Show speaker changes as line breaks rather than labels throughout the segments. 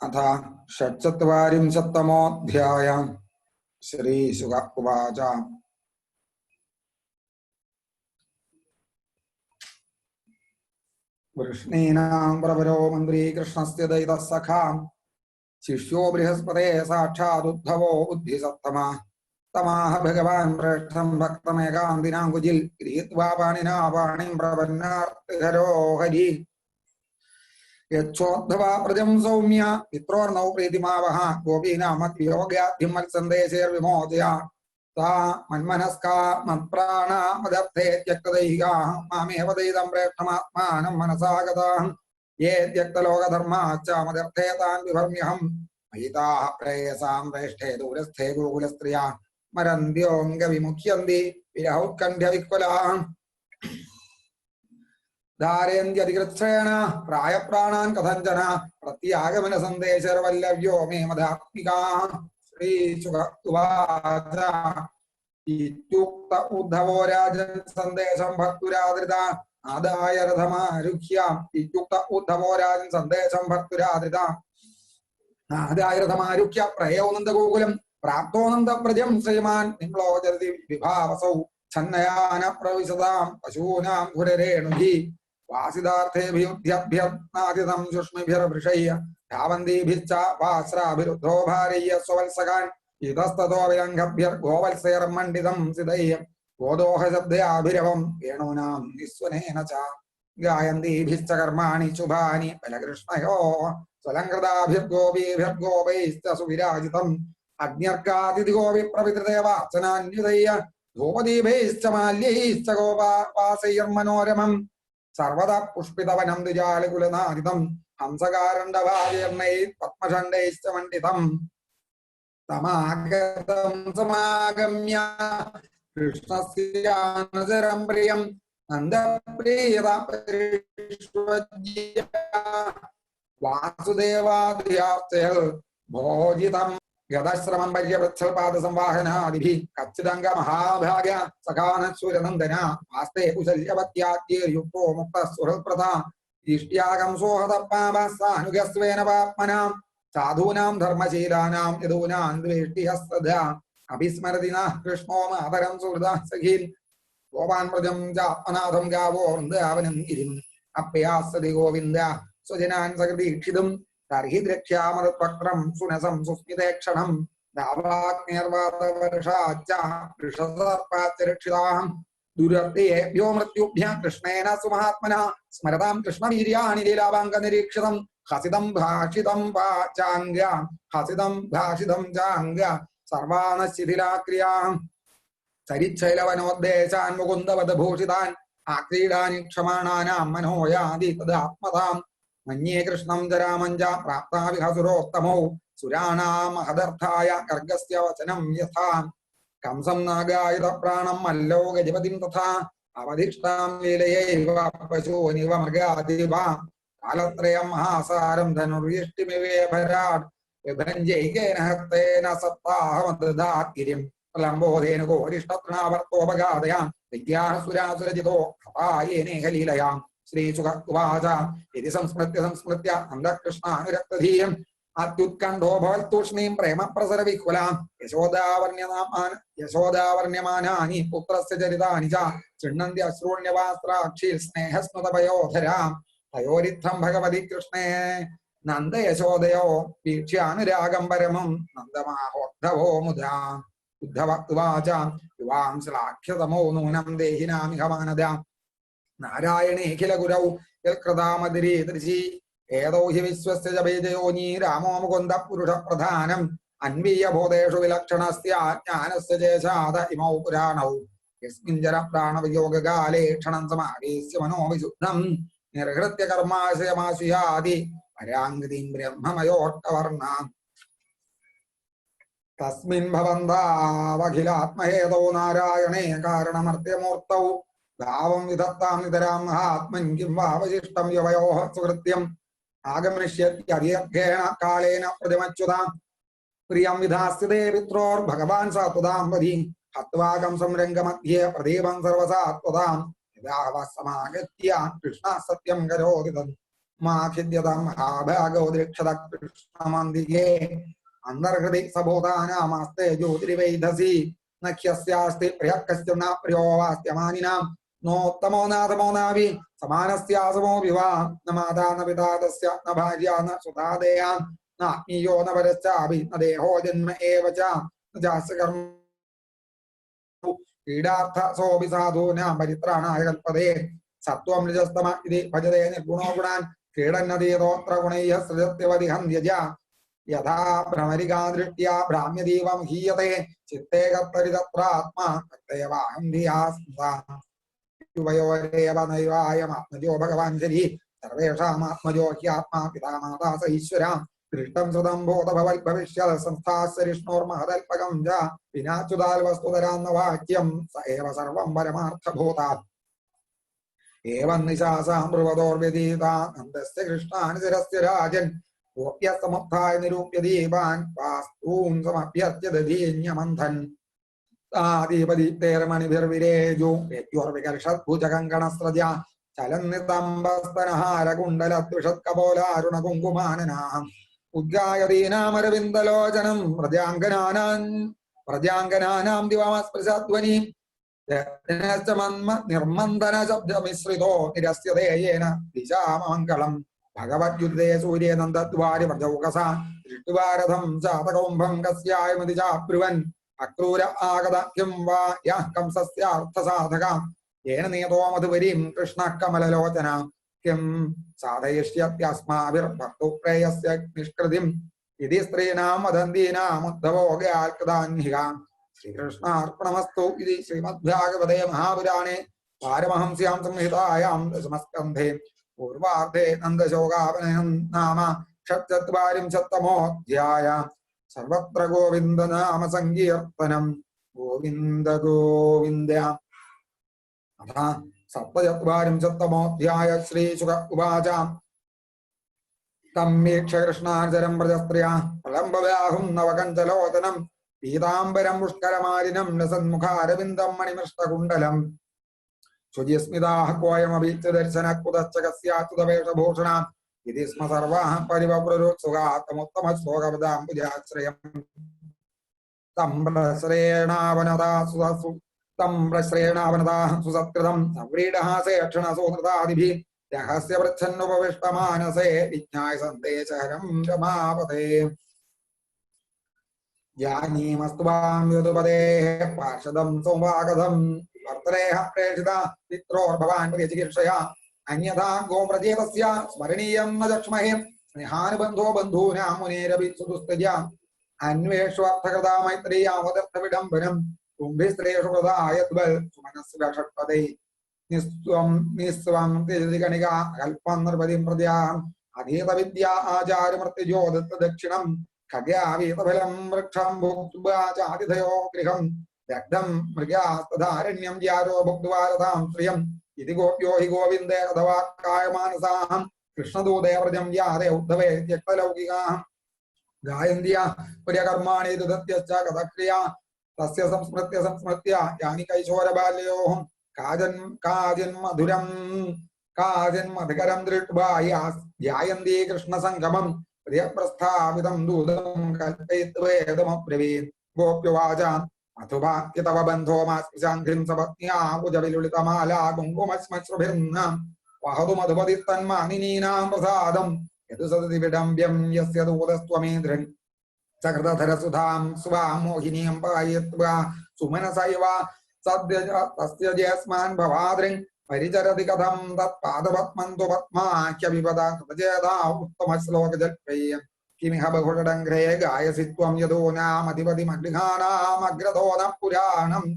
अथ षट्चत्वारिंशत्तमोऽध्यायः। श्रीशुक उवाच वृष्णीनां प्रवरो मन्त्री कृष्णस्य दयितः सखा शिष्यो बृहस्पते साक्षादुद्धवो बुद्धिसत्तमा तमाह भगवान् प्रेष्ठं भक्तमेकान्तिनाङ्कुजिल् गृहीत्वा पाणिना पाणिं प्रपन्नार्तिहरो हरि यच्छोद्धवा प्रजं सौम्य पित्रोर्नौ प्रीतिमावह गोपीनामद्वियोगाद्धिमत्सन्देशैर्विमोचया सा मन्मनस्का मत्प्राणा मदर्थे त्यक्तदैहिकाः मामेव दयितं प्रेष्ठमात्मानं मनसा गताः ये त्यक्तलोकधर्माच्च मदर्थे तान् विभर्म्यहम् महिताः प्रेयसां प्रेष्ठे दूरस्थे गुरुकुलस्त्रिया स्मरन्त्योऽङ्गविमुह्यन्ति विरहौत्कण्ठ्यविह्वलाः धारयन्त्यधिकृत्सेन प्रायप्राणान् कथञ्चन प्रत्यागमन सन्देशर्वल्लव्यो मे मदात्मिकाः। श्रीशुक उवाच इत्युक्त उद्धवो राजन् सन्देशं भक्तुरादृता आदाय रथमारुह्य इत्युक्त उद्धवो राजन् सन्देशं भक्तुरादृता आदाय रथमारुह्य प्रयो नन्दगोकुलं प्राप्तो नन्दप्रजं श्रीमान् निम्लोचरति विभावसौ छन्नयान प्रविशतां पशूनां घुररेणुभिः वासिदार्थेभियुध्यभ्यनादितं शुष्मिभिर्वृषय्य धावन्तीभिश्च वास्राभिरुद्धो भारय्य स्ववत्सकान् इतस्ततो विलङ्घभ्यर्गोवत्सैर्मण्डितं सिदैः गोदोहशब्दयाभिरवं वेणूनां निस्वनेन च गायन्तीभिश्च कर्माणि शुभानि बलकृष्णयोः स्वलङ्कृताभिर्गोपीभिर्गोपैश्च सुविराजितम् अग्न्यर्कादिदिगोविप्रवितृदेवार्चनान्युदय्य धूपदीपैश्च माल्यैश्च गोपावासैर्मनोरमम् सर्वदा पुष्पितवनं द्विजालिकुलनादितं हंसकारण्डभार्यर्णैः पद्मषण्डैश्च मण्डितम् समागतं समागम्य कृष्णस्यानुचरं प्रियं नन्दप्रियतापरिष्वज्य वासुदेवाद्यार्चय भोजितं गदश्रमं पर्यवृत्सल्पादसंवाहनादिभिः कच्चिदङ्गमहाभाग्य सखानशूरनन्दन आस्ते कुशल्यवत्याद्यैर्युक्तो मुक्तः सुहृत्प्रदा इष्ट्यागं सोहतपावसानुगस्वेन पाप्मनां साधूनां धर्मशीलानां यदूनां द्वेष्टिहस्तदा अभिस्मरति नः कृष्णो मातरं सुहृदः सखीन् गोपान् प्रजं च अनाथं गावो वृन्दावनं गिरिम् अप्यास्सति गोविन्द स्वजनान् सकृदीक्षितुं तर्हि द्रक्ष्यामरुत्वक्त्रं सुनसं सुस्मिते क्षणं दावाग्निर्वातवर्षाच्च वृषसर्पाच्च रक्षिताः दुरर्तेभ्यो मृत्युभ्यः कृष्णेन सुमहात्मना स्मरतां कृष्णवीर्याणि लीलावाङ्गनिरीक्षितं हसितं भाषितं चाङ्ग हसितं भाषितं चाङ्ग सर्वान् शिथिलाक्रियाः सरिच्छैलवनोद्देशान् मुकुन्दवदभूषितान् आक्रीडानि क्षमाणानां मनोयादि तदात्मतां मन्ये कृष्णं च रामं च प्राप्ता विहसुरोत्तमौ सुराणां महदर्थाय गर्गस्य वचनं यथा कंसं नागायुध प्राणं मल्लो गजपतिं तथा अवधिष्ठां लीलयैव पशूनिव मृगादिवा कालत्रयं महासारं धनुर्यष्टिमिवेभराट् विभञ्जैकेन हस्तेन सप्ताहमदधात् गिरिं लम्बोधेन गोरिष्ठतृणावर्तोपगादया विद्याः सुरासुरजितो हतायेनेह लीलया। श्रीशुक उवाच इति संस्मृत्य नन्दकृष्णानुरक्तधीयम् अत्युत्कण्ठो भवत्तूष्णीं प्रेम प्रसरविह्वलां यशोदावर्ण्यमानानि पुत्रस्य चरितानि च चिह्नन्ति अश्रूण्यवास्त्राक्षी स्नेहस्मृतपयोधरां तयोरित्थं भगवति कृष्णे नन्द यशोदयो वीक्ष्यानुरागं परमं नन्दमाहोद्धवो मुदा। उद्धव उवाच युवां श्लाघ्यतमो नूनं देहिनामिह मानदा नारायणेऽखिल गुरौ यत्कृतामतिरीदृशी एदौ हि विश्वस्य च बीजयोनी रामो मुकुन्द पुरुष प्रधानम् अन्वीय भूतेषु विलक्षणस्य ज्ञानस्य चेशाद इमौ पुराणौ यस्मिन् जन प्राणवियोगकाले क्षणं समावेश्य मनो विशुद्धं निर्हृत्य कर्माशयमाशुयादि पराङ्गतिं ब्रह्ममयोर्कवर्णाम् तस्मिन् भवन्तावखिलात्महेतौ नारायणे कारणमर्त्यमूर्तौ भावं विधत्तां नितरां महात्मन् किं वावशिष्टं युवयोः सुकृत्यम् आगमिष्यत्यधिकेन कालेन प्रतिमच्युतां प्रियं विधास्यते पित्रोर्भगवान् सात्वतां वधि हत्वा कंसं रङ्गमध्ये प्रदीपं सर्वसात्वतां यदा वः समागत्य कृष्णः सत्यं करोति तत् माखिद्यतां महाभागो दृक्षत कृष्णमन्दिके अन्तर्हृदि सबोधानामास्ते ज्योतिर्वैधसि न ह्यस्यास्ति प्रियः कश्चित् न प्रियो वास्त्यमानिनां नोत्तमो नाथमो नाभि समानस्यासमो विवा न माता न पिता तस्य न भार्या न सुता देया न आत्मीयो न परश्चापि न देहो जन्म एव च न चास्य कर्म क्रीडार्थ सोऽपि साधूनां परित्राणाय कल्पते सत्त्वं निजस्तम इति भजते निर्गुणो गुणान् क्रीडन्नदीतोऽत्र गुणैः सृजत्यवदिहन्त्यज यथा भ्रमरिका दृष्ट्या भ्राम्यदीवं हीयते चित्ते कर्तरि तत्रात्मा तदेवाहं धिया स्मृता युवयोरेव नैवायमात्मजो भगवान् शरी सर्वेषामात्मजो ह्यात्मा पिता माता स ईश्वरा दृष्टं श्रुतं भूतभविष्यत् संस्थास्य च विनाच्युताल् वस्तुतरान्न वाक्यं स एव सर्वं परमार्थभूतात् एवं निशासां ब्रुवतोर्व्यतीता नन्दस्य कृष्णान् शिरस्य राजन् गोप्यस्तमुत्थाय निरूप्य दीपान् वास्तून् समभ्यर्च्य दधीन्यमन्थन् आदिपदीप्तेर्मणिभिर्विरेजो यज्ञोर्विकर्षद्भुजकङ्कणस्रजा चलन्नितम्बस्तनहारकुण्डलद्विषत्कपोलारुणकुङ्कुमाननाः उद्गायदीनामरविन्दलोचनं प्रजाङ्गनानां दिवमस्पृशध्वनि निर्मन्दन शब्दमिश्रितो निरस्यते येन दिशामङ्गलम् भगवद्युद्धे सूर्ये नन्दद्वारि व्रजौकसा दृष्ट्वा रथं चातकौम्भं कस्यायमति चाब्रुवन् अक्रूर आगत किं वा यः कंसस्यार्थसाधका येन नियतो मधुवरीं कृष्णः कमललोचना किं साधयिष्यत्यस्माभिर्भक्तुप्रेयस्य निष्कृतिम् इति स्त्रीणां वदन्तीनामुद्धवो ज्ञाल्कृतान्हिका श्रीकृष्णार्पणमस्तु इति श्रीमद्भागवते महापुराणे पारमहंस्यां संहितायां दशमस्कन्धे पूर्वार्धे नन्दशोकापनयन् नाम षट्चत्वारिंशत्तमोऽध्यायः सर्वत्र गोविंद नाम संकीर्तनम् गोविंद गोविंद अथ सप्तचत्वारिंशत्तमोऽध्यायः श्रीशुक उवाच तं वीक्ष्य कृष्णार्चरं व्रजस्त्रियः प्रलम्बव्याहुं नवकञ्चलोचनं पीताम्बरं पुष्करमालिनं लसन्मुखारविन्दं मणिमृष्टकुण्डलम् शुचिस्मिताः कोऽयमपि च दर्शनः कुतश्च कस्याच्युतवेषभूषणा इति स्म सर्वाः परिवपुरुत्सुगात्तमुत्तमश्लोकपदाम्बुजाश्रयम् तं प्रश्रेणावनताः सुसत्कृतं संव्रीडहासे अक्षणसोनृतादिभिः रहस्य पृच्छन्नुपविष्टमानसे विज्ञाय सन्देशहरं रमापते जानीमस्त्वां यदुपदेः पार्षदं सौभागधं भर्तरेह प्रेषिता पित्रोर्भवान् प्रियचिकीर्षया अन्यथा गोव्रजेतस्य स्मरणीयं न चक्ष्महे स्नेहानुबन्धो बन्धूनां मुनेरपि सुदुस्तजा अन्वेष्वर्थकृता मैत्रीयावदर्थविडम्बनं कुम्भिस्त्रेषु कृता यद्वल् सुमनस्य षट्पदे निस्त्वं तेजदिगणिका कल्पं नृपतिं प्रद्याम् अधीतविद्या आचार्यमृत्युजो दत्तदक्षिणं खग्यावीतफलं वृक्षं भुक्त्वा चातिथयो गृहं दग्धं मृगास्तदारण्यं ज्यारो भुक्त्वा रथां श्रियम् इति गोप्यो हि गोविन्दे अथवाक्कायमानसाः कृष्णदूते व्रजं याते उद्धवे त्यक्तलौकिकाः गायन्त्या प्रियकर्माणि दुदत्यश्च कथक्रिया तस्य संस्मृत्य यानि कैशोरबाल्योः काजन्मधुकरं दृष्ट्वा ध्यायन्ती कृष्णसङ्गमं प्रियप्रस्थापितं दूतं कल्पयित्वेदमब्रवीत् गोप्युवाच अथुभाक्य तव बन्धो मास्पृशाङ्घ्रिं सपत्न्या कुजविलुलितमाला कुङ्कुमश्मश्रुभिर्न वहतु मधुपतिस्तन्मानिनीनां प्रसादं यदु सदति विडम्ब्यं यस्य दूतस्त्वमेन्द्रन् सकृतधरसुधां स्वां मोहिनीं पायित्वा सुमनसैव सद्य तस्य जयस्मान् भवाद्रिं परिचरति कथं तत्पादपद्मं तु पद्माख्यविपदा कृतचेता उत्तमश्लोकजल्पैः किमिह बहुषडङ्घ्रे गायसि त्वं यदूनामधिपतिमग्निघानामग्रतो न पुराणम्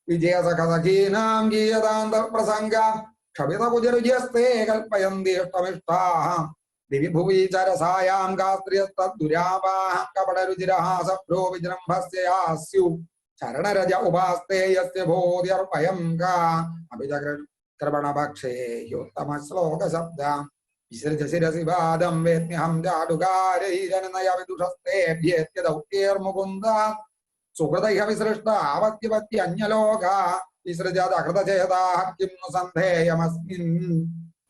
विजयसखसखीनां गीयतान्तप्रसङ्गा क्षपितकुजरुजस्ते कल्पयन्तीष्टमिष्टाः दिवि भुवि चरसायां गास्त्रियस्तद्दुरापाः कपटरुचिरः सभ्रो विजृम्भस्य यास्यु चरणरज उपास्ते यस्य भूत्यर्पयं का अभिजकृपणपक्षे ह्योत्तमश्लोकशब्दा विसृज शिरसि वादं वेत्म्यहं जाडुकारैरनय विदुषस्तेभ्येत्य दौत्यैर्मुकुन्द सुहृदैः विसृष्टा आवत्यवत्यन्यलोका विसृजदकृतचेताः किं नु सन्धेयमस्मिन्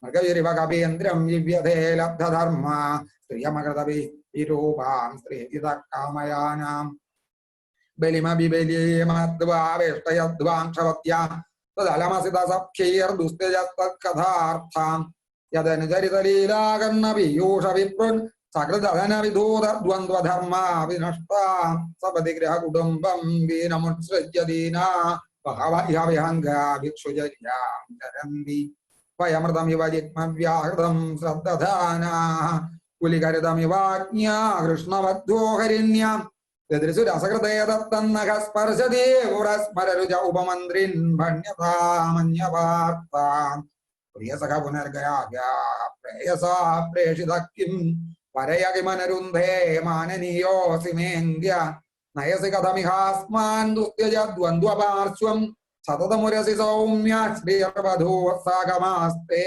मृगविरिव कपीन्द्रं विव्यधे लब्धधर्म स्त्रियमकृतविरूपां स्त्रीजितकामयानाम् बलिमबिबलीमद्वा वेष्टयध्वांशवत्या तदलमसितसख्यैर्दुस्त्यजस्तत्कथार्थाम् यदनुचरितलीलाकर्णपीयूषविप्रुन् सकृदहनविधूतद्वन्द्वधर्मा विनष्टा सपदि गृहकुटुम्बं वीनमुत्सृज्य दीना बहव इह विहङ्गा भिक्षुजर्यां चरन्ति वयमृतमिव जिह्मव्याहृतं श्रद्दधानाः कुलिकरितमिवाज्ञा कृष्णवद्धोहरिण्याम् यदृशुरसकृते दत्तन्नः स्पर्शति पुरस्मररुज उपमन्त्रिन् भण्यतामन्यवार्ताम् प्रियसख पुनर्गयाग्याः प्रेयसा प्रेषितः किम् परय किमनरुन्धे माननीयोऽसि मेऽङ्ग्य नयसि कथमिहास्मान् दुस्त्यजद्वन्द्वपार्श्वम् सततमुरसि सौम्य श्रियवधूत्सागमास्ते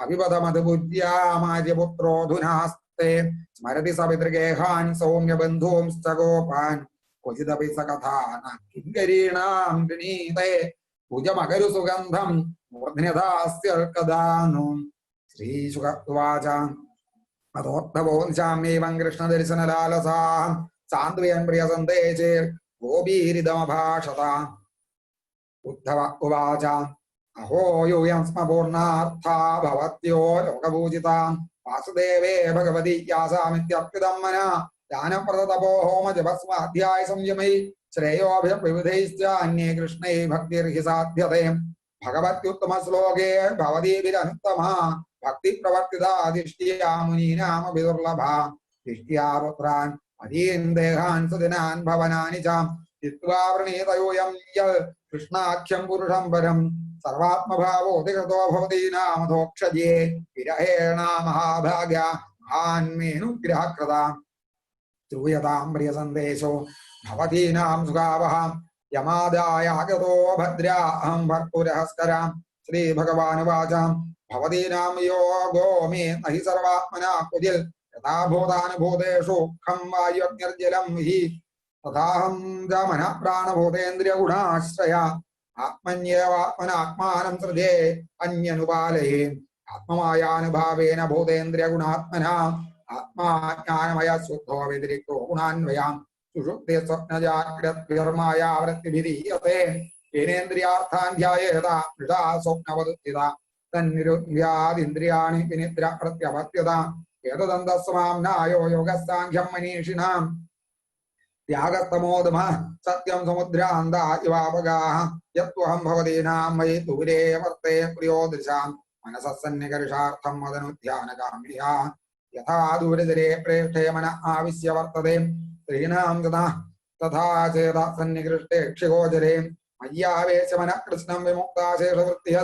अभिपदमधुबुद्ध्या मार्यपुत्रोऽधुनास्ते स्मरति सपितृगेहान् सौम्य बन्धूंश्च गोपान् क्वचिदपि स कथा न किङ्करीणां गृणीते भुजमकरु सुगन्धं मूर्ध्न्यधास्य कदानु श्रीशुक उवाच अथोत्थवोऽंशाम्येवं कृष्णदर्शनलालसा सान्त्वयन् प्रियसन्देशे गोपीरिदमभाषता उद्धव उवाच अहो यूयं स्म पूर्णार्था भवत्यो लोकपूजिता वासुदेवे भगवती यासामित्यर्पितं मना ज्ञानप्रदतपो होम जपस्वाध्याय संयमै श्रेयोभिर्विविधैश्च अन्ये कृष्णे भक्तिर्हि साध्यते भगवत्युत्तमश्लोके भवतीभिरनुत्तमा भक्तिप्रवर्तिता दिष्ट्या मुनीनामभिदुर्लभा दिष्ट्या पुत्रान् अदीन् देहान् सुदिनान् भवनानि च चित्वा वृणीतयोऽयं यत् कृष्णाख्यं पुरुषं परम् सर्वात्मभावोऽधिकृतो भवति नामधोक्षजे विरहेण महाभाग्या महान्मेनुग्रहः कृता श्रूयतां प्रियसन्देशो भवतीनां सुगावः यमादाय आगतो भद्रा अहं भर्तुरहस्करां श्रीभगवानुवाच भवतीनां योगो मे न हि सर्वात्मना कुजिल् यथा भूतानुभूतेषु खं वायुर्जलं हि तथाहं च मनः प्राणभूतेन्द्रियगुणाश्रया आत्मन्येवात्मनात्मानं सृजे अन्यनुपालये आत्ममायानुभावेन भूतेन्द्रियगुणात्मना आत्मा ज्ञानमय शुद्धो व्यतिरिक्तो गुणान्वयाम् सुषुप्ते स्वप्नजाग्रद्भिर्मायावृत्तिभिधीयते येनेन्द्रियार्थान् ध्यायेता मृषा स्वप्नवदुत्थिता तन्निरुध्यादिन्द्रियाणि विनिद्रा प्रत्यपत्यता एतदन्तस्माम्नायो योगः साङ्ख्यं मनीषिणाम् त्यागस्तमोदमः सत्यं समुद्रान्ता इवापगाः यत्त्वहं भवतीनां मयि दूरे वर्ते प्रियो दृशां मनसः सन्निकर्षार्थं मदनुध्यानकाम्यया यथा दूरदरे प्रेष्ठे मन आविश्य वर्तते स्त्रीणां तथा चेत सन्निकृष्टे क्षिगोचरे मय्यावेश मनः कृष्णं विमुक्ता शेषवृत्तिः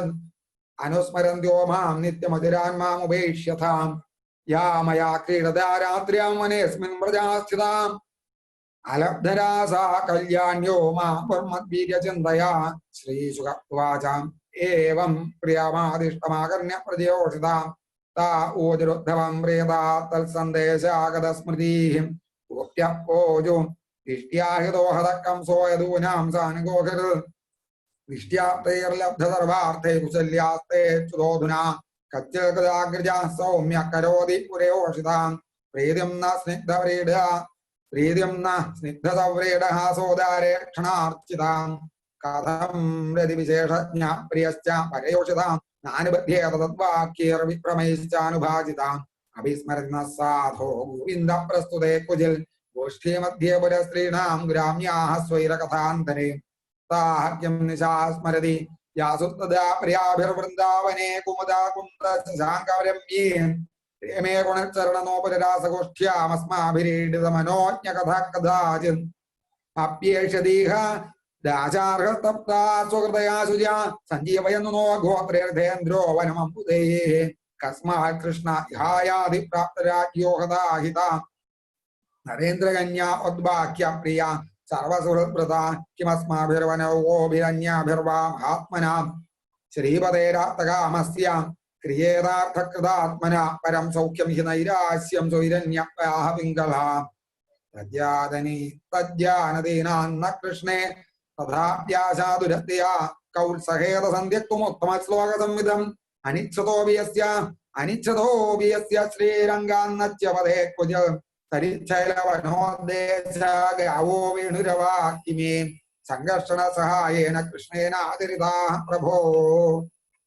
अनुस्मरन्त्यो मां नित्यमधिरान् मामुपेक्ष्यथाम् या मया क्रीडता रात्र्यां वनेऽस्मिन् व्रजा स्थिताम् अलब्धरासा कल्याण्यो मां वर्मद्वीर्यचिन्तया श्रीशुक उवाच एवं प्रियमादिष्टमाकर्ण्य प्रजयोषितां ता ऊदिरुद्धवं प्रेता तत्सन्देशागतस्मृतिः गोप्यः पोजो दिष्ट्या हितो हतकंसो यदूनां सानुगोखिर् दिष्ट्याप्तैर्लब्धसर्वार्थे कुशल्यास्ते च्युतोऽधुना कच्चिदग्रजा सौम्य करोति पुरेयोषितां प्रीतिं न स्निग्धव्रीडा प्रीतिं न स्निग्धसव्रीडः सोदारे क्षणार्चितां कथं रतिविशेषज्ञ प्रियश्च परयोषितां नानुबध्येत तद्वाक्यैर्विप्रमैश्चानुभाजिताम् अभिस्मरन्नः साधो गोविन्द प्रस्तुते कुजिल् गोष्ठी मध्ये पुरस्त्रीणां ग्राम्याः स्वैरकथान्तरे ताः किं निशा स्मरति यासु तदा प्रियाभिर्वृन्दावने कुमुदा कुन्दशशाङ्करम्ये प्रेमे गुणचरणोपरिरासगोष्ठ्यामस्माभिरीडितमनोज्ञकथा कदाचित् अप्येषदीह दाचार्हस्तप्ता स्वकृतया सुजा सञ्जीवयनु नो गोत्रेर्धेन्द्रो वनमम्बुधेः कस्मात् कृष्ण इहायाधिप्राप्तराज्यो हताहिता नरेन्द्रकन्या उद्वाक्य प्रिया सर्वसुहृद्व्रता किमस्माभिर्वनौगोभिरन्याभिर्वा महात्मना श्रीपतेरात्तकामस्य क्रियेदार्थकृतात्मना परं सौख्यं हि नैरास्यं स्वैरन्यप्याः पिङ्गलः तज्जादनी तज्जानदीनान्न कृष्णे तथाप्याशादुरत्या कौत्सहेत सन्ध्यक्तुमुत्तमश्लोकसंविधम् अनिच्छतोऽपि यस्य श्रीरङ्गान्नच्यवदे कुज तरिच्छैलवनोद्देश गावो वेणुरवाक्तिमे सङ्घर्षणसहायेन कृष्णेन आदरिताः प्रभो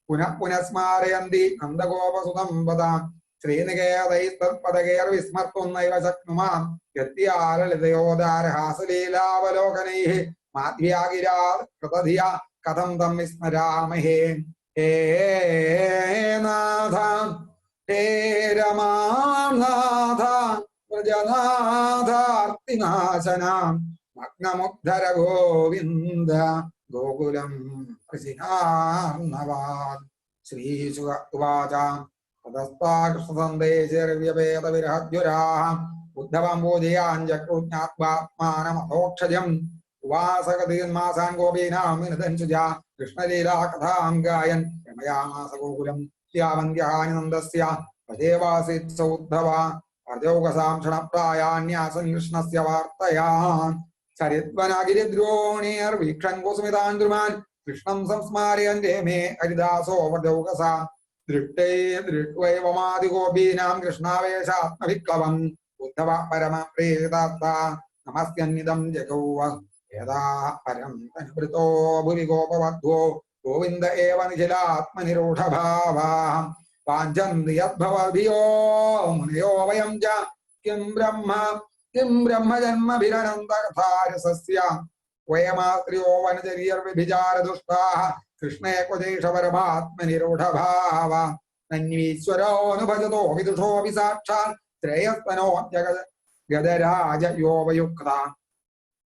पुनः पुनः स्मारयन्ति नन्दगोपसुतं वदां श्रीनिकेतैस्तत्पदगैर्विस्मर्तुं नैव शक्नुमः यत्याललितयोदारहासलीलावलोकनैः माध्व्यागिरा कृतधिया कथं तं विस्मरामहे हे नाथ हे रमानाथ व्रजनाथार्तिनाशना मग्नमुद्धर गोविन्द गोकुलं प्रसिनार्णवान् श्रीशुक उवाच ततस्ताकृष्णसन्देशैर्व्यपेतविरहद्युराः उद्धवं पूजयाञ्जकृज्ञात्मात्मानमथोक्षजम् उवासकदीर्मासान् गोपीनां विनदञ्चुजा कृष्णलीला कथां गायन् रमयामास गोकुलं यावन्त्यहानिनन्दस्य तदेवासीत् स उद्धवा अर्जौकसां क्षणप्रायान्यासन् कृष्णस्य वार्तया चरित्वनगिरिद्रोणीर्वीक्षन् कुसुमितान्द्रुमान् कृष्णं संस्मारयन् मे हरिदासो वर्जौकसा दृष्ट्वैवमादिगोपीनां कृष्णावेशात्मविक्लवम् उद्धव परमप्रीतात्मा नमस्यन्निदं जगौव यदा परं तनुभृतो भुवि गोपवध्वो गोविन्द एव निखिलात्मनिरूढभावाः वाञ्छन्ति यद्भवभियो मुनयो वयं च किं ब्रह्म जन्मभिरनन्तकथारसस्य वयमात्र्यो वनचर्यर्विभिचारदुष्टाः कृष्णे क्वदेशपरमात्मनिरूढभाव नन्वीश्वरोऽनुभजतो विदुषोऽपि साक्षात् श्रेयस्तनो गदराज योपयुक्ता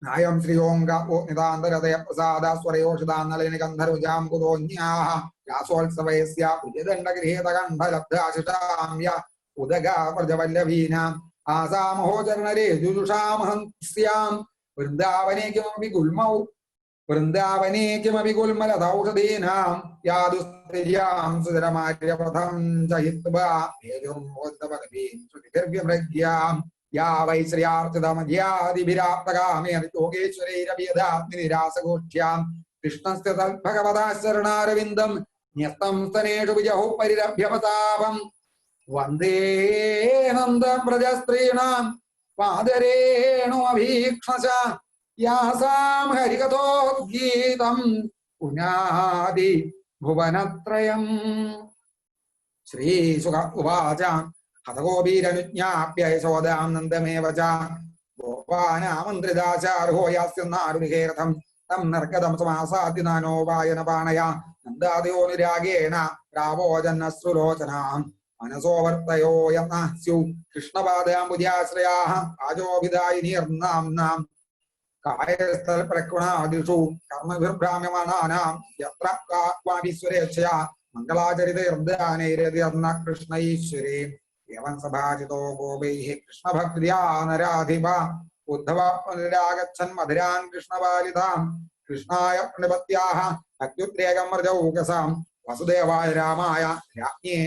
नायं श्रियोऽङ्गनितान्तरतय प्रसादास्वरयोषितान्नलिनि गन्धर्वजां कुतोऽन्याः व्यासोत्सवयस्य उद्यदण्डगृहीतकण्ठलब्धाशिषाम्य उदगा व्रजवल्लभीनाम् आसामहोचरणरे जुजुषामहंस्यां वृन्दावने किमपि गुल्मलदौषधीनां यादुस्त्रियां सुधरमार्यप्रथं च हित्वा हेजुर्मोद्धवदीं श्रुतिभिर्व्यभ्रज्ञां या वै श्रियार्चितमध्यादिभिराप्तगामे योगेश्वरैरभियदात्मनिरासगोष्ठ्यां कृष्णस्य तद्भगवतः शरणारविन्दं न्यस्तं स्तनेषु विजहुः परिरभ्यवतापम् वन्दे नन्दव्रजस्त्रीणां पादरेणुमभीक्ष्णश यासां हरिकथोद्गीतं पुनादि भुवनत्रयम् श्रीशुक उवाच हतगोपीरनुज्ञाप्य यशोदां नन्दमेव च गोपानामन्त्रिदाचार्हो यास्यन्नारुनिकेरथं तं नर्कदं समासाद्य नानोपायनपाणया नन्दादयोनुरागेण रावोजन्नश्रुलोचनाम् मनसो वर्तयो यत्नः स्युः कृष्णपादाम्बुजाश्रयाः आजोभिदायिनीर्नाम्नां कायस्थलप्रकृणादिषु कर्मभिर्भ्राम्यमाणानां यत्र क्वापीश्वरेच्छया मङ्गलाचरितैर्दानैरतिर्न कृष्णैश्वरे एवं सभाजितो गोपैः कृष्णभक्त्या नराधिप उद्धव पुनरागच्छन् मधुरान् कृष्णपालितां कृष्णाय प्रणिपत्याः अत्युद्रेकमर्जौकसां वसुदेवाय रामाय राज्ञे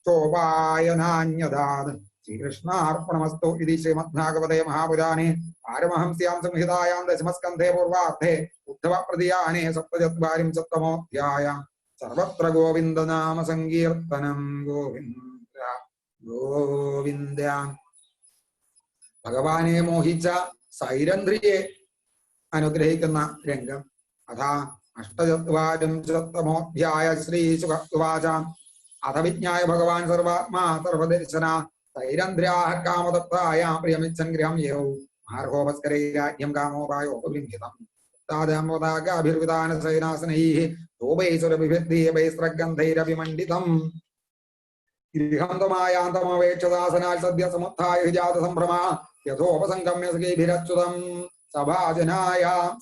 चोपायनान्यदात् श्रीकृष्णार्पणमस्तु इति श्रीमद्भागवते महापुराणे पारमहंस्यां संहितायां दशमस्कन्धे पूर्वार्धे उद्धव प्रदीयाने सप्तचत्वारिंशत्तमोऽध्यायः सर्वत्र गोविन्द नाम संकीर्तनं गोविन्द गोविन्द ഭഗവാനെ മോഹിച്ച സൈരന്ധ്രിയെ അനുഗ്രഹിക്കുന്ന രംഗം അഥാ അഷ്ടചത്വാരിംശത്തമോऽധ്യായ ശ്രീശുക ഉവാച അഥ വിജ്ഞായ ഭഗവാൻ സർവാത്മാ സർവദർശന സൈരന്ധ്ര്യാഃ കാമതപ്തായാ പ്രിയമിച്ഛൻ ഗൃഹം യൗ മാർഗോപസ്കരൈ രാജ്യം കാമോപായോപഗൃഹ്യതം താദാമോദാഗാഭിർവിതാനസൈനാസനൈഃ ധൂപൈസുരഭിഭിദ്ദീപൈസ്ത്രഗന്ധൈരഭിമണ്ഡിതം ഗൃഹം ത്വമായാന്തമവേക്ഷദാസനാൽ സദ്യ സമുത്ഥായ ജാത സംഭ്രമാ യഥോപസംഗമ്യ സഖീഭിരച്യുതം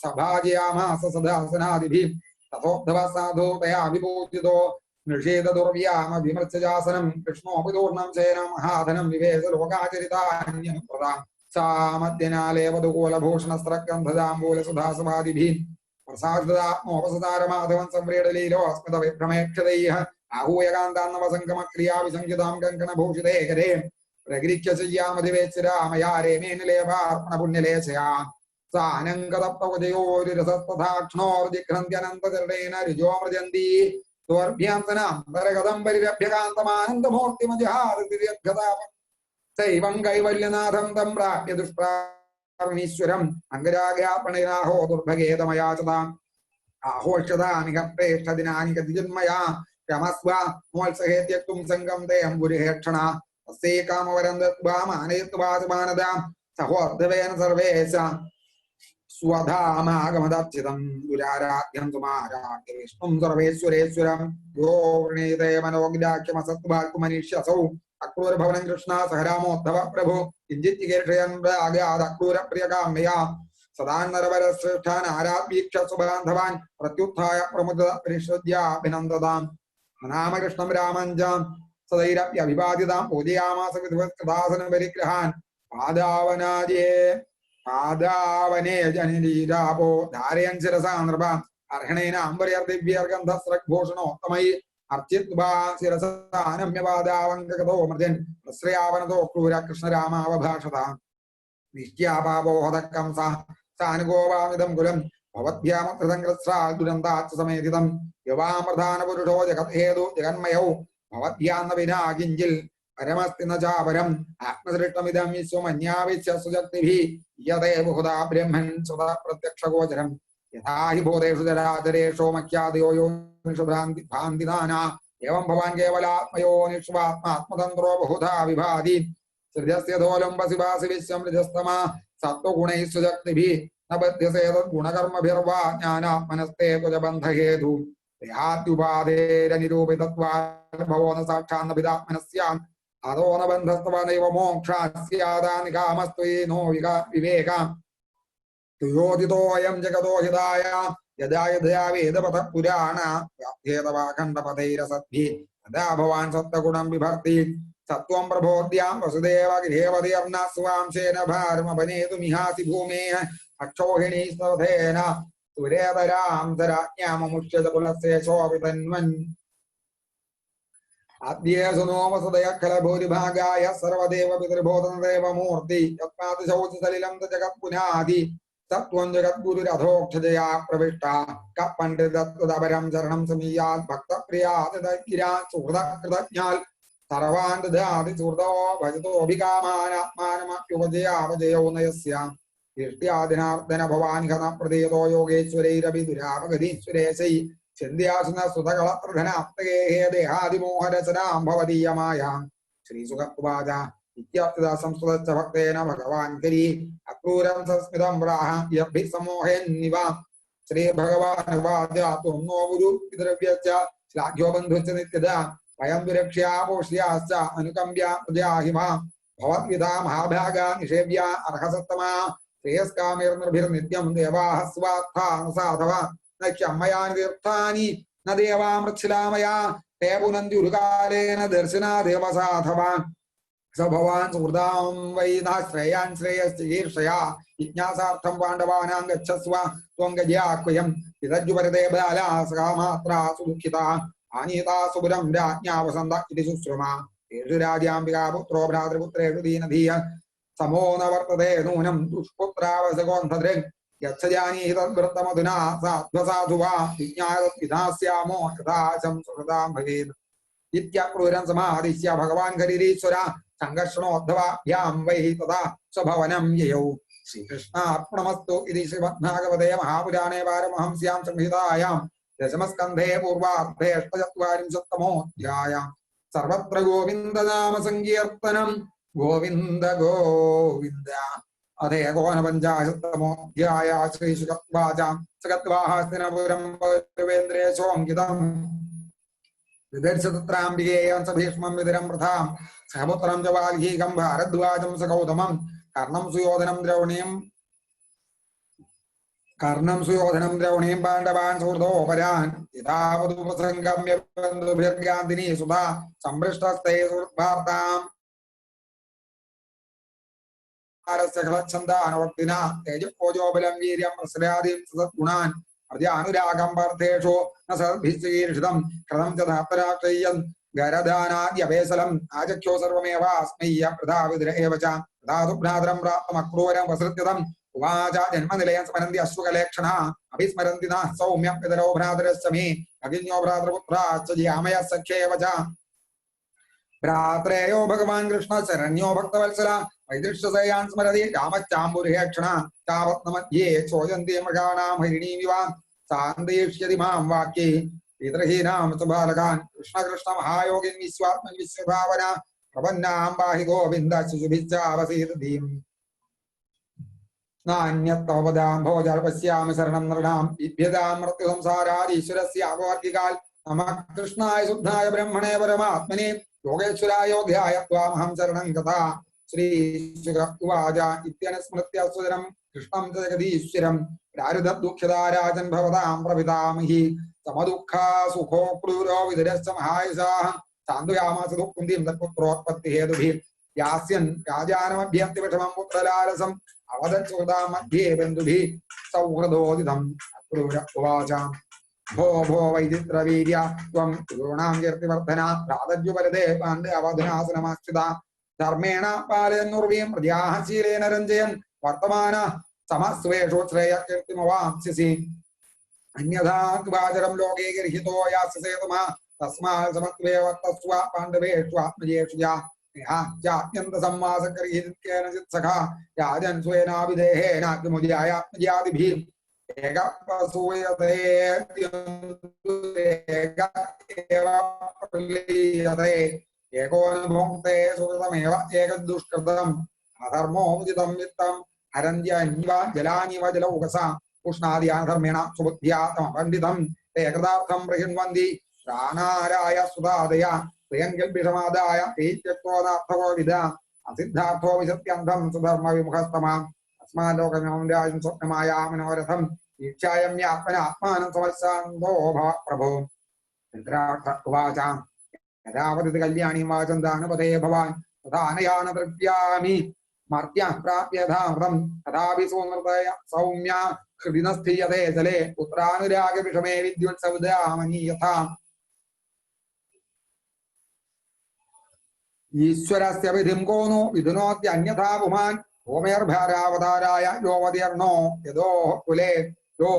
സഭാജയാമാസ സദാസനാദിഭിः തഥോദ്ധവ സാധു തയാ വിപൂജിതോ നിഷേധ ദുർവ്യാമ വിമർശജാസനം കൃഷ്ണോപദൂർണം സേന മഹാധനം വിവേശ ലോകാചരിതാന്യം പ്രദാം സാമദ്യനാലേവതുകൂലഭൂഷണസ്ത്രഗന്ധതാംബൂലസുധാസവാദിഭിः പ്രസാദാത്മോപസതാരമാധവൻ സംവ്രീഡലീലോ അസ്മൃത വിഭ്രമേക്ഷതൈഃ आहूयकान्तान्नवसङ्गमक्रिया विसङ्गितां कङ्कणभूषिते करे प्रगिरिक्यशय्यामधिवेश्वरामया रेमेनिलेभार्पणपुण्यलेशया सा अनङ्गतप्तवजयोरिरसस्तथाक्ष्णोर्जिघ्रन्त्यनन्तचरणेन ऋजोमृजन्ती दोर्भ्यांतनान्तरगतं परिरभ्यकान्तमानन्दमूर्तिमजहारतिर्यद्गतापं सैवं कैवल्यनाथं तं प्राप्य दुष्प्रापणीश्वरम् अङ्गरागापणिराहो दुर्भगेतमयाचताम् आहोषदानि प्रेष्ठदिनानि कतिजन्मया क्षमस्व मोत्सहे त्यक्तुं सङ्गं ते अम्बुरिहेक्षणा तस्यै कामवरं दत्त्वा मानयित्वा मानदां सहोर्धवेन सर्वेश स्वधामागमदर्चितं दुराराध्यं तुमाराध्य विष्णुं सर्वेश्वरेश्वरं यो वृणीते मनोज्ञाख्यमसत्त्वात्मनिष्यसौ अक्रूरभवनं कृष्णा सह रामोद्धव प्रभु किञ्चिच्चिकीर्षयन् प्रागादक्रूरप्रियकाम्यया सदा नरवरश्रेष्ठान् आराध्वीक्ष सुबान्धवान् प्रत्युत्थाय प्रमुदपरिषद्याभिनन्दताम् नाम कृष्णं रामञ्जां सदैरप्यभिवादितां पूजयामास विधिवत्कृतासनपरिग्रहान् पादावने जनिलीरापो धारयन् शिरसा नृपा अर्हणेन अम्बर्यर्दिव्यर्गन्धस्रग्भूषणोत्तमै अर्चित्वा शिरसा अनम्यपादावङ्गगतो मृजन् प्रश्रयावनतो क्रूर कृष्णरामावभाषता निश्च्यापापोहदक्कं सानुगोवामिदं कुलं भवद्भ्यामकृतङ्ग्रस्रा दुरन्ताच्च समेधितं यवामृधानपुरुषो जगत्हेतु जगन्मयौ भवद्भ्यान्न विना किञ्चिल् परमस्ति न चापरम् आत्मसृष्टमिदं विश्वमन्याविश्य सुशक्तिभिः यते बहुधा ब्रह्मन् सदा प्रत्यक्षगोचरम् यथा हि भूतेषु जराचरेषु मख्यादयो योनिषु भान्तिदाना एवं भवान् केवलात्मयो निष्वात्मात्मतन्त्रो बहुधा विभाति सृजस्य धोलम्बसिवासि विश्वं रजस्तमा सत्त्वगुणैः सुशक्तिभिः न बध्यसे तद्गुणकर्मभिर्वा ज्ञानात्मनस्ते कुजबन्धहेतु देहाद्युपाधेरनिरूपितत्वानुभवो न साक्षान्नभिदात्मनस्याम् अदो न बन्धस्त्वनैव मोक्षास्यादानि कामस्त्वयि नो विवेका तुयोदितोऽयं जगतो हिताय यदा यदा वेदपथः पुराण व्याप्येतवाखण्डपथैरसद्भिः तदा भवान् सत्त्वगुणं बिभर्ति सत्त्वं प्रबोध्यां वसुदेव गृहेवतीर्न स्वांशेन भारमपनेतुमिहासि भूमेः अक्षोहिणी स्तवधेन सुरेतरां तराज्ञाममुच्यत कुलशेषोऽपितन्वन् आद्येषु नो वसुदयखलभूरिभागाय सर्वदेव पितृभूतनदेव मूर्ति यत्पादशौचसलिलं जगत्पुनादि तत्त्वं जगद्गुरुरधोक्षजया प्रविष्टा कपण्डितत्वदपरं चरणं समीयात् भक्तप्रिया सुहृदकृतज्ञाल् सर्वान् ददाति सुहृदो भजतोऽभिकामानात्मानमप्युपजयावजयो नयस्याम् कीर्त्यादिनार्दन भवान् घनप्रदेतो योगेश्वरैरपि दुरापगधीश्वरेशै छिन्द्यासुन सुतकलत्रधनाप्तगेः देहादिमोहरचनां भवदीयमायाम् श्रीसुखवाच इत्यर्थदा संस्कृतश्च भक्तेन भगवान् करी अक्रूरं संस्मितं प्राह यद्भिः सम्मोहयन्निव श्रीभगवानुवाच त्वं नो गुरु पितृव्यश्च श्लाघ्यो बन्धुश्च नित्यदा वयं विरक्ष्या पोष्याश्च अनुकम्प्या प्रजाहिमा भवद्विधा महाभागा निषेव्या अर्हसत्तमा श्रेयस्कामेर्निर्भिर्नित्यं देवाः स्वात्था न साधवा न क्षमयानि तीर्थानि न देवा मृच्छिलामया ते पुनन्ति उरुकालेन दर्शनादेव साधवा स भवान् सुहृदां वै नाश्रयान् श्रेयश्चिकीर्षया जिज्ञासार्थं पाण्डवानां गच्छस्व त्वं गजयाह्वयम् इदज्जुपरिते बाला सकामात्रा सुदुःखिता आनीता सुबुरं राज्ञा वसन्त इति शुश्रुमा तेषु राज्ञाम्बिका पुत्रो भ्रातृपुत्रेषु दीनधीय समो न वर्तते नूनं दुष्पुत्रावसगोन्धदृङ् यच्छ जानीहि तद्वृत्तमधुना साध्वसाधु वा विज्ञायद्विधास्यामो यथा संस्कृतां भवेत् इत्यक्रूरं समादिश्य भगवान् हरिरीश्वर संघर्षणोद्धवाभ्यां वै तदा स्वभवनं ययौ श्रीकृष्णार्पणमस्तु इति श्रीमद्भागवते महापुराणे पारमहंस्यां संहितायां दशमस्कन्धे पूर्वार्धे 48तमोऽध्यायः सर्वत्र गोविन्दनाम संकीर्तनं गोविन्द गोविन्द अथे एकोनपञ्चाशत्तमोऽध्यायः श्रीशुकवाच सुगत्वाहस्तिनपुरं देवेन्द्रेशोऽङ्कितम् विदर्शतत्राम्बिकेयं स भीष्मं विदिरं प्रथां सहपुत्रं च वाल्मीकं भारद्वाजं स गौतमं कर्णं सुयोधनं द्रौणीं पाण्डवान् सुहृदोपरान् यथावदुपसङ्गम्य बन्धुभिर्गान्धिनी सुधा सम्पृष्टस्ते सुहृद्वार्ताम् छन्दानुवक्तिना तेजोजोबलं वीर्यं प्रसरादीं सद्गुणान् अर्जानुरागं पार्थेषु न सद्भिश्चीर्षितं कृतं च धातराक्षय्यन् गरदानाद्यभेसलम् आचख्यो सर्वमेवास्मै प्रधा विद्र एव च तथा तु भ्रातरं प्राप्तमक्रूरं वसृत्यतं उवाच जन्मनिलयं स्मरन्ति अश्वकलेक्षणः अभिस्मरन्ति नः सौम्य पितरौ भ्रातरश्च मे भगिन्यो भ्रातृपुत्राश्च ज्यामयः सख्येव च भ्रात्रेयो भगवान् कृष्ण शरण्यो भक्तवत्सल वैदृश्यसेयान् स्मरति रामश्चाम्बुर्हेक्षण तावत्नमध्ये क्षोयन्ति मृगाणां हरिणीमिव सान्देष्यति मां वाक्ये पितृहीनां च बालकान् कृष्ण कृष्ण महायोगिन् विश्वात्मन् विश्वभावना प्रपन्नां पाहि गोविन्द शिशुभिश्चावसीदधीम् नान्यत्तवदां भोजर्पस्यामि शरणं नृणां बिभ्यतां मृत्युसंसारादीश्वरस्य अपवर्गिकाल् नमः कृष्णाय शुद्धाय ब्रह्मणे परमात्मने योगेश्वराय योग्याय त्वामहं शरणं गता श्रीशुक उवाच इत्यनुस्मृत्य सुदरं कृष्णं च जगदीश्वरं प्रारुदद्दुःखदाराजन् भवतां प्रपितामहि समदुःखा सुखो क्रूरो विदुरश्च महायशाः सान्द्वयामास दुःखुन्तीं तत्पुत्रोत्पत्तिहेतुभिः यास्यन् राजानमभ्यन्ति विषमं पुत्रलालसम् अवदच्छोदा मध्ये बन्धुभिः सौहृदोदितम् अक्रूर उवाच भो भो वैचित्रवीर्य त्वं गुरूणां कीर्तिवर्धना प्रातर्युपरते पाण्डवधुनासनमाश्रिता धर्मेण पालयन्नुर्वीं प्रजाः शीलेन रञ्जयन् वर्तमान समस्वेषु श्रेयकीर्तिमवाप्स्यसि अन्यथा कृपाचरं लोके गर्हितो यास्यसेतुमा तस्मात् समत्वे वर्तस्व पाण्डवेषु आत्मजेषु च जात्यन्तसम्मासकर्हित्वेन चित्सखा राजन् स्वेनाभिदेहेन किमुदयात्मजादिभिः एकपसूयते एको न भुङ्क्ते सुकृतमेव एकदुष्कृतम् अधर्मोमुदितं वित्तं हरन्त्यन्यव जलानिव जलौकसा उष्णादियाधर्मेण सुबुद्ध्या तमपण्डितं ते कृतार्थं प्रहिण्वन्ति प्राणाराय सुधादया प्रियङ्कल्पिषमादाय प्रीत्यक्तोदार्थकोविद असिद्धार्थो विसत्यन्तं सुधर्मविमुखस्तमाम् अस्माल्लोकमिमं राजं स्वप्नमाया मनोरथम् ईक्षायम्यात्मनात्मानं समस्यान्तो भव प्रभो इन्द्रार्थ उवाच यदा वदति कल्याणीं वाचं दानपते भवान् तथा अनया न प्रत्यामि मर्त्यः प्राप्य यथामृतं तथापि सुमृतय सौम्या हृदि न स्थीयते जले पुत्रानुरागविषमे विद्युत्सौदामनि यथा ईश्वरस्य विधिं को नो विधुनोत्यन्यथा पुमान् होमेर्भारावताराय योवतीर्णो यदोः कुले यो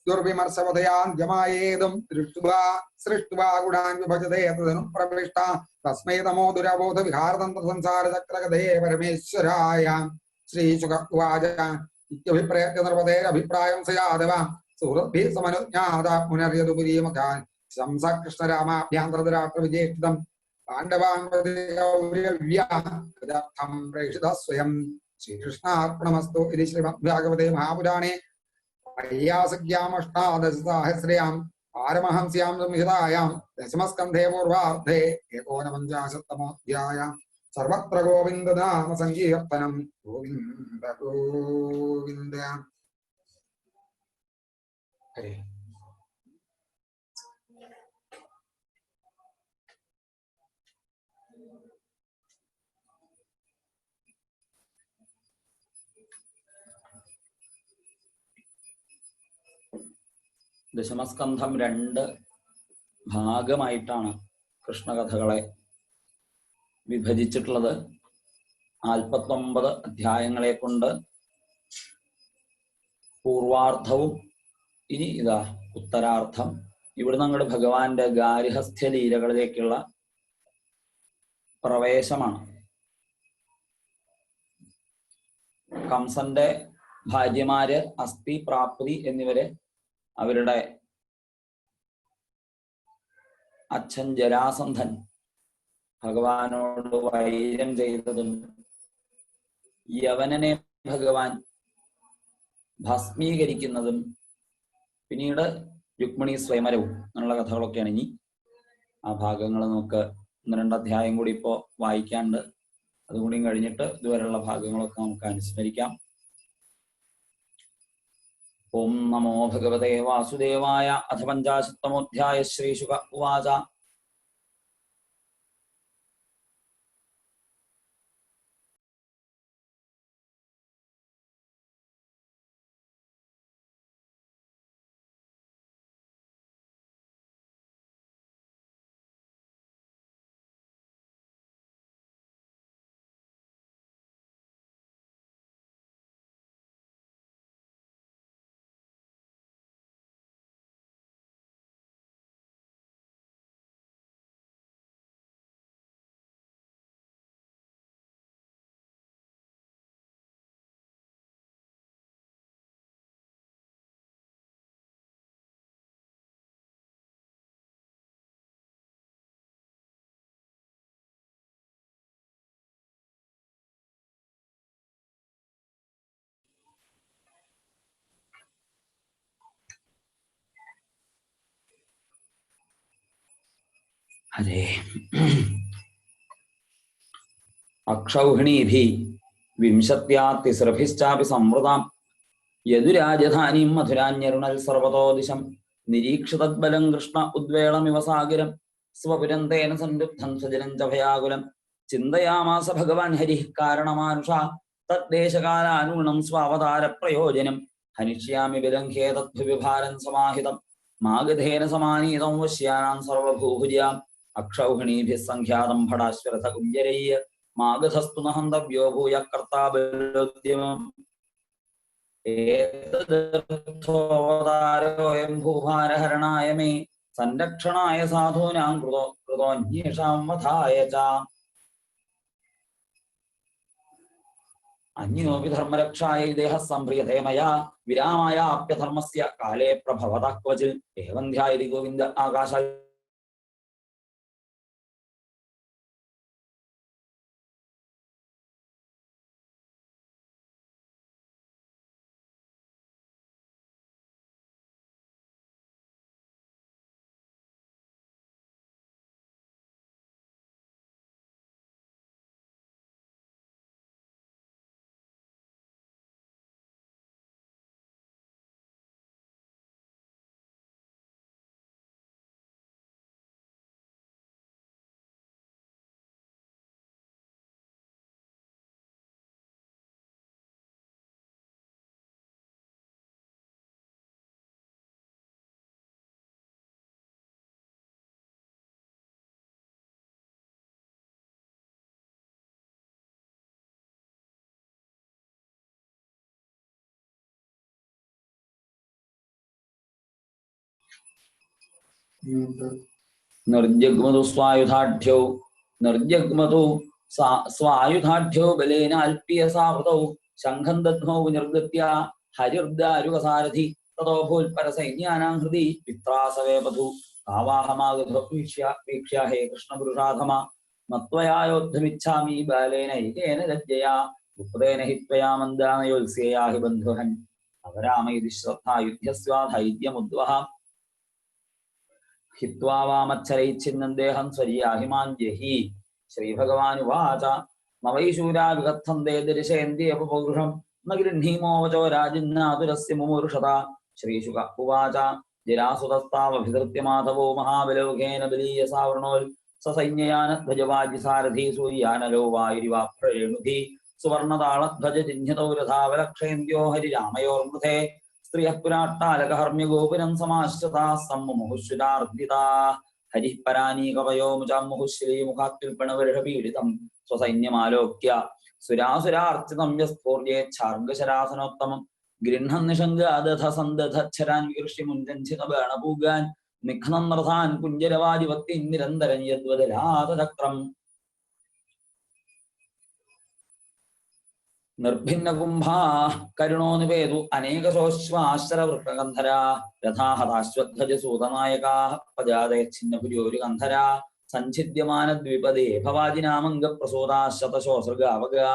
दुर्विमर्शवतयान् जमायेदं दृष्ट्वा सृष्ट्वा गुणान् विभजते तदनुप्रविष्टा तस्मै तमो दुरबोध विहारतन्त्र संसार चक्रगते परमेश्वराय श्रीशुक उवाच इत्यभिप्रेत्य नृपतेरभिप्रायं स यादव सुहृद्भिः समनुज्ञात पुनर्यदुपुरीमुखान् शंस कृष्णरामाभ्यान्तरराष्ट्रविजेष्टितम् पाण्डवान् प्रेषितः स्वयं श्रीकृष्णार्पणमस्तु इति श्रीमद्भागवते महापुराणे वैयासज्ञामष्टादशसाहस्र्यां पारमहंस्यां संहितायां दशमस्कन्धे पूर्वार्धे एकोनपञ्चाशत्तमोऽध्यायः सर्वत्र गोविन्दनाम सङ्कीर्तनं गोविन्द गोविन्द हरे
ദശമസ്കന്ധം 2 ഭാഗമായിട്ടാണ് കൃഷ്ണകഥകളെ വിഭജിച്ചിട്ടുള്ളത്. 49 അധ്യായങ്ങളെ കൊണ്ട് പൂർവാർദ്ധവും ഇനി ഇതാ ഉത്തരാർദ്ധം. ഇവിടുന്ന് അങ്ങോട്ട് ഭഗവാന്റെ ഗാർഹസ്ഥ്യ ലീലകളിലേക്കുള്ള പ്രവേശമാണ്. കംസന്റെ ഭാര്യമാര് അസ്ഥി, പ്രാപ്തി എന്നിവരെ അവരുടെ അച്ഛൻ ജരാസന്ധൻ ഭഗവാനോട് വൈരം ചെയ്തതും യവനനെ ഭഗവാൻ ഭസ്മീകരിക്കുന്നതും പിന്നീട് രുക്മിണി സ്വയംവരവും എന്നുള്ള കഥകളൊക്കെയാണ്. ഇനി ആ ഭാഗങ്ങൾ നമുക്ക് 1-2 അധ്യായം കൂടി ഇപ്പോൾ വായിക്കാണ്ട്, അതുകൂടിയും കഴിഞ്ഞിട്ട് ഇതുവരെയുള്ള ഭാഗങ്ങളൊക്കെ നമുക്ക് അനുസ്മരിക്കാം. ഓം നമോ ഭഗവതേ വാസുദേവായ. അഥ 50-തമോऽധ്യായ. ശ്രീശുക ഉവാച. ഹരേ അക്ഷൗഹിണീഭി വിംശത്യാതിസ്രഭിശ്ചാപി സംവൃതാം യദുരാജധാനീം മധുരാന്യരുണൽ സർവതോ ദിശം നിരീക്ഷിതദ്ബലം കൃഷ്ണ ഉദ്വേളമിവ സാഗരം സ്വപുരന്തേന സംരുദ്ധം സ്വജനം ച ഭയാകുലം ചിന്തയാമാസ ഭഗവാൻ ഹരിഃ കാരണമാനുഷ തദ്ദേശകാലാനൂണം സ്വാവതാര പ്രയോജനം ഹനിഷ്യാമി വിലംഘ്യേ തദ്ഭിഭാരം സമാഹിതം മാഗധേന സമാനീതം വശ്യാനാം സർവഭൂഭുജാം അക്ഷൗഹിണീഭിः സംഖ്യാതം ഭടാശ്വരഥ കുഞ്ജരയ്യ മാഗധസ്തു നഹന്തവ്യോ ഭൂയ കർത്താബലോദ്യമം ഏതദർത്ഥോവതാരോയം ഭൂഭാരഹരണായ മേ സംരക്ഷണായ സാധൂനാം കൃതോന്യേഷാം വധായ ച അന്യോപി ധർമ്മരക്ഷായ ദേഹ സംപ്രിയതേ മയാ വിരാമായ ആപ്യധർമ്മസ്യ കാലേ പ്രഭവതഃ ക്വചിൽ ഏവം ധ്യായതി ഗോവിന്ദ ആകാശ നിർജഗ്മതു സ്വായുധാഢ്യൗ നിർജഗ്മതു സ്വായുധാഢ്യൗ ബലേന അൽപ്യ സാവൃതൗ ശംഖം ദധ്മൗ വിനിർഗത്യ ഹരിർദാരുകസാരഥി തതോ ഭൂൽപരസൈന്യാനാം ഹൃദി വിത്രാസവേ വധു ആവാഹമാഗധോ വീക്ഷ്യ ഹേ കൃഷ്ണപുരുഷാധമ മത്വയായോദ്ധമിച്ഛാമി ബാലേന ഏകേന ലജ്ജയാ ഉപദേന ഹി ത്വയാ മന്ദാനയോത്സ്യയാ ഹി ബന്ധുഹൻ അവരാമയിതി ശ്രദ്ധാ യുദ്ധ്യസ്വാധൈര്യമുദ്വഹ ഹിത്വാ വാമച്ഛരൈച്ഛിന്നം ദേഹം സ്വര്യാഹിമാഞ്ജഹി ശ്രീഭഗവാനുവാച നവൈശൂരാ വികഥന്തേ ദർശയന്ത്യപൗരുഷം ന ഗൃഹീമോ വചോ രാജിന്നാതുരസ്യ മുമൂർഷത ശ്രീശുക ഉവാച ജരാസുതസ്താവഭിധൃത്യ മാധവോ മഹാബലോകേന ബലീയസാവൃണോൽ സസൈന്യയാനധ്വജവാജിസാരഥി സൂര്യാനലോ വായുരിവാപ്രേണുധി സുവർണതാളധ്വജജിഹ്നതൗ രഥാവലക്ഷയന്ത്യോ ഹരിരാമയോർമൃധേ സ്ത്രിയഃ പുരാട്ടാലകഹർമ്മ്യഗോപുരം സമാശ്രിതാഃ സമ്മുമുഹുശ്രുതാർദ്ദിതാഃ ഹരിഃ പരാനീകവയോ മുചാം മുഹുശ്രീമുഖാത്യുൽപ്പണവർഷപീഡിതം സ്വസൈന്യമാലോക്യ സുരാസുരാർച്ചിതം യസ്ഫൂർജേച്ഛാർഗശരാസനോത്തമം ഗൃഹ്ണൻ നിഷംഗാദധ സന്ദധച്ഛരാൻ വികൃഷ്യ മുഞ്ചഞ്ചിതബാണപൂഗാൻ നിഘ്നം രഥാൻ കുഞ്ജരവാദിവത്തിൻ നിരന്തരം യദ്വദലാതചക്രം നിർഭിന്ന കുംഭാ കരുണോ നിവേദു അനേകശോശ്വാശ്വരവൃക്കഗന്ധരാ രഥാഹതാശ്വധ്വജസൂതനായകാ പജാതേ ഛിന്നപുര്യോരുഗന്ധരാ സഞ്ചിദ്യമാനദ്വിപദേ ഭവാജിനാമംഗപ്രസൂതാശതശോസൃഗാവഗാ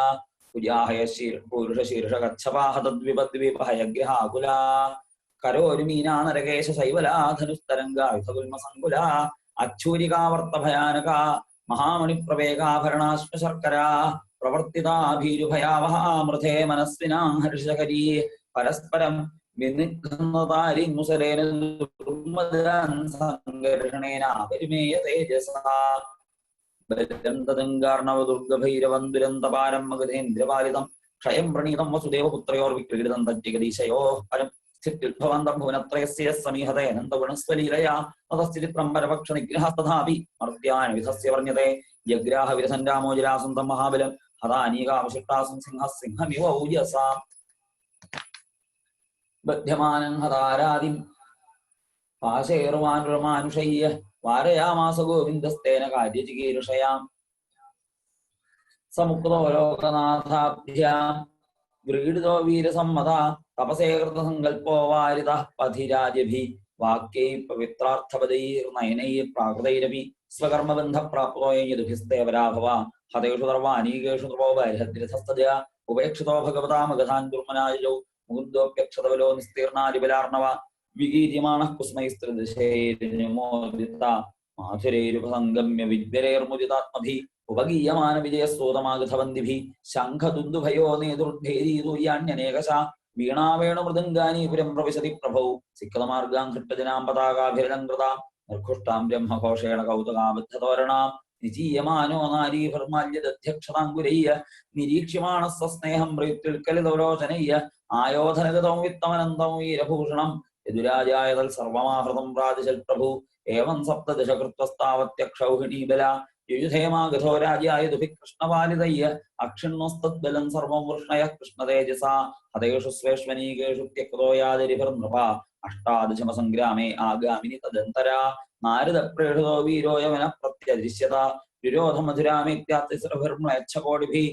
പുര്യാഹയശീർഷകച്ഛപാഹതദ്വിപദ്വിപഹയഗ്രഹാകുലാ കരോരുമീനാ നരകേശ ശൈവലാധനുസ്തരംഗായുധഗുൽമസങ്കുലാ അച്ഛൂരികാവർത്തഭയാനകാ മഹാമണിപ്രവേകാഭരണാശ്മശർക്കരാ പ്രവർത്തിതാ ഭീരുഭയാവഹാമൃതേ മനസ്വിനാം ഹർഷകരീ പരസ്പരം വിനിഘ്നതാരിമുസലേന സംഘർഷണേനാപരിമേയ തേജസാ ബലം തദംഗാർണവ ദുർഗഭൈരവം ദുരന്തപാരം മഗധേന്ദ്രപാലിതം ക്ഷയം പ്രണീതം വസുദേവപുത്രയോർവിക്രീഡിതം തജ്ജഗദീശയോ പരം സ്ഥിത്യുദ്ഭവന്തം ഭുവനത്രയസ്യ സമീഹതേനന്തഗുണസ്വലീലയാ തതസ്ഥിതിത്രം പരപക്ഷ നിഗ്രഹസ്തഥാപി മർത്യാന വിധസ്യ വർണ്യതേ ജഗ്രാഹ വിരസഞ്ജാമോജരാസുന്തം മഹാബലം ഹതാനീകാവശിഷ്ടാസും സിംഹമിവ ഊജസാ ബധ്യമാനം ഹതാരാദിം പാശൈർമാനുഷയ്യ വാരയാമാസ ഗോവിന്ദസ്തേന കാര്യചികീർഷയാം സമുക്തോ ലോകനാഥാഭ്യാം വ്രീഡിതോ വീരസമ്മത തപസേ കൃതസങ്കൽപ്പോ വാരിതഃ പഥിരാജഭി വാക്യൈ പവിത്രാർത്ഥപദൈർനയനൈ പ്രാകൃതൈരപി സ്വകർമ്മബന്ധപ്രാപ്തോ യദുഭിസ്തേവരാഭവ ഹതേഷു സർവാനീകേഷു നൃപോ ബർഹദ്രഥസ്തജ ഉപേക്ഷിതോ ഭഗവതാ മഗധാൻ ദുർമനായജൗ മുകുന്ദോപ്യക്ഷതബലോ നിസ്തീർണാരിബലാർണവ വികീര്യമാണഃ കുസ്മൈസ്ത്രിദശൈർനിമോദിത മാധുരൈരുപസംഗമ്യ വിദ്വരൈർമുദിതാത്മഭി ഉപഗീയമാന വിജയസ്തോതമാഗധവന്തിഭി ശംഖദുന്ദുഭയോ നേതൃഭേരീതുര്യാണ്യനേകശ വീണാവേണു മൃദംഗാനി പുരം പ്രവിശതി പ്രഭൗ സിക്തമാർഗാം ഹൃട്ടജനാം പതാകാഭിരലങ്കൃതാം നിർഘുഷ്ടാം ബ്രഹ്മഘോഷേണ കൗതുകാബദ്ധതോരണാം നിജീയമാനോ നാരീഭർമാല്യദധ്യക്ഷതാങ്കുരയ്യ നിരീക്ഷ്യമാണസ്വ സ്നേഹം പ്രയുക്തിൽക്കലിതോരോചനയ്യ ആയോധനഗതം വിത്തമനന്തം വീരഭൂഷണം യദുരാജായ തൽ സർവമാഹൃതം പ്രാതിശൽ പ്രഭു ഏവം സപ്തദശകൃത്വസ്താവത്യക്ഷൗഹിണീബല യുയുധേമാഗധോ രാജ്യായ ദുഭികൃഷ്ണപാലിതയ്യ അക്ഷിണ്ണോസ്തദ്ബലം സർവം വൃഷ്ണയ കൃഷ്ണതേജസാ ഹതേഷു സ്വേഷ്വനീകേഷു ത്യക്തോയാദരിഭിർനൃപ അഷ്ടാദശമസംഗ്രാമേ ആഗാമിനി തദന്തരാ നാരദപ്രേഷിതോ വീരോ യവന പ്രത്യദൃശ്യത വിരോധമധുരാമേത്യാതിസ്രഭിർമ്ലേച്ഛകോടിഭിः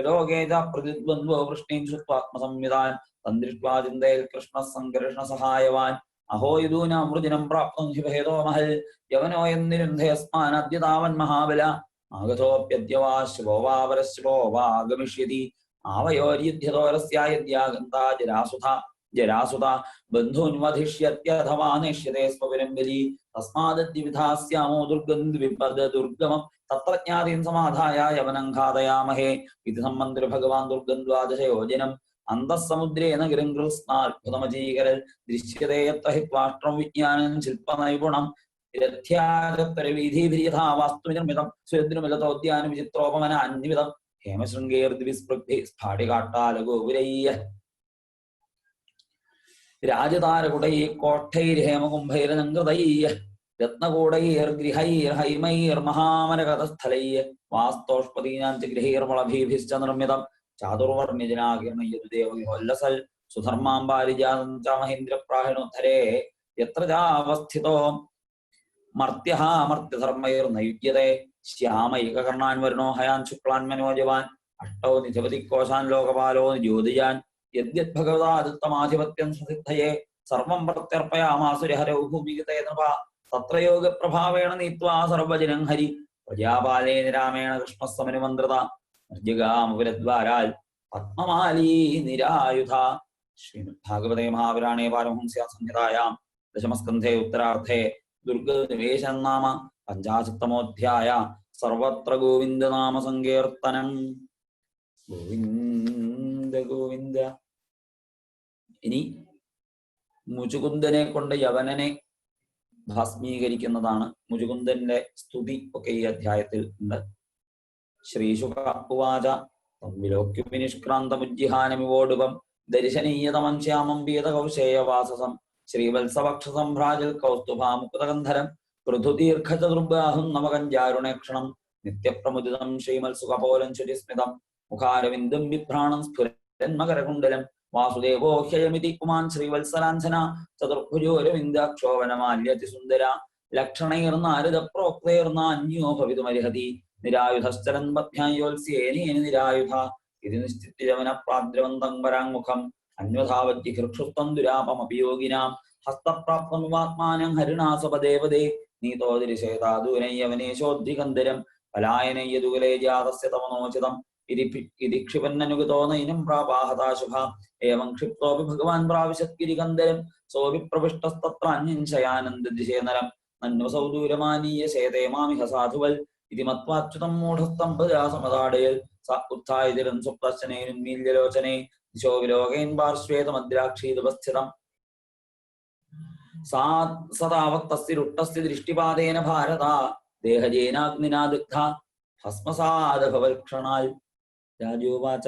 ലോകേജ പ്രതിദ്വന്ദ്വോ വൃഷ്ണീം ശ്രുത്വാത്മസംവിധാൻ തന്ദ്രിഷ്ട്വാ ചിന്തയിൽ കൃഷ്ണ സംഘർഷണ സഹായവാൻ അഹോ യദൂനാമൃതിനം പ്രാപ്തം ഹി ഭേദോ മഹൽ യവനോയം നിരുന്ധയസ്മാനദ്യതാവൻ മഹാബല ആഗതോപ്യദ്യ വാ ശിവോ വാ പരശിവോ വാ ഗമിഷ്യതി ആവയോര്യുദ്ധ്യതോരസ്യായദ്യാഗന്താ ജരാസുത ബന്ധൂൻവധിഷ്യത്യഥവാ നേഷ്യത്തെ സ്വവിരംബലി തസ്മാദദ്യ വിധാസ്യാമോ ദുർഗമം തത്ര ജ്ഞാതീം സമാധായ യവനം ഘാതയാമഹേ ഇത് സംബന്ധിത ഭഗവാൻ ദുർഗം ദ്വാദശയോജനം അന്തഃസമുദ്രേണ ഗിരംകൃസ്നാത്ഭുതമജീകരൽ ദൃശ്യതേ യത്ര ഹി ത്വാഷ്ട്രം വിജ്ഞാനം ശില്പനൈപുണം രഥ്യാഗത്തരവീഥിഭിര്യഥാ വാസ്തുനിർമ്മിതം സുരദ്രുമിലതോദ്യാന വിചിത്രോപമന അന്വിതം ഹേമശൃംഗേർദ്വിസ്പൃഗ്ഭി സ്ഫാടികാട്ടാലഗോപുരയ്യ രാജതാരകുടൈ കോട്ടൈർഹേമകുംഭൈരനങ്കൃതൈ രത്നകൂടൈർഗൃഹൈർഹൈമൈർമഹാമരകഥസ്ഥലൈ വാസ്തോഷ്പദീനാം ച ഗൃഹൈർമളഭീഭിശ്ച നിർമ്മിതം ചാതുർവർണ്യജനാകീർണയതുദേവോല്ലസൽ സുധർമാം പാരിജാതം ച മഹേന്ദ്രപ്രാഹിണോദ്ധരേ യത്ര ചാവസ്ഥിതോ മർത്യഃ മർത്യധർമ്മൈർനയുജ്യതേ ശ്യാമൈകകർണാൻ വരുണോ ഹയാൻ ശുക്ലാൻ മനോജവാൻ അഷ്ടോ നിധപതി കോശാൻ ലോകപാലോ ജ്യോതിജാൻ യദ്യത് ഭഗവതാദിത്തമാധിപത്യം സുസിദ്ധയേ സർവം പ്രത്യർപ്പയാമാസുരഹരൗ ഭൂമിഗതേ നൃപ തത്ര യോഗപ്രഭാവേണ നീത്വാ സർവജനം ഹരി പ്രജാപാലേന രാമേണ കൃഷ്ണസ്സമനുമന്ത്രത നിർജഗാമുപരദ്വാരാൽ പത്മമാലീ നിരായുധ. ശ്രീമദ് ഭാഗവതേ മഹാപുരാണേ പാരമഹംസ്യാ സംഹിതായാം ദശമസ്കന്ധേ ഉത്തരാർത്ഥേ ദുർഗനിവേശനം നാമ പഞ്ചാശത്തമോധ്യായ സർവത്ര ഗോവിന്ദനാമ സങ്കീർത്തനം. ഗോവിന്ദ ഗോവിന്ദ. ഇനി മുചുകുന്ദനെ കൊണ്ട് യവനനെ ഭസ്മീകരിക്കുന്നതാണ്. മുചുകുന്ദന്റെ സ്തുതി ഒക്കെ ഈ അധ്യായത്തിൽ ഉണ്ട്. ശ്രീശുക ഉവാച വിലോക്യുനിഷ്ക്രാന്തമുജ്ജിഹാനമിവോടുപം ദർശനീയതമം ശ്യാമം പീതകൗശേയവാസസം ശ്രീവത്സവക്ഷസം ഭ്രാജൽ കൗസ്തുഭാമുകുതഗന്ധരം പൃഥുദീർഘചതുർബാഹും നമകഞ്ചാരുണേക്ഷണം നിത്യപ്രമുദിതം ശ്രീമത്സുഖപോലം ശുചിസ്മിതം മുഖാരവിന്ദം ബിഭ്രാണം സ്ഫുരന്മകരകുണ്ടലം വാസുദേവോ ഹ്യയമിതി പുമാൻ ശ്രീവത്സലാഞ്ജന ചതുർഭുജോരവിന്ദാക്ഷോഭനമാല്യതിസുന്ദര ലക്ഷണൈർനാരദ പ്രോക്തൈർനാന്യോ ഭവിതുമർഹതി നിരായുധശ്ചരൻ പദ്ഭ്യായോത്സ്യേനേന നിരായുധ ഇത് നിശ്ചിത്യവന പ്രാദ്രവന്തം വരാങ്മുഖം അന്വധാവജ്ജിഹൃക്ഷുസ്തം ദുരാപമപിയോഗിനാം ഹസ്തപ്രാപ്തമുപാത്മാനം ഹരിണാസപദേവദേ നീതോതിരിശേതാദൂനയ്യവനേശോദ്ധികന്ധരം പലായനയ്യതുകലേ ജാതസ്യ തമനോചിതം ഇതി ക്ഷിപന്നനുഗതോ നൈനം പ്രാപാഹതാശുഭ ഏവം ക്ഷിപ്തോപി ഭഗവാൻ പ്രാവിശത്കിരികന്ധരം സോപി പ്രവിഷ്ടസ്തത്ര അന്യശയാനന്ദദിശേനരം നന്വസൗ ദൂരമാനീയ ശേതേ മാമിഹ സാധുവൽ ഇതി മത്വാച്യുതം മൂഢസ്തം പ്രജാസമതാടയൽ സ ഉത്ഥായിതിരൻ സ്വപ്തശ്ചനേനുന്മീല്യലോചനേ ദിശോ വിലോകേൻ പാർശ്വേതമദ്രാക്ഷീതുപസ്ഥിതം സദാവക്തസ്തിരുട്ടസ്തി ദൃഷ്ടിപാതേന ഭാരത ദേഹജേനാഗ്നിനാ ദഗ്ധ ഭസ്മസാദഭവൽക്ഷണാൽ. രാജോവാച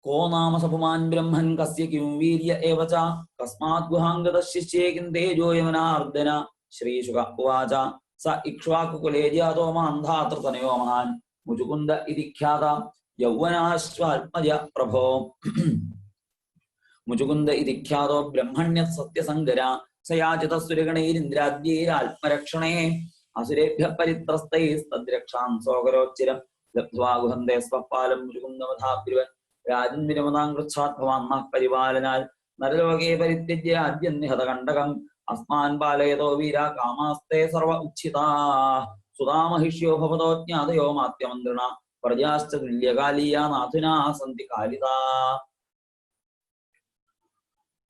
കോ നാമ സപുമാൻ ബ്രഹ്മൻ കസ്യ കിം വീര്യ ഏവ ച കസ്മാത് ഗുഹാംഗത ശിഷ്യേ കിം തേജോയമനാർദ്ദന. ശ്രീശുക ഉവാച സ ഇക്ഷ്വാകുകുലേ ജാതോ മാന്ധാതൃതനയോ മഹാൻ മുചുകുന്ദ ഇതി ഖ്യാത യൗവനാശ്വാത്മജ പ്രഭോ. മുചുകുന്ദ ഇതി ഖ്യാതോ ബ്രഹ്മണ്യ സത്യസംഗര സയാചിതസുരഗണൈരിന്ദ്രാദ്യൈരാത്മരക്ഷണേ അസുരേഭ്യ പരിത്രസ്തൈസ്തദ്രക്ഷാം സോകരോച്ചിരം ലബ്ധ്വാ ഗുഹന്തേ സ്വപാലം മുചുകുന്ദമധാബ്രുവൻ രാജൻ വിരമതാംകൃച്ഛാത് ഭവാൻ പരിപാലനാൽ നരലോകേ പരിത്യജ്യ ആദ്യം നിഹത കണ്ടകം അസ്മാൻ പാലയതോ വീര കാമാസ്തേ സർവ ഉച്ഛിതാ സുതാമഹിഷ്യോ ഭവതോ ജ്ഞാതയോ മാത്യമന്ത്രിണ പ്രജാശ്ച തുല്യകാലീയ നാഥുനാ സന്തി കാലിതാ.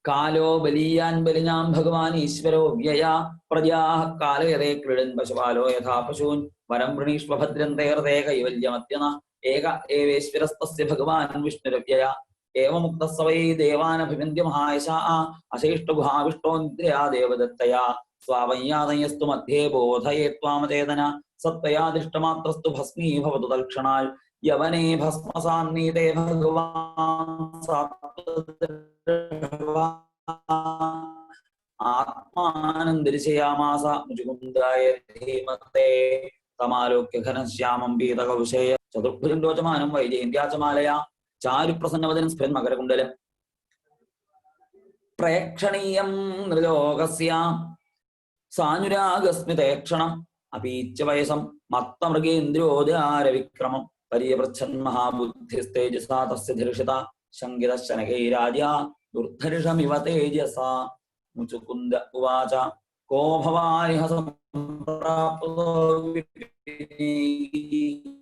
കാലോ ബലീയാൻ ബലിനാം ഭഗവാൻ ഈശ്വരോ വ്യയ പ്രജാ കാലയതേ ക്രീഡൻ പശുപാലോ യഥാ പശൂൻ വരം വൃണീഷ്വഭദ്രം തേർതേ കൈവല്യമത്യന ഏക ഏവേശ്വരസ്തസ്യ ഭഗവാൻ വിഷ്ണുരവ്യയ ഏവമുക്തസ്സ വൈ ദേവാനഭിവന്ദ്യ മഹായശാ അശേഷ്ടഗുഹാവിഷ്ടോ നിദ്രയാ ദേവദത്തയാ സ്വാവയ്യാതയസ്തു മധ്യേ ബോധയേ ത്വാമചേതന സത്വയാ ദൃഷ്ടമാത്രസ്തു ഭസ്മീഭവതു തൽക്ഷണാൽ യവനേ ഭസ്മസാന്നീതേ ഭഗവാൻ ആത്മാനം ദർശയാമാസ മുചുകുന്ദായ ധീമതേ തമാലോക്യ ഘനശ്യാമം പീതകൗശേയ ചതുർഭുജം ലോചമാനം വൈജയന്ത്യാചമാലയ ചാരുപ്രസന്നവദനം സ്ഫുരൻ മകരകുണ്ടലം പ്രേക്ഷണീയം നൃലോകസ്യ സാനുരാഗസ്മിതേക്ഷണം അപീച്ച വയസം മത്തമൃഗേന്ദ്രോദാരവിക്രമം പര്യപൃച്ഛൻ മഹാബുദ്ധിസ്തേജസാ തസ്യ ധീർഷിത ശങ്കിതശനകൈരാജ്യ ദുർധർഷമിവ തേജസാ മുചുകുന്ദ ഉവാച കോ ഭവാനിഹ സംപ്രാപ്തോ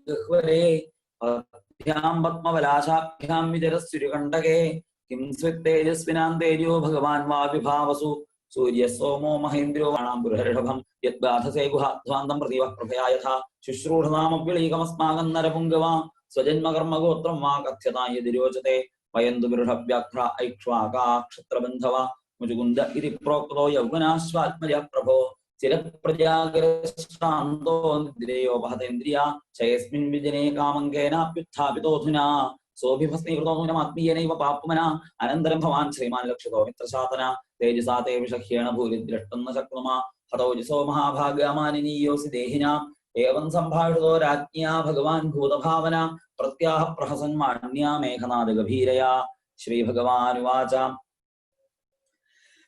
ഗഹ്വരേ പദ്ഭ്യാം പത്മവലാശാഭ്യാം വിചരസ്സുരികണ്ഠകേ കിം സ്വിത്തേജസ്വിനാം തേജോ ഭഗവാൻ വാ വിഭാവസു സൂര്യ സോമോ മഹേന്ദ്രോ വാണാം ബൃഹർഷഭം യദ്ഗാധസേ ഗുഹാധ്വാന്തം പ്രതീവ പ്രഭയാ യഥാ ശുശ്രൂഷതാമപ്യളീകമസ്മാകം നരപുംഗവാ സ്വജന്മകർമ്മഗോത്രം വാ കഥ്യതാ യതിരോചത്തെ വയന്തു ബൃഹഭ്യഘ്ര ഐക്ഷ്വാകാക്ഷത്രബന്ധവ മുചുകുന്ദ ഇതി പ്രോക്തോ യൗവനാശ്വാത്മജ പ്രഭോ ചിരപ്രജാഗ്രശ്രാന്തോ നിദ്രയോ വഹതേന്ദ്രിയ ശയസ്മിൻ വിജനേ കാമങ്കേനാപ്യുത്ഥാപിതോധുനാ സോഭിഭസ്മീകൃതോനമാത്മീയനൈവ പാപ്മന അനന്തരം ഭവാൻ ശ്രീമാൻ ലക്ഷ്യതോ മിത്രശാതന തേജസാ തേ വിഷഹ്യേണ ഭൂരിദ്രഷ്ടന്ന ശക്നുമാ ഹതോജസോ മഹാഭാഗ്യമാനിനീയോസി ദേഹിന ഏവം സംഭാഷിതോ രാജ്ഞ്യാ ഭഗവാൻ ഭൂതഭാവന പ്രത്യാഹ പ്രഹസന്മാണ്യാ മേഘനാദ ഗഭീരയാ ശ്രീഭഗവാനുവാച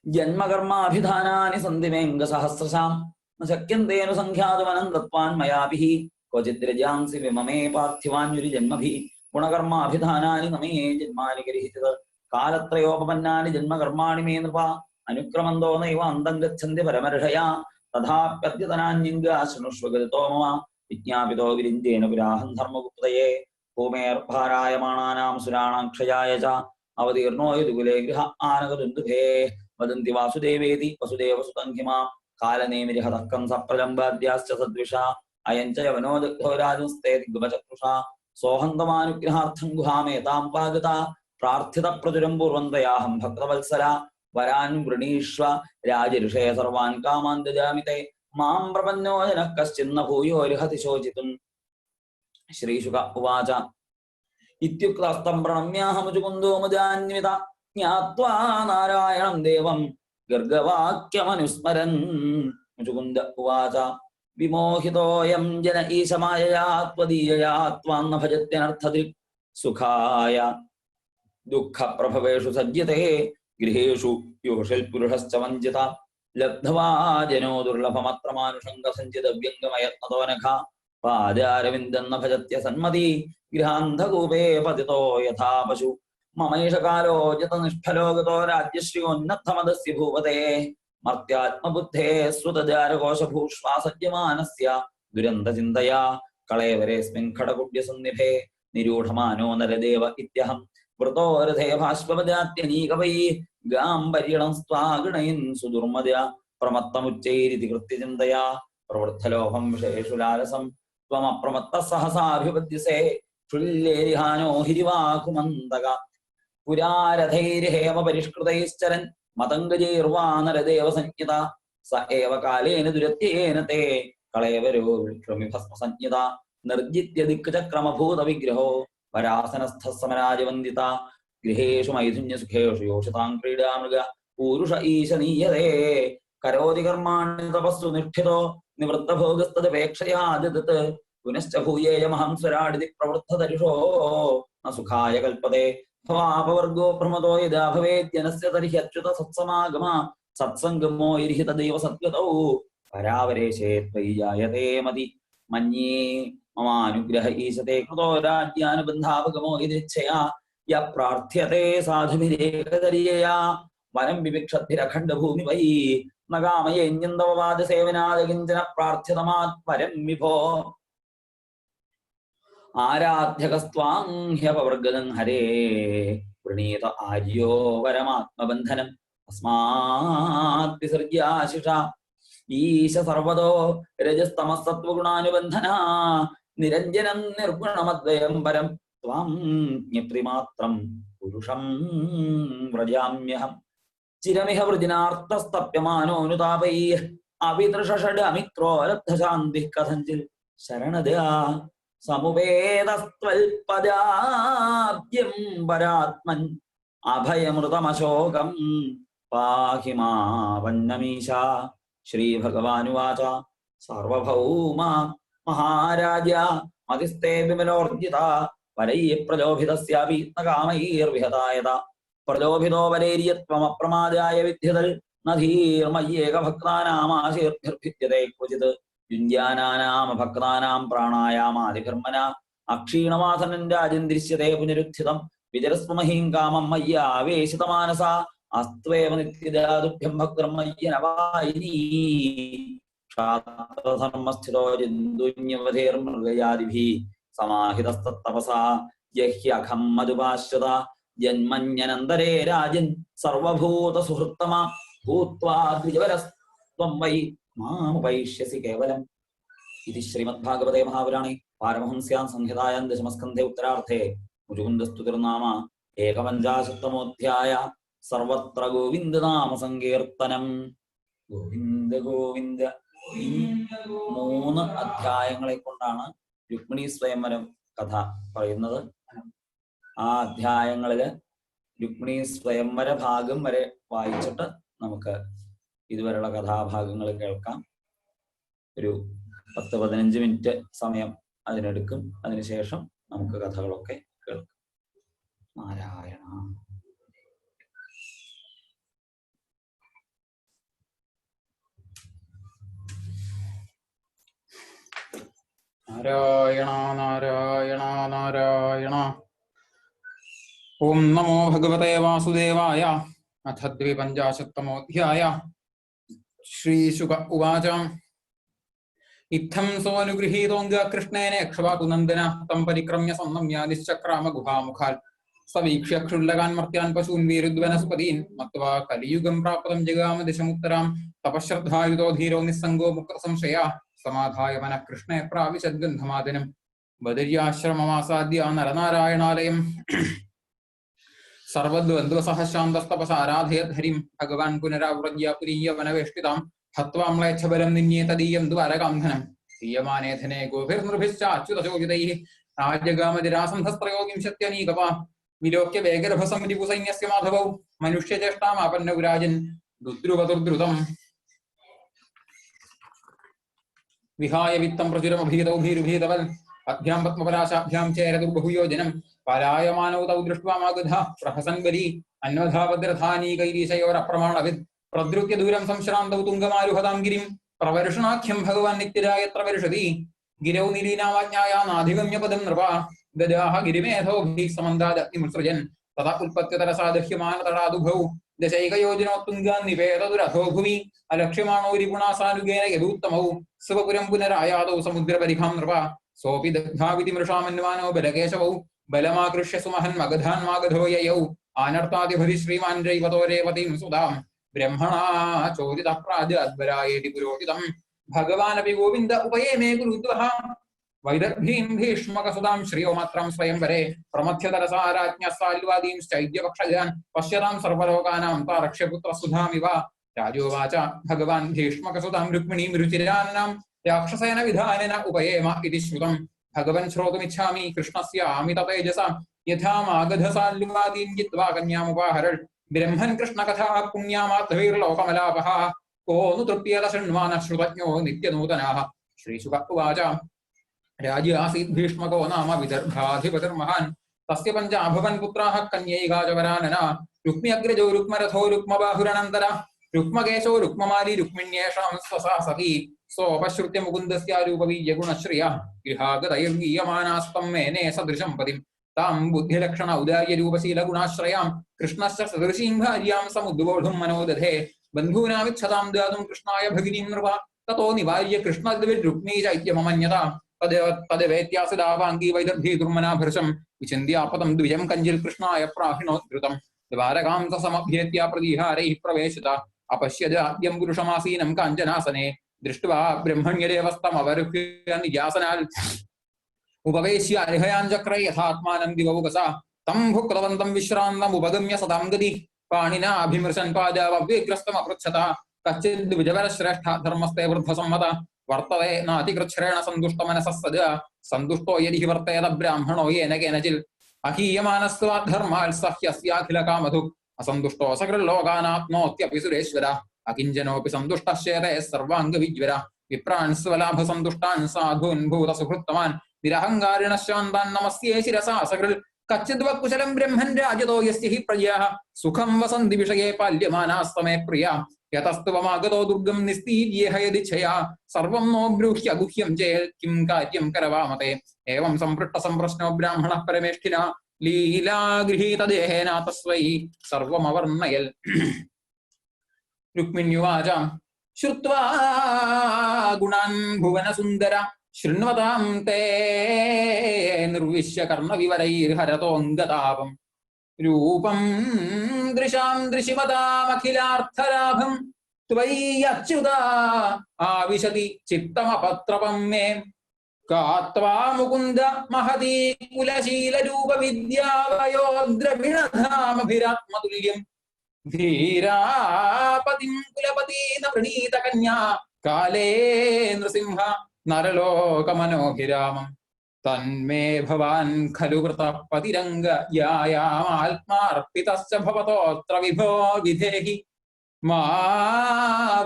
ജന്മകർമാഭിധാനാനി സന്തി മേംഗസഹസ്രശാം ന ശക്യന്തേനു സംഖ്യാതുമനന്തത്വാൻ മയാഭിഃ ക്വചിദ്രജാംസി വിമമേ പാർത്ഥിവാന്യുരി ജന്മഭിഃ ഗുണകർമാഭിധാനാനി നമേ ജന്മാനി ഗരിഹിതത് കാലത്രയോപപന്നാനി ജന്മകർമാണി മേ നൃപ അനുക്രമന്തോ നൈവ അന്തം ഗച്ഛന്തി പരമർഷയാ തഥാപ്യദ്യതനാന്യംഗ ശൃണുഷ്വഗതോ മമ വിജ്ഞാപിതോ വിരിഞ്ചേന പുരാഹം ധർമ്മഗുപ്തയേ ഭൂമേർഭാരായമാണാനാം സുരാണാം ക്ഷയായ ച അവതീർണോ യദുകുലേ ഗൃഹ ആനകദുന്ദുഭേ വദന്തി വാസുദേവേതി വസുദേവസുതം ഹിമാ കാലനേമിരിഹതക്കം സപ്രലംബാദ്യാശ്ച സദ്വിഷ അയം ച യവനോ ദഗ്ധോ രാജുസ്തേ ദിഗ്വചക്ഷുഷാ സോഹന്തമാനുഗ്രഹാർത്ഥം ഗുഹാമേതാം പാഗത പ്രാർത്ഥിത പ്രചുരം പൂർവം തയാഹം ഭക്തവത്സല വരാൻ വൃണീഷ്വ രാജഋഷേ സർവാൻ കാമാൻ ദജാമിതേ മാം പ്രപന്നോ ജനഃ കശ്ചിന്ന ഭൂയോരിഹതി ശോചിതും ശ്രീശുക ഉവാച ഇത്യുക്തസ്തം പ്രണമ്യാഹമുചുകുന്ദോ മുദാന്വിത ജ്ഞാത്വാ നാരായണം ദേവം ഗർഗവാക്യമനുസ്മരൻ മുചുകുന്ദ ഉവാച വിമോഹിതോയം ജന ഈശമായയാ ത്വദീയയാ ത്വാന്ന ഭജത്യനർത്ഥദിക് സുഖായ ദുഃഖപ്രഭവേഷു സജ്ജതേ ഗൃഹേഷു യോഷിൽ പുരുഷശ്ച വഞ്ചിത ലബ്ധ്വാ ജനോ ദുർലഭമത്ര മാനുഷംഗ സഞ്ചിതവ്യംഗമയത്നതോനഘ പാദാരവിന്ദന്ന ഭജത്യ സന്മതി ഗൃഹാന്ധകൂപേ പതിതോ യഥാ പശു മമൈഷ കാലോ ജതനിഷ്ഫലോ ഗതോ രാജ്യശ്രിയോന്നത്തമദസ്യ ഭൂപതേ മർത്യാത്മബുദ്ധേ ശ്രുതജാരകോശഭൂഷ്വാസജ്യമാനസ്യ ദുരന്തചിന്തയാ കളേവരേസ്മിൻ ഖടകുഡ്യസന്നിഭേ നിരൂഢമാനോ നരദേവ ഇത്യഹം വൃതോരഥേ ഭാഷ്പവജാത്യനീകവൈ ഗാംബര്യണം സ്വാഗണയിൻ സുദുർമദ പ്രമത്തമുച്ചൈരിതി കൃത്യചിന്തയാ പ്രവൃദ്ധലോഭം വിഷയേഷു ലാലസം ത്വമപ്രമത്ത സഹസാഭിപദ്യസേ ക്ഷുല്യേരിഹാനോ ഹിരിവാകുമന്തക പുരാരഥൈർഹേമ പരിഷ്കൃതൈശ്ചരൻ മതംഗജൈർവാനരദേവ സംജ്ഞിത സ ഏവ കാലേന ദുരത്യേന തേ കളേവരോ വിക്രമി ഭസ്മസഞ്ജിത നിർജിത്യ ദിക്ചക്രമഭൂത വിഗ്രഹോ വരാസനസ്ഥ സമരാജവന്ദിത ഗൃഹേഷു മൈഥുന്യസുഖേഷു യോഷിതാം ക്രീഡാമൃഗ പൂരുഷ ഈശനീയതേ കരോതി കർമാണി തപസ്സു നിഷ്ഠിതോ നിവൃത്തഭോഗസ്തദപേക്ഷയാ ജഗത് പുനശ്ച ഭൂയേയമഹം സ്വരാടിതി പ്രവൃദ്ധതരിഷോ ന സുഖായ കൽപ്പതേ ഭവാപവർഗോ പ്രമദോ യഥാ ഭവേദ്യനസ്യ തർഹി അച്യുത സത്സമാഗമ സത്സംഗമോ ഇർഹിത ദൈവ സദ്ഗതൗ പരാവരേശേ ത്വയി ജായതേ മതി മന്യേ മമാനുഗ്രഹ ഈശതേ കൃതോ രാജ്യാനുബന്ധാപഗമോ യഥേച്ഛയാ യ പ്രാർത്ഥ്യതേ സാധുഭിരേകതരിയയാ വനം വിവിക്ഷദ്ഭിരഖണ്ഡഭൂമി വൈ നകാമയേന്യന്തവ വാദസേവനാദ കിഞ്ചന പ്രാർത്ഥ്യതമാത് പരം വിഭോ ആരാധ്യകസ്ത്വാംഹ്യപവർഗദം ഹരേ പ്രണീത ആര്യോ വരമാത്മബന്ധനം अस्मात् विसर्ज्याशिषा ईश सर्वतो रजस्तमसत्त्वगुणानुबन्धना निरञ्जनं निर्गुणमद्वयं परं त्वां ज्ञप्तिमात्रं पुरुषं व्रजाम्यहम् चिरमिह वृजिनार्थस्तप्यमानोऽनुतापैः अवितृषषडमित्रोरब्धशान्तिः कथञ्चित् शरणदया समुपेदस्त्वल्पदाद्यं परात्मन् अभयमृतमशोकं पाहि मावन्नमीशा। श्रीभगवानुवाच सार्वभौमा महाराज मतिस्ते विमलोर्जिता वरैः प्रलोभितस्यापि न कामैर्विहता यथा प्रलोभितो वरेर्यत्वमप्रमादाय विद्यतल् न धीर्मय्येकभक्तानामाशीर्भिर्भिद्यते क्वचित् युञ्जानानाम भक्तानां प्राणायामादिकर्मणा अक्षीणवासनं राजन् दृश्यते पुनरुत्थितं विजरस्व महीं कामं मय्यावेशितमानसा अस्त्वेव नित्यदातुभ्यं भक्तिर्मय्य नवायिनी क्षात्रधर्मस्थितो जन्तुन्यवधेर्मृगयादिभिः समाहितस्तत्तपसा यह्यखं मधुपाश्रिता जन्मन्यनन्तरे राजन् सर्वभूतसुहृत्तमा भूत्वा द्विजवरस्त्वं वै मामुपैष्यसि केवलम् इति श्रीमद्भागवते महापुराणे पारमहंस्यां संहितायां दशमस्कन्धे उत्तरार्थे मुकुन्दस्तुतिर्नाम एकपञ्चाशत्तमोऽध्याय सर्वत्र गोविन्दनाम सङ्कीर्तनं ഗോവിന്ദ ഗോവിന്ദ. ഈ 3 അധ്യായങ്ങളെ കൊണ്ടാണ് രുക്മിണി സ്വയംവരം കഥ പറയുന്നത്. ആ അധ്യായങ്ങളില് രുക്മിണി സ്വയംവര ഭാഗം വരെ വായിച്ചിട്ട് നമുക്ക് ഇതുവരെയുള്ള കഥാഭാഗങ്ങൾ കേൾക്കാം. ഒരു 10-15 മിനിറ്റ് സമയം അതിനെടുക്കും. അതിനുശേഷം നമുക്ക് കഥകളൊക്കെ കേൾക്കാം. നാരായണ.
നാരായണ നാരായണ നാരായണ. ഓം നമോ ഭഗവതേ വാസുദേവായ. അഥ ദ്വിപഞ്ചാശത്തമോऽധ്യായ. ശ്രീശുക ഉവാച ഇത്തം സോനുഗൃഹീതോऽംഗ കൃഷ്ണേന യക്ഷവാകുനന്ദന തം പരിക്രമ്യ സന്നമ്യ നിശ്ചക്രാമ ഗുഹാമുഖാൽ സവീക്ഷ്യ ക്ഷുല്ലകാൻ മർത്യാൻ പശൂൻ വീരുദ്വനസ്പതീൻ മത്വാ കലിയുഗം പ്രാപ്തം ജഗാമ ദിശമുത്തരാം തപശ്രദ്ധായുതോ ധീരോ നിസ്സംഗോ മുക്തസംശയ സമാധായ മനഃ കൃഷ്ണേ പ്രാവിശദ്ഗന്ധമാദിനം ബദര്യാശ്രമമാസാദ്യ നരനാരായണാലയം സർവദ്വന്ദ്വസഹശാന്തസ്തപസാരാധയദ്ധരിം ഭഗവാൻ പുനരാവൃജ്യ പുരീയ വനവേഷ്ടിതാം ഹത്വാമ്ലേച്ഛബലം നിന്യേ തദീയം ദ്വാരകാന്ധനം ദീയമാനേധനെ ഗോഭിർനൃഭിശ്ച അച്യുതചോദിതൈഃ രാജഗാമതിരാസന്ധസ്ത്രയോവിംശത്യനീകപാ വിലോക്യ വേഗരഭസം രിപുസൈന്യസ്യ മാധവൗ മനുഷ്യചേഷ്ടാമാപന്നൗരാജൻ ദുദ്രുവദുർദ്രുതം വിഹായ വിത്തം പ്രചുരമഭീതൗ ഭീരുഭീതവൽ അഭ്യാം പത്മപരാശാഭ്യാം ചേരദുർബഹുയോജനം പലായമാനൗ തൗ ദൃഷ്ട്വാ മാഗധ പ്രഹസൻ ബലി അന്വധാഭദ്രധാനീകൈരീശയോരപ്രമാണവിദ് പ്രദ്രുത്യ ദൂരം സംശ്രാന്തൗ തുംഗമാരുഹതാം ഗിരിം പ്രവർഷണാഖ്യം ഭഗവാൻ നിത്യരായത്ര വർഷതി ഗിരൗ നിലീനാവാജ്ഞായാ നാധിഗമ്യ പദം നൃപാ ഗദാഹ ഗിരിമേധോഭിः സമന്താദഗ്നിമുത്സൃജൻ തഥാ ഉൽപ്പത്യതരസാ ദഹ്യമാനതടാദുഭൗ ദശൈകയോജനോത്തുംഗാൻ നിവേദതുരഥോ ഭുവി അലക്ഷ്യമാണോ രിപുണാസാനുഗേന യദൂത്തമൗ സ്വപുരം പുനരായാദൗ സമുദ്രപരിഖാം നൃപ സോപി ദഗ്ധാവിധി മൃഷാമന്വാനോ ബലകേശവൗ ബലമാകൃഷ്യ സുമഹൻ മഗധാൻ മാഗധോ യയൗ ആനർത്താതിഭരി ശ്രീമാൻ ജൈവതോ രേവതീം സുതാം ബ്രഹ്മണാ ചോദിത പ്രാജാദ്വരായേതി പുരോഹിതം ഭഗവാനപി ഗോവിന്ദ ഉപയേമേ ഗുരുദ്വഃ വൈദർഭീം ഭീഷ്മകസുതാം ശ്രിയോ മാത്രം സ്വയംവരെ പ്രമഥ്യതരസാരാജ്ഞസാൽവാദീംശ്ചൈദ്യപക്ഷജാൻ പശ്യതാം സർവലോകാനാം താരക്ഷ്യപുത്രസുധാമിവ രാജോവാച ഭഗവാൻ ഭീഷ്മകസുതാം രുക്മിണീം രുചിരാനാം രാക്ഷസേന വിധാനേന ഉപയേമ ഇതി ശ്രുതം ഭഗവൻ ശ്രോതുമിച്ഛാമി കൃഷ്ണസ്യ ആമിതതേജസാം യഥാ മാഗധസാൽവാദീം ജിത്വാ കന്യാമുപാഹരൾ ബ്രഹ്മൻ കൃഷ്ണകഥാ പുണ്യാമാധവൈർലോകമലാപഃ കോ नु തൃപ്യത ശൃണ്വാനഃ ശ്രുതജ്ഞോ നിത്യനൂതനാഃ. ശ്രീശുക ഉവാച രാജ്യാസീത് ഭീഷ്മകോ നാമ വിദർഭാധിപതിർമഹാൻ തസ്യ പഞ്ചാഭവൻ പുത്രാഃ കന്യൈകാചവരാനന രുക്മ്യഗ്രജോ രുക്മരഥോ രുക്മബാഹുരനന്തര രുക്മകേശോ രുക്മമാലി രുക്മിണ്യേഷാം സ്വസാ സഖീ സോപശ്രുത്യ മുകുന്ദസ്യാരൂപവീര്യഗുണശ്രിയ ഗൃഹാഗതൈർഗീയമാനാസ്തം മേനേ സദൃശം പതിം താം ബുദ്ധിലക്ഷണ ഔദാര്യരൂപശീല ഗുണാശ്രയാം കൃഷ്ണശ്ച സദൃശീം ഭാര്യാം സമുദ്ബോധും മനോദധേ ബന്ധൂനാമിച്ഛതാം ദാതും കൃഷ്ണായ ഭഗിനീം നൃപ തതോ നിവാര്യ കൃഷ്ണദ്വിരുക്മീ ചൈത്യമമന്യത തദ്വേത്യാസിതാവാംഗീ വൈദർഭീ ദുർമനാഭൃശം വിചിന്യാപദം ദ്വിജം കഞ്ചിൽ കൃഷ്ണായ പ്രാഹിണോദ്ധൃതം द्वारकां स समभ्येत्य प्रतिहारैः प्रवेशिता अपश्यदाद्यं पुरुषमासीनं काञ्चनासने दृष्ट्वा ब्रह्मण्यदेवस्तमवरुह्य निजासनात् उपवेश्य अर्हयाञ्चक्रे यथात्मानं दिवौकसा तं भुक्तवन्तं विश्रान्तमुपगम्य सतां गतिः पाणिना अभिमृशन् पादावव्यग्रस्तमपृच्छता कच्चिद् विजवरश्रेष्ठ धर्मस्ते वृद्धसम्मता वर्तते नातिकृच्छ्रेण सन्तुष्टमनसः सदा सन्तुष्टो यदि हि वर्तेत ब्राह्मणो येन केनचित् अहीयमानस्त्वाद्धर्माल्सह्यस्याखिलकामधुक् असन्तुष्टो सकृल्लोकानाप्नोत्यपि सुरेश्वर अकिञ्चनोऽपि सन्तुष्टः शेते सर्वाङ्गविज्वर विप्रान् स्वलाभसन्तुष्टान् साधून् भूतसुहृत्तमान् निरहङ्कारिणः शान्तान् नमस्ये शिरसा सकृत् कच्चिद्वक्कुशलं ब्रह्मन् राजतो यस्य हि प्रजाः सुखं वसन्ति विषये पाल्यमानास्तमे प्रिया यतस्त्वमागतो दुर्गं निस्तीर्येह यदिच्छया सर्वं नो ब्रूह्य गुह्यं चेत् किं कार्यं करवामते एवं सम्पृष्टसम्प्रश्नो ब्राह्मणः परमेष्ठिना लीलागृहीतदेहेन तस्मै सर्वमवर्णयल् रुक्मिण्युवाच श्रुत्वा गुणान् भुवनसुन्दर शृण्वतां ते निर्विश्य कर्णविवरैर्हरतोऽङ्गतापम् रूपं दृशां दृशिवतामखिलार्थलाभं त्वय्यच्युता आविशति चित्तमपत्रपं मे कात्वा मुकुन्द महती कुलशीलरूपविद्यावयोद्रविणधामभिरात्मतुल्यं धीरापतिं कुलपतीन प्रणीतकन्या काले नृसिंह नरलोकमनोभिरामम् तन्मे भवान् खलु वृतः पतिरङ्गयायामात्मार्पितश्च भवतोऽत्र विभो विधेहि मा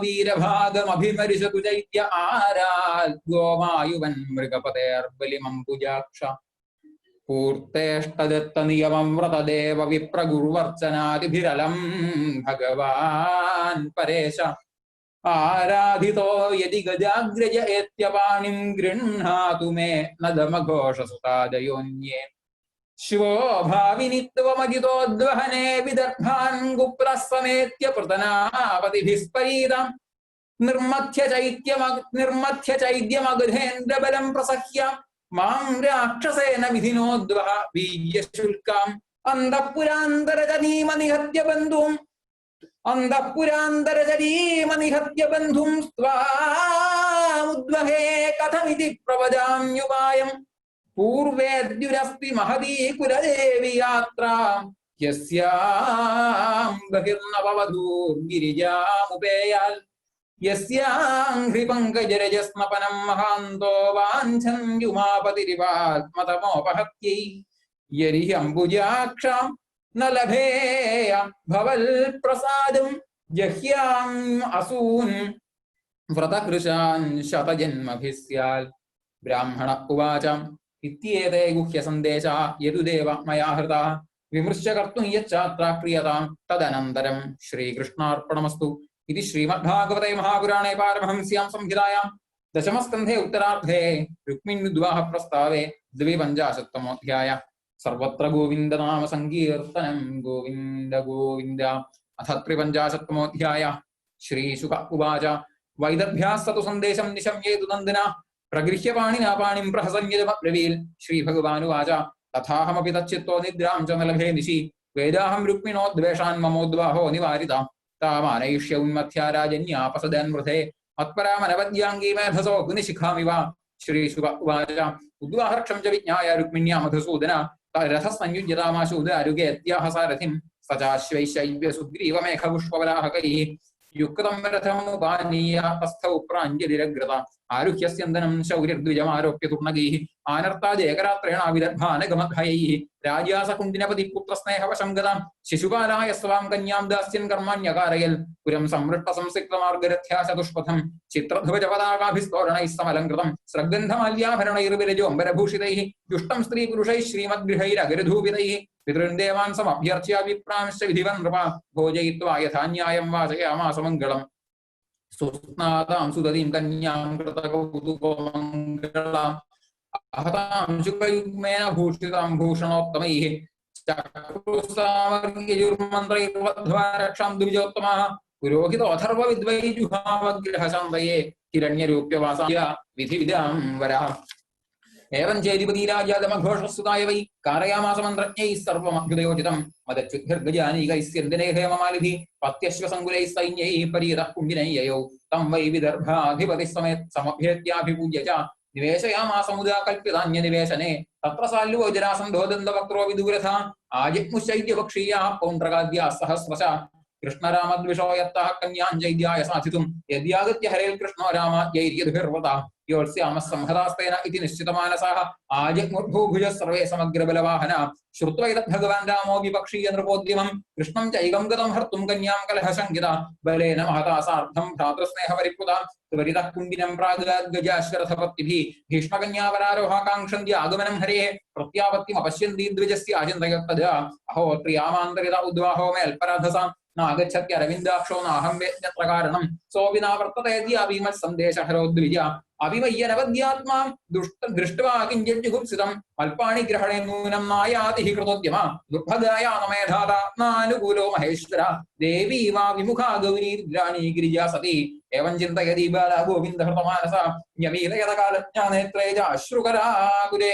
वीरभागमभिमरिषतु चैत्य आराद्गोमायुवन् मृगपतेर्बलिमम्बुजाक्ष पूर्तेष्टदत्तनियमं व्रतदेव विप्रगुर्वर्चनादिभिरलं भगवान् परेश आराधितो यदि गजाग्रज एत्यपाणिं गृह्णातु मे नदमघोषसुतादयोन्ये शिवो भाविनि त्वमजितोद्वहने विदर्भान् गुप्तः समेत्य पृतनापतिभिः स्परीतं निर्मथ्य चैद्यमगधेन्द्रबलं प्रसह्य मां राक्षसेन विधिनोद्वह वीर्यशुल्काम् अन्तःपुरान्तरजनीमनिहत्य बन्धुम् अन्तःपुरान्तरजनीमनिहत्य बन्धुं त्वामुद्वहे कथमिति प्रवदाम्युपायम् पूर्वेद्युरस्ति महती कुलदेवी यात्रा यस्यां बहिर्नववधूर्गिरिजामुपेयाल् यस्यां ह्रिपङ्कजरजस्नपनं महान्तो वाञ्छन् युमापतिरिवात्मतमोपहत्यै यदि अम्बुजाक्षां न लभेय भवल् प्रसादं जह्याम् असून् व्रतकृशान् शतजन्मभिः स्यात् ब्राह्मण उवाच इत्येते गुह्य सन्देशा यदुदेव मया हृता विमृश्य कर्तुं यच्चात्रा क्रियतां तदनन्तरं श्रीकृष्णार्पणमस्तु इति श्रीमद्भागवते महापुराणे पारमहंस्यां संहितायां दशमस्कन्धे उत्तरार्धे रुक्मिण्युद्वाह प्रस्तावे 52तमोऽध्यायः सर्वत्र गोविन्द नाम संकीर्तनं गोविन्द गोविन्द अथ 53तमोऽध्यायः श्रीशुक उवाच वैदर्भ्यास्तु सन्देशं निशम्येतु नन्दना प्रगृह्य पाणिना पाणिं प्रहसन्यजमब्रवील् श्रीभगवानुवाच तथाहमपि तच्चित्तो निद्रां च न लभे निशि वेदाहं रुक्मिणो द्वेषान् ममोद्वाहो निवारिता तामानयिष्य उन्मथ्या राजन्यापसदन्मृते मत्परामनवद्याङ्गी मेधसो अग्निशिखामिव श्रीशुक उवाच उद्वाहर्क्षं च विज्ञाय रुक्मिण्या मधुसूदन रथसंयुज्यतामाशु उदारुगेत्याह सारथिं स चाश्वैशैव्य सुग्रीवमेघपुष्पवराहकैः युक्तं रथमुपानीय तस्थौ प्राञ्जलिरग्रता आरुह्य स्यन्दनं शौर्यद्विजमारोप्य तुर्णगैः आनर्तादेकरात्रेण विदर्भानगमद्भयैः राजासकुण्डिनपतिपुत्रस्नेहवशं गतां शिशुपालाय स्वां कन्यां दास्यन् कर्माण्यकारयल् पुरं संवृष्टसंसिक्तमार्गरथ्या चतुष्पथं चित्रध्वजपताकाभिस्तोरणैः समलङ्कृतं स्रग्गन्धमाल्याभरणैर्विरजोऽम्बरभूषितैः दुष्टं स्त्रीपुरुषैः श्रीमद्गृहैरगरधूपितैः पितॄन् देवान् समभ्यर्च्य विप्रांश्च विधिवन् नृपा भोजयित्वा यथा न्यायं वाचयामास मङ्गलम् सुस्नातां सुदतीं कन्यां कृतकौतुको मङ्गलाम् अहतां शुकयुग्मेन भूषितां भूषणोत्तमैः चक्रुसामर्यजुर्मन्त्रैर्वध्वा रक्षां द्विजोत्तमाः पुरोहितोऽथर्वविद्वैजुहावग्रहशान्तये हिरण्यरूप्यवासाय विधिविदां वरः एवं चेदिपतिराजातमघोषस्तुताय वै कारयामासमन्त्रज्ञैः सर्वमभ्युदयोचितं मदच्युद्भिर्गजानीकैस्यन्दिने हेममालिभिः पत्यश्वसङ्कुलैः सैन्यैः परीतः कुम्भिनैः ययौ तं वै विदर्भाधिपतिः समभ्येत्याभिपूज्य च निवेशयामासमुदा कल्पितान्यनिवेशने तत्र साल्युवो जरासन्धो दन्तवक्त्रो विदूरथा आजिग्मुश्चैद्यपक्षीयाः पौण्ड्रकाद्याः सहस्रश कृष्णरामद्विषो यत्तः कन्याञ्जैद्याय साधितुं यद्यागत्य हरेर्कृष्णो रामाद्यैर्यद्भिर्वृता योत्स्यामः संहतास्तेन इति निश्चितमानसाः आजिग्मुर्भूभुजः सर्वे समग्रबलवाहना श्रुत्वा एतत् भगवान् रामो विपक्षीय नृपोद्यमं कृष्णं चैकं गतं हर्तुं कन्यां कलहशङ्किता बलेन महता सार्धं भ्रातृस्नेहपरिप्लुता त्वरितः कुम्भिनं प्रागाद्गजाश्वरथपत्तिभिः भीष्मकन्यावरारोहाकाङ्क्षन्त्य आगमनं हरेः प्रत्यापत्तिमपश्यन्ती द्विजस्य अचिन्तयत्तदा अहो त्रियामान्तरित उद्वाहो मे अल्पराधसा नागच्छत्यरविन्दाक्षो नाहं वेद्यत्र कारणं सोऽपि नावर्तते यद्याभिमत्सन्देशहरो द्विजा अभिमय्यनवद्यात्मा दृष्ट्वा किञ्चित् जुगुप्सितम् अल्पाणि ग्रहणे नूनं नायाति हि कृतोद्यमा दुर्भगाया न मेधाता नानुकूलो महेश्वर देवी वा विमुखा गौरी रुद्राणी गिरिजा सती एवं चिन्तयति बाला गोविन्दहृतमानसा न्यमीलयतकालज्ञानेत्रे च अश्रुकराकुले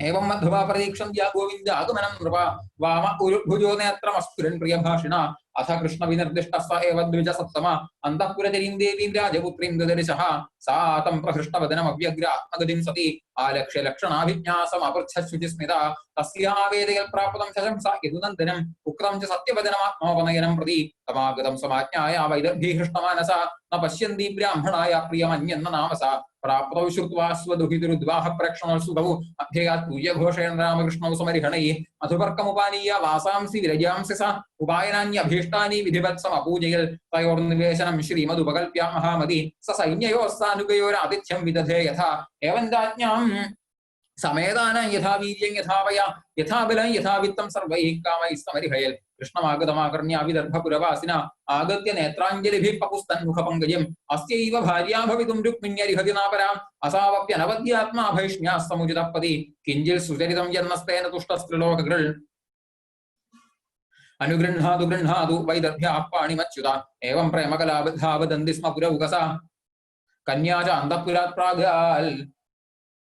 एवं मध्वा प्रतीक्षन्त्या गोविन्द आगमनं नृपा वाम उरुभुजो नेत्रमस्फुरन् प्रियभाषिणा अथ कृष्ण विनिर्दिष्टः स एव द्विज सप्तम अन्तःपुरचरीं देवीं राजपुत्रीं ददर्शः सा तं प्रहृष्टवदनमव्यग्रात्मगतिं सती आलक्ष्य लक्षणाभिज्ञासमपृच्छशुचिस्मिता तस्यावेदयल् प्राप्तं शशंसा यदुनन्दनम् उक्तं च सत्यवदनमात्मोपनयनं प्रति तमागतं समाज्ञाया वैदर्भीहृष्टमानसा न पश्यन्ती ब्राह्मणाय प्रियमन्यन्न नाम सा प्राप्तौ श्रुत्वा स्वदुहितरुद्वाह प्रेक्षणौ सुतौ अध्ययात् पूज्यघोषेण रामकृष्णौ समरिहणैः मधुपर्कमुपानीय वासांसि विरजांसि सा उपायनान्यभीष्टानि विधिवत्समपूजयल् तयोर्निवेशनं श्रीमदुपकल्प्य महामति स सैन्ययोः सानुगयोरातिथ्यं विदधे यथा एवं राज्ञां समेदान यथा वीर्यं यथा वया यथा बलं यथा वित्तं सर्वैः कामैः समरिहयल् कृष्णमागतमाकर्ण्य विदर्भपुरवासिना आगत्य नेत्राञ्जलिभिः पपुस्तन्मुखपङ्कजम् अस्यैव भार्या भवितुं रुक्मिण्यरिहति नापराम् असावप्यनवद्यात्मा भैष्म्याः समुचितः पति किञ्चित् सुचरितं जन्मस्तेन तुष्टस्त्रिलोकगृह् अनुगृह्णातु गृह्णातु वैदर्भ्याः पाणिमच्युता एवं प्रेमकलाबद्धा वदन्ति स्म पुरौकसा कन्या च अन्तःपुरात् प्रागाल्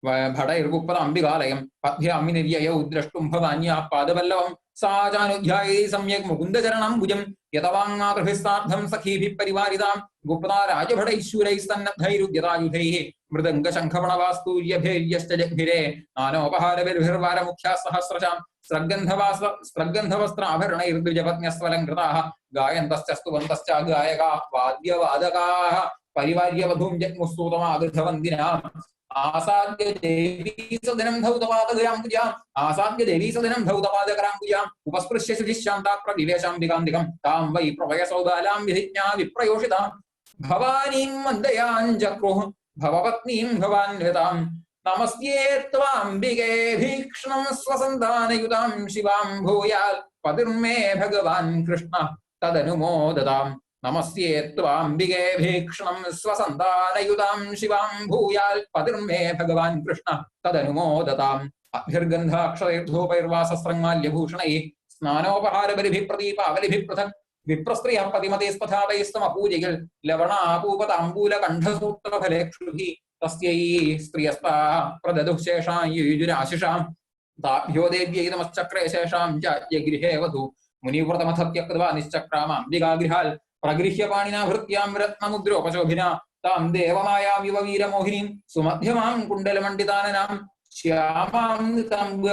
भटैर्गुप्पदाम्बिकालयं पद्भ्यां निर्ययौ द्रष्टुं भवान्याः पादपल्लवं सा चानुध्यायैः सम्यक् मुकुन्दचरणं भुजं यतवाङ्मातृभिस्तार्थं सखीभिः परिवारितां गुप्ता राजभटैश्शूरैस्तन्नद्धैरुद्यतायुधैः मृदङ्गशङ्खपणवास्तूर्यभैर्यश्च जग्भिरे नानोपहारभिर्भिर्वारमुख्याः सहस्रशां स्रग्गन्धवस्त्राभरणैर्द्विजपत्न्यस्वलङ्कृताः गायन्तश्च स्तुवन्तश्च गायकाः वाद्यवादकाः परिवार्य वधूं जग्मुस्तूतमागृधवन्दिनाम् आसाद्य देवी सदनं धौतपादगरां आसाद्य देवी सदनं धौतपादकरां उपस्पृश्य शुचिशान्ता प्रविवेशाम्बिकान्दिकं तां वै प्रभयसौबालां विधिज्ञा विप्रयोषिता भवानीं मन्दयाञ्चक्रुः भवपत्नीं भवान्वितां नमस्ये त्वाम्बिके भीक्ष्णं स्वसन्तानयुतां शिवां भूयात् पतिर्मे भगवान् कृष्णः तदनुमोदताम् नमस्ये त्वाम्बिके भीक्ष्णं स्वसन्तानयुतां शिवां भूयात् पतिर्मे भगवान् कृष्णः तदनुमोदताम् अभ्यर्गन्धाक्षरैर्धूपैर्वासस्रङ्माल्यभूषणैः स्नानोपहारबलिभिः प्रदीपावलिभिः पृथक् विप्रस्त्रियः पतिमतेस्पथातैस्तमपूजयल् लवणापूपताम्बूलकण्ठसूत्रफलेक्षुभिः तस्यै स्त्रियस्ताः प्रददुः शेषां युयुजुराशिषां ताभ्यो देव्यै नमश्चक्रे शेषां च यगृहे वधू मुनिव्रतमथत्यक्त्वा निश्चक्रामाम्बिकागृहाल् प्रगृह्य पाणिना भृत्यां रत्नमुद्रोपशोभिना तां देवमायामिव वीरमोहिनीं सुमध्यमां कुण्डलमण्डिताननां श्यामां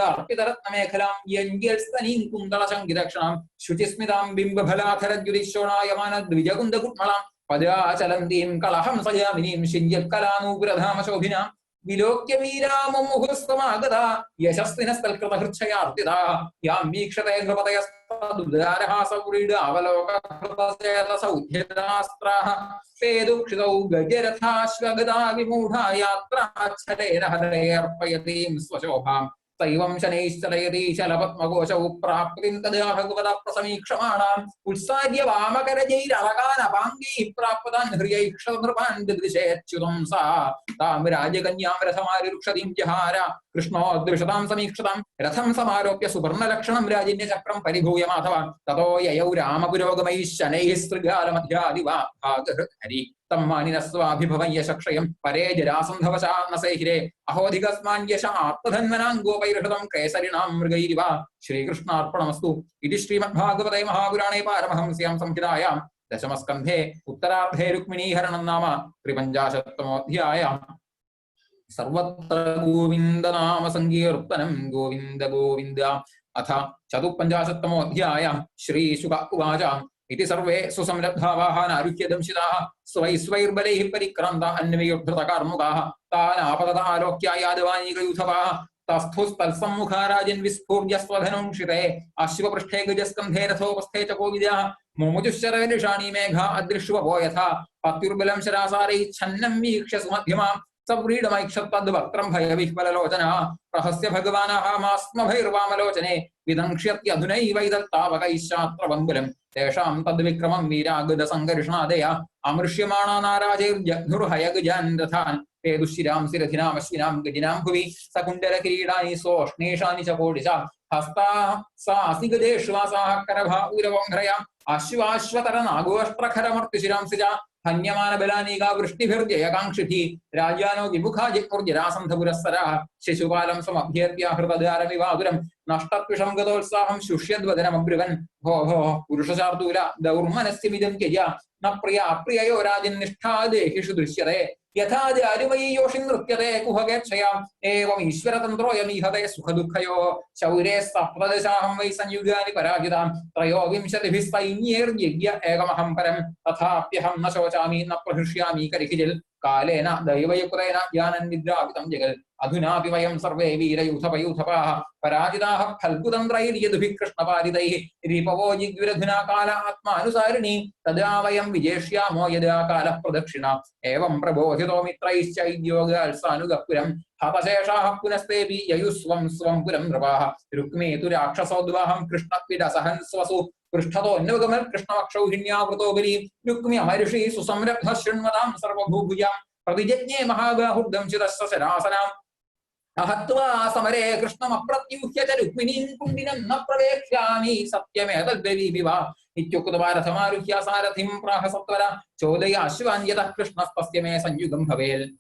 अर्पितरत्नमेखलां यञ्जस्तनीं कुन्दलशङ्कितक्षणां शुचिस्मितां बिम्बफलाधरद्युतिशोणायमानद्विजकुन्दकुट्मलां पदाचलन्तीं कलहं सयामिनीं शिञ्जत्कलानूपुरधामशोभिनां विलोक्य वीरामुहुस्तमागता यशस्विनस्तल्कृतहृच्छयार्पिता यां वीक्षते नृपतयस्तदुदारहासपुरीडावलोककृतचेतसौध्यतास्त्राः ते दुःखितौ गजरथाश्वगदा विमूढा यात्राच्छलेन हरेऽर्पयतीं स्वशोभाम् तैवं शनैश्चलयति शलपद्मकोशौ प्राप्तिं तदा भगवता प्रसमीक्षमाणाम् उत्सार्य वामकरजैरलकानपाङ्गैः प्राप्तान् हृयैक्षनृपान् ददृशेच्युतं सा तां राजकन्यां रथमारिरुक्षतीं जहार कृष्णोद्विषतां समीक्षतां रथं समारोप्य सुवर्णलक्षणं राजिन्यचक्रं परिभूय माधव ततो ययौ रामपुरोगमैः शनैः सृगालमध्यादिवाहरि तं मानिनस्वाभिभवं यशक्षयं परे जरासन्धवशा न सेहिरे अहोधिकस्मान्यश आत्मधन्वनां गोपैर्हृतं केसरिणां मृगैरिव श्रीकृष्णार्पणमस्तु। इति श्रीमद्भागवते महापुराणे पारमहंस्यां संहितायां दशमस्कन्धे उत्तरार्धे रुक्मिणीहरणं नाम 53तमोऽध्यायः। सर्वत्र गोविन्द नाम संकीर्तनं गोविन्द गोविन्द। अथ 54तमोऽध्यायः। श्रीशुक उवाच इति सर्वे सुसंरब्धावाहनारुह्य दंशिताः स्वैर्बलैः परिक्रान्ता अन्वयोद्धृतकार्मुकाः तानापतदालोक्य यादवानीकयूथपाः तस्थुस्तत्सम्मुखा राजन् विस्फूर्य स्वधनुंक्षिते अश्वपृष्ठे गजस्कन्धे रथोपस्थे च कोविदाः मुमुजुश्चरविषाणि मेघा अदृश्वपो यथा पत्युर्बलं शरासारैः छन्नं वीक्ष्य सुमध्यमाम् सव्रीडमैक्षत्तद्वक्त्रं भयविह्वललोचनः प्रहस्य भगवानः मास्मभैर्वामलोचने विदंक्ष्यत्यधुनैवैदत्तावकैः शास्त्रबम्बुलम् तेषां तद्विक्रमं वीरागदसङ्कर्षणादय अमृष्यमाणा नाराजैर्जघ्नुर्हयगजान् रथान् ते दुश्शिरांसि रथिनामश्विनां गजिनां भुवि सकुण्डलकिरीटानि सोष्णेशानि च कोटिशा हस्ताः सासि गजेश्वासाः करभाऊरवंह्रया अश्वाश्वतरनागोष्ट्रखरमर्त्युशिरांसि च हन्यमानबलानीका वृष्टिभिर्जयकाङ्क्षिभिः राजानो विमुखा जिह्मुर्जरासन्धपुरःसराः शिशुपालं समभ्यर्प्य हृतदारमिवादुरं नष्टत्विषं गतोत्साहं शुष्यद्वदनमब्रुवन् भो भोः पुरुषशार्दूल दौर्मनस्यमिदं त्यज न प्रिया प्रिययो राजन्निष्ठा देहिषु दृश्यते यथा जारुमयी योषि नृत्यते कुहगेच्छया एवमीश्वरतन्त्रोऽयमीहते सुखदुःखयोः शौरे सप्तदशाहं वै संयुगानि पराजितां त्रयोविंशतिभिः सैन्यैर्यज्ञ एकमहं परं तथाप्यहं न शोचामि न प्रहृष्यामि करिहिजिल् कालेन दैवयुक्तेन ज्ञानन्निद्रापितं जगत् अधुनापि वयं सर्वे वीरयूथपयूथपाः पराजिताः फल्गुतन्त्रैर्यदुभिः कृष्णपालितैः रिपवो जिग्विरधुना काल आत्मानुसारिणी तदा वयं विजेष्यामो यदा कालः प्रदक्षिणा एवं प्रबोधितो मित्रैश्चैद्योगाल्सानुगपुरम् हतशेषाः पुनस्तेऽपि ययुस्वं स्वं पुरं नृपाः रुक्मे तु राक्षसोद्वाहं कृष्णक्विडसहन् स्वसु पृष्ठतोऽन्वगमत् कृष्णवक्षौहिण्यावृतो बली रुक्मि अमर्षि सुसंरब्धः शृण्वतां सर्वभूभुजां प्रतिजज्ञे महाबाहुर्दंशितस्य शरासनाम् अहत्वा समरे कृष्णमप्रत्यूह्य च रुक्मिणीं कुण्डिनं न प्रवेक्ष्यामि सत्यमेतद्ब्रवीमि वा इत्युक्त्वा रथमारुह्य सारथिं प्राह सत्वरा चोदय अश्वान् यतः कृष्णस्तस्य मे संयुगं भवेत्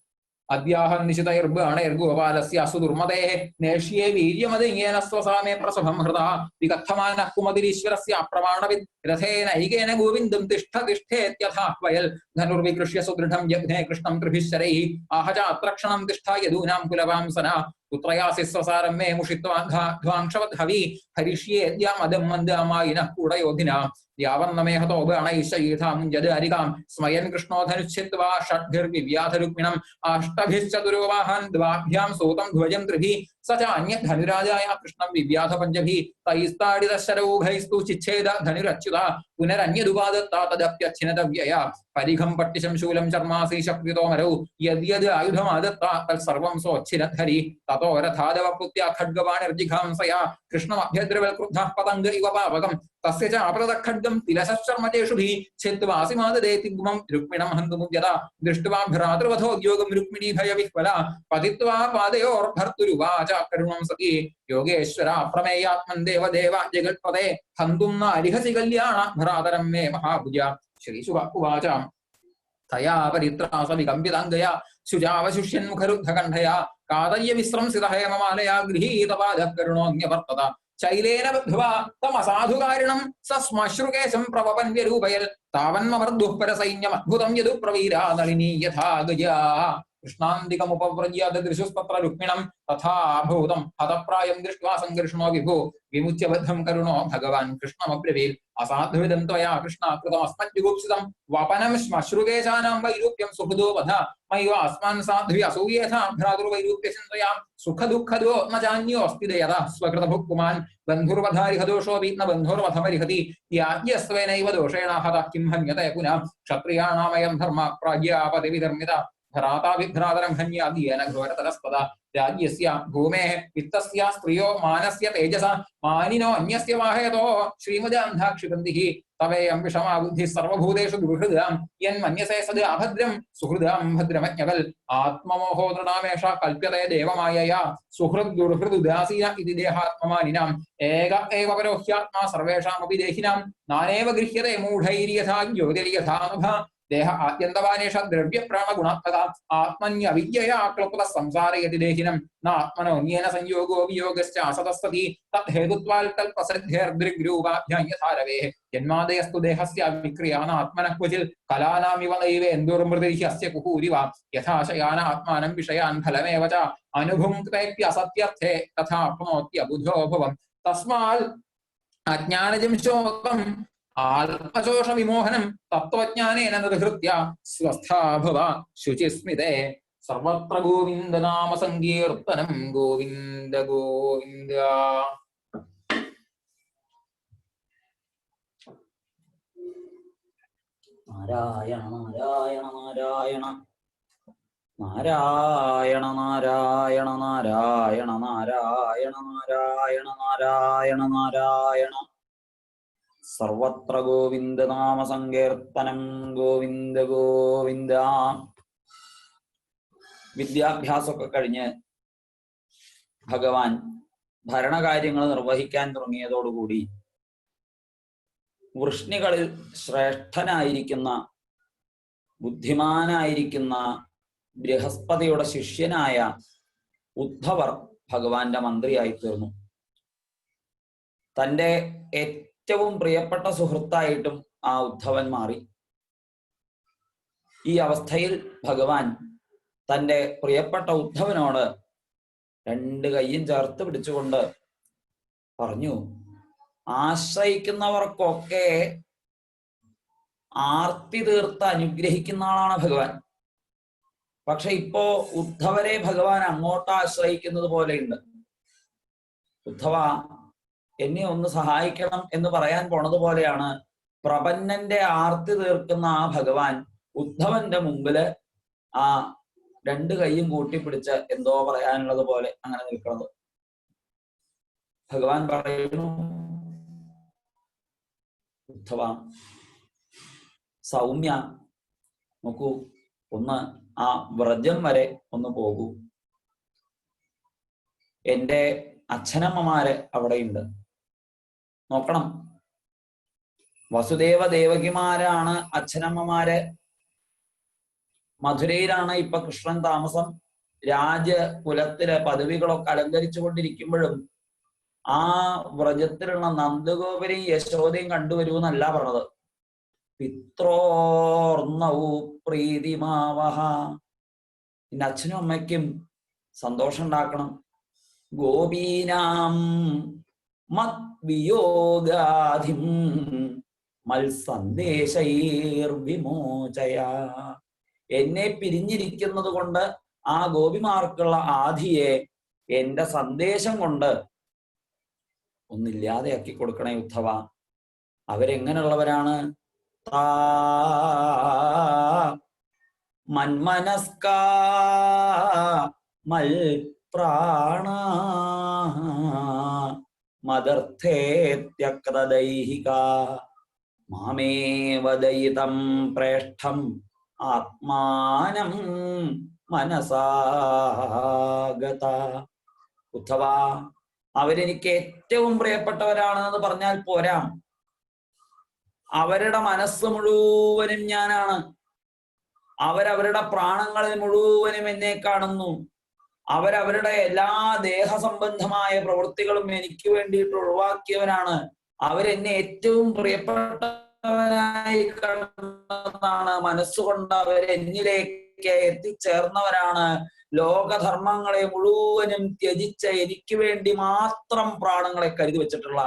अद्याहं निशितैर्बाणैर्गोपालस्य सुदुर्मतेः नेष्ये वीर्यमदयेन स्वसामे प्रसभं हृदा विकथमानः कुमतिरीश्वरस्य अप्रमाणविद् रथेनैकेन गोविन्दं तिष्ठ तिष्ठेत्यथाह्वयल् धनुर्विकृष्य सुदृढं जघ्ने कृष्णं त्रिभिः शरैः आहचात्रक्षणं तिष्ठा यदूनां कुलवांसना पुत्रयासि स्वसारं मे मुषित्वा ध्वांशवद्हवी हरिष्येद्यामदं मन्दामायिनः कूटयोधिना यावन्नमे हतो बाणैश्चैथां जदारिकां स्मयन् कृष्णो धनुच्छित्वा षड्भिर्विव्याधरुक्मिणम् अष्टभिश्चतुरोवाहान् द्वाभ्यां सूतं ध्वजं त्रिभिः स च अन्यद्धनुराजाय कृष्णं विव्याध पञ्चभिः तैस्ताडितशरौघैस्तु चिच्छेद धनुरच्युता पुनरन्यदुपादत्ता तदप्यच्छिनतव्यया परिघं पट्टिशं शूलं चर्मासि शक्तितोमरौ यद्यद् आयुधमादत्ता तत्सर्वं सोच्छिनद्धरि ततो रथादवपुत्या खड्गवाणिर्जिघांसया कृष्णमभ्यद्रवल्क्रुद्धः पतङ्ग इव पावकम् तस्य च आपृतखड्गं तिलशश्चर्मचेषुभिः छित्त्वासिमाददे तिग्मं रुक्मिणं हन्तुमुद्यता दृष्ट्वा भ्रातृवधोद्योगं रुक्मिणी भयविह्वला पतित्वा पादयोर्भर्तुरुवाच करुणं सती योगेश्वरा प्रमेयात्मन् देवदेव जगत्पते हन्तुं न अर्हसि कल्याण भ्रातरं मे महाभुजा। श्रीशुक उवाच तया परित्रास विकम्पिताङ्गया शुजावशुष्यन्मुखरुद्धकण्ठया कादय्य विस्रंसितः हेममालया गृहीतपादः करुणोऽन्यवर्तत शैलेन बद्ध्वा तमसाधुकारिणं स श्मश्रुकेशं प्रवपन्यरूपयल् तावन्ममर्दुः परसैन्यमद्भुतं यदु प्रवीरा नलिनी यथा गजा कृष्णान्तिकमुपव्रज्य ददृशुस्तत्र रुक्मिणं तथा भूतं हतप्रायं दृष्ट्वा सङ्घर्षणो विभो विमुच्य बद्धं करुणो भगवान् कृष्णमब्रवीत् असाधुविदं त्वया कृष्ण कृतमस्मज्जुगुप्सितं वपनं श्मश्रुकेशानां वैरूप्यं सुहृदो वध मयिव अस्मान् साध्वी असूयेथा भ्रातुर्वैरूप्यचिन्तया सुखदुःखदो न चान्योऽस्ति दयदा स्वकृतभुक्पुमान् बन्धुर्वधारिहदोषोऽपि न बन्धुर्वधमरिहति याज्ञस्त्वेनैव दोषेण हतः किं हन्यते पुनः क्षत्रियाणामयं धर्म प्राज्ञापतिविधर्मिता ഭ്രാതാവിഭ്രാതരം ഹന്യാദിയേന ഘോരതരസ്പദ രാജ്യസ്യ ഭൂമേഃ വിത്തസ്യ സ്ത്രിയോ മാനസ്യ തേജസ മാനിനോ അന്യസ്യ വാഹയതോ ശ്രീമദാന്ധാക്ഷിപന്തിഃ തവേയം വിഷമാ ബുദ്ധിഃ സർവഭൂതേഷു ദുർഹൃദാം യന്മന്യസേ സദ് അഭദ്രം സുഹൃദാം ഭദ്രമജ്ഞകൽ ആത്മമോഹോ നൃണാമേഷ കൽപ്യതേ ദേവമായയാ സുഹൃദ് ദുർഹൃദുദാസീന ഇതി ദേഹാത്മമാനിനാം ഏക ഏവ പരോഹ്യാത്മാ സർവേഷാമപി ദേഹിനാം നാനേവ ഗൃഹ്യതേ മൂഢൈര്യഥാ ജ്യോതിര്യഥാ നഭ देह आद्यन्तवानेष द्रव्य प्राण गुणात्मक आत्मन्यविद्यया क्लुप्तः संसारयति देहिनं न आत्मनोऽन्येन संयोगो वियोगश्च असतस्तति तद्धेतुत्वात् कल्पसिद्धेर्दृग्रूपाभ्यां यथा रवेः जन्मादयस्तु देहस्य विक्रियान् आत्मनः क्वचित् कलानामिव नैवेन्दुर्मृतिर्ह्यस्य कुहूरिव यथा शयान आत्मानं विषयान् फलमेव च अनुभुङ्क्तेऽप्यसत्यर्थे तथा प्नोत्यबुधो भवम् तस्मात् अज्ञानजं शोकम् आत्मशोष विमोहनं तत्त्वज्ञानेन निर्हृत्य स्वस्था भव शुचिस्मिते सर्वत्र गोविन्द नाम संकीर्तनं गोविन्द गोविन्द
നാരായണ നാരായണ നാരായണ നാരായണ നാരായണ നാരായണ നാരായണ നാരായണ നാരായണ നാരായണ സർവത്ര ഗോവിന്ദ നാമ സങ്കീർത്തനം ഗോവിന്ദ ഗോവിന്ദ. വിദ്യാഭ്യാസമൊക്കെ കഴിഞ്ഞ് ഭഗവാൻ ഭരണകാര്യങ്ങൾ നിർവഹിക്കാൻ തുടങ്ങിയതോടുകൂടി വൃഷ്ണികളിൽ ശ്രേഷ്ഠനായിരിക്കുന്ന ബുദ്ധിമാനായിരിക്കുന്ന ബൃഹസ്പതിയുടെ ശിഷ്യനായ ഉദ്ധവർ ഭഗവാന്റെ മന്ത്രിയായി തീർന്നു. തൻ്റെ ഏറ്റവും പ്രിയപ്പെട്ട സുഹൃത്തായിട്ടും ആ ഉദ്ധവൻ മാറി. ഈ അവസ്ഥയിൽ ഭഗവാൻ തൻ്റെ പ്രിയപ്പെട്ട ഉദ്ധവനോട് രണ്ട് കൈയും ചേർത്ത് പിടിച്ചുകൊണ്ട് പറഞ്ഞു, ആശ്രയിക്കുന്നവർക്കൊക്കെ ആർത്തി തീർത്ത് അനുഗ്രഹിക്കുന്ന ആളാണ് ഭഗവാൻ. പക്ഷെ ഇപ്പോ ഉദ്ധവരെ ഭഗവാൻ അങ്ങോട്ട് ആശ്രയിക്കുന്നത് പോലെയുണ്ട്. ഉദ്ധവ, എന്നെ ഒന്ന് സഹായിക്കണം എന്ന് പറയാൻ പോണത് പോലെയാണ് പ്രപന്നന്റെ ആർത്തി തീർക്കുന്ന ആ ഭഗവാൻ ഉദ്ധവന്റെ മുമ്പില് ആ രണ്ട് കൈയും കൂട്ടിപ്പിടിച്ച് എന്തോ പറയാനുള്ളത് പോലെ അങ്ങനെ നിൽക്കുന്നത്. ഭഗവാൻ പറയുന്നു, ഉദ്ധവ സൗമ്യ, നോക്കൂ, ഒന്ന് ആ വ്രജം വരെ ഒന്ന് പോകൂ. എൻ്റെ അച്ഛനമ്മമാര് അവിടെയുണ്ട്, നോക്കണം. വസുദേവ ദേവകിമാരാണ് അച്ഛനമ്മമാര്. മധുരയിലാണ് ഇപ്പൊ കൃഷ്ണൻ താമസം. രാജകുലത്തിലെ പദവികളൊക്കെ അലങ്കരിച്ചു കൊണ്ടിരിക്കുമ്പോഴും ആ വ്രജത്തിലുള്ള നന്ദഗോപരെയും യശോദയും കണ്ടുവരുമെന്നല്ല പറഞ്ഞത്. പിത്രോർണൗ പ്രീതിമാവഹ, എന്റെ അച്ഛനും അമ്മയ്ക്കും സന്തോഷം ഉണ്ടാക്കണം. ഗോപീനാം മദ്വിയോഗാധിം മത്സന്ദേശൈർവിമോചയ, എന്നെ പിരിഞ്ഞിരിക്കുന്നത് കൊണ്ട് ആ ഗോപിമാർക്കുള്ള ആധിയെ എന്റെ സന്ദേശം കൊണ്ട് ഒന്നില്ലാതെയാക്കി കൊടുക്കണേ ഉദ്ധവ. അവരെങ്ങനെയുള്ളവരാണ്? താ മന്മനസ്കാ മൽ പ്രാണ മദർത്ഥേത്യക്തദൈഹിക മാമേവദയിതം പ്രേഷ്ഠം ആത്മാനം മനസാഗത. ഉദ്ധവ, അവരെനിക്ക് ഏറ്റവും പ്രിയപ്പെട്ടവരാണെന്ന് പറഞ്ഞാൽ പോരാ, അവരുടെ മനസ്സ് മുഴുവനും ഞാനാണ്. അവരവരുടെ പ്രാണങ്ങളിൽ മുഴുവനും എന്നെ കാണുന്നു. അവരവരുടെ എല്ലാ ദേഹസംബന്ധമായ പ്രവൃത്തികളും എനിക്ക് വേണ്ടിയിട്ട് ഒഴിവാക്കിയവരാണ്. അവരെന്നെ ഏറ്റവും പ്രിയപ്പെട്ടവനായി കണ്ടതാണ്. മനസ്സുകൊണ്ട് അവരെന്നിലേക്ക് എത്തിച്ചേർന്നവരാണ്. ലോകധർമ്മങ്ങളെ മുഴുവനും ത്യജിച്ച് എനിക്ക് വേണ്ടി മാത്രം പ്രാണങ്ങളെ കരുതി വെച്ചിട്ടുള്ള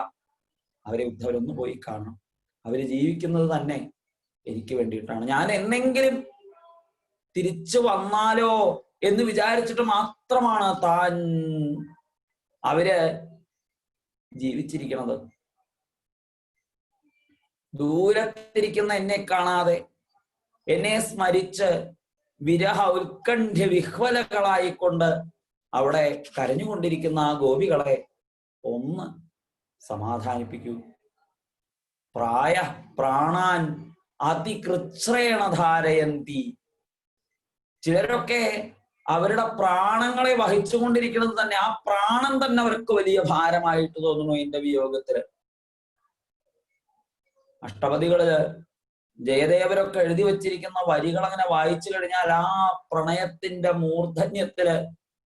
അവരെ ഉദ്ധവരൊന്ന് പോയി കാണണം. അവര് ജീവിക്കുന്നത് തന്നെ എനിക്ക് വേണ്ടിയിട്ടാണ്. ഞാൻ എന്നെങ്കിലും തിരിച്ചു വന്നാലോ എന്ന് വിചാരിച്ചിട്ട് മാത്രമാണ് താൻ അവര് ജീവിച്ചിരിക്കുന്നത്. ദൂരത്തിരിക്കുന്ന എന്നെ കാണാതെ എന്നെ സ്മരിച്ച് വിരഹ ഉത്കണ്ഠ്യ വിഹ്വലകളായിക്കൊണ്ട് അവിടെ കരഞ്ഞുകൊണ്ടിരിക്കുന്ന ആ ഗോപികളെ ഒന്ന് സമാധാനിപ്പിക്കൂ. പ്രാണാൻ അതികൃച്ഛ്രേണ ധാരയന്തി. ചിലരൊക്കെ അവരുടെ പ്രാണങ്ങളെ വഹിച്ചുകൊണ്ടിരിക്കുന്നത് തന്നെ, ആ പ്രാണൻ തന്നെ അവർക്ക് വലിയ ഭാരമായിട്ട് തോന്നുന്നു എന്റെ വിയോഗത്തില്. അഷ്ടപദികളില് ജയദേവരൊക്കെ എഴുതി വച്ചിരിക്കുന്ന വരികൾ അങ്ങനെ വായിച്ചു കഴിഞ്ഞാൽ ആ പ്രണയത്തിന്റെ മൂർധന്യത്തില്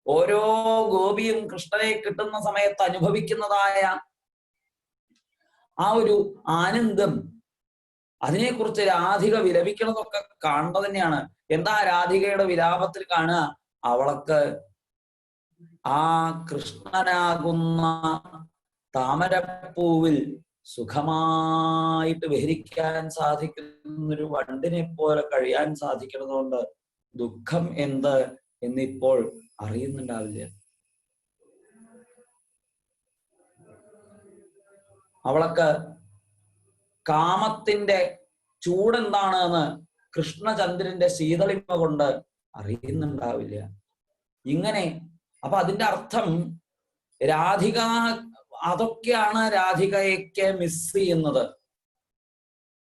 ഓരോ ഗോപിയും കൃഷ്ണനെ കിട്ടുന്ന സമയത്ത് അനുഭവിക്കുന്നതായ ആ ഒരു ആനന്ദം, അതിനെക്കുറിച്ച് രാധിക വിലപിക്കണതൊക്കെ കാണുന്നത് തന്നെയാണ്. എന്താ രാധികയുടെ വിലാപത്തിൽ കാണുക? അവൾക്ക് ആ കൃഷ്ണനാകുന്ന താമരപ്പൂവിൽ സുഖമായിട്ട് വിഹരിക്കാൻ സാധിക്കുന്നൊരു വണ്ടിനെ പോലെ കഴിയാൻ സാധിക്കുന്നതുകൊണ്ട് ദുഃഖം എന്ത് എന്നിപ്പോൾ അറിയുന്നുണ്ടാവില്ല. അവൾക്ക് കാമത്തിന്റെ ചൂടെന്താണ് എന്ന് കൃഷ്ണചന്ദ്രന്റെ ശീതളിമ കൊണ്ട് അറിയുന്നുണ്ടാവില്ല. ഇങ്ങനെ അപ്പൊ അതിന്റെ അർത്ഥം രാധിക, അതൊക്കെയാണ് രാധികയൊക്കെ മിസ് ചെയ്യുന്നത്.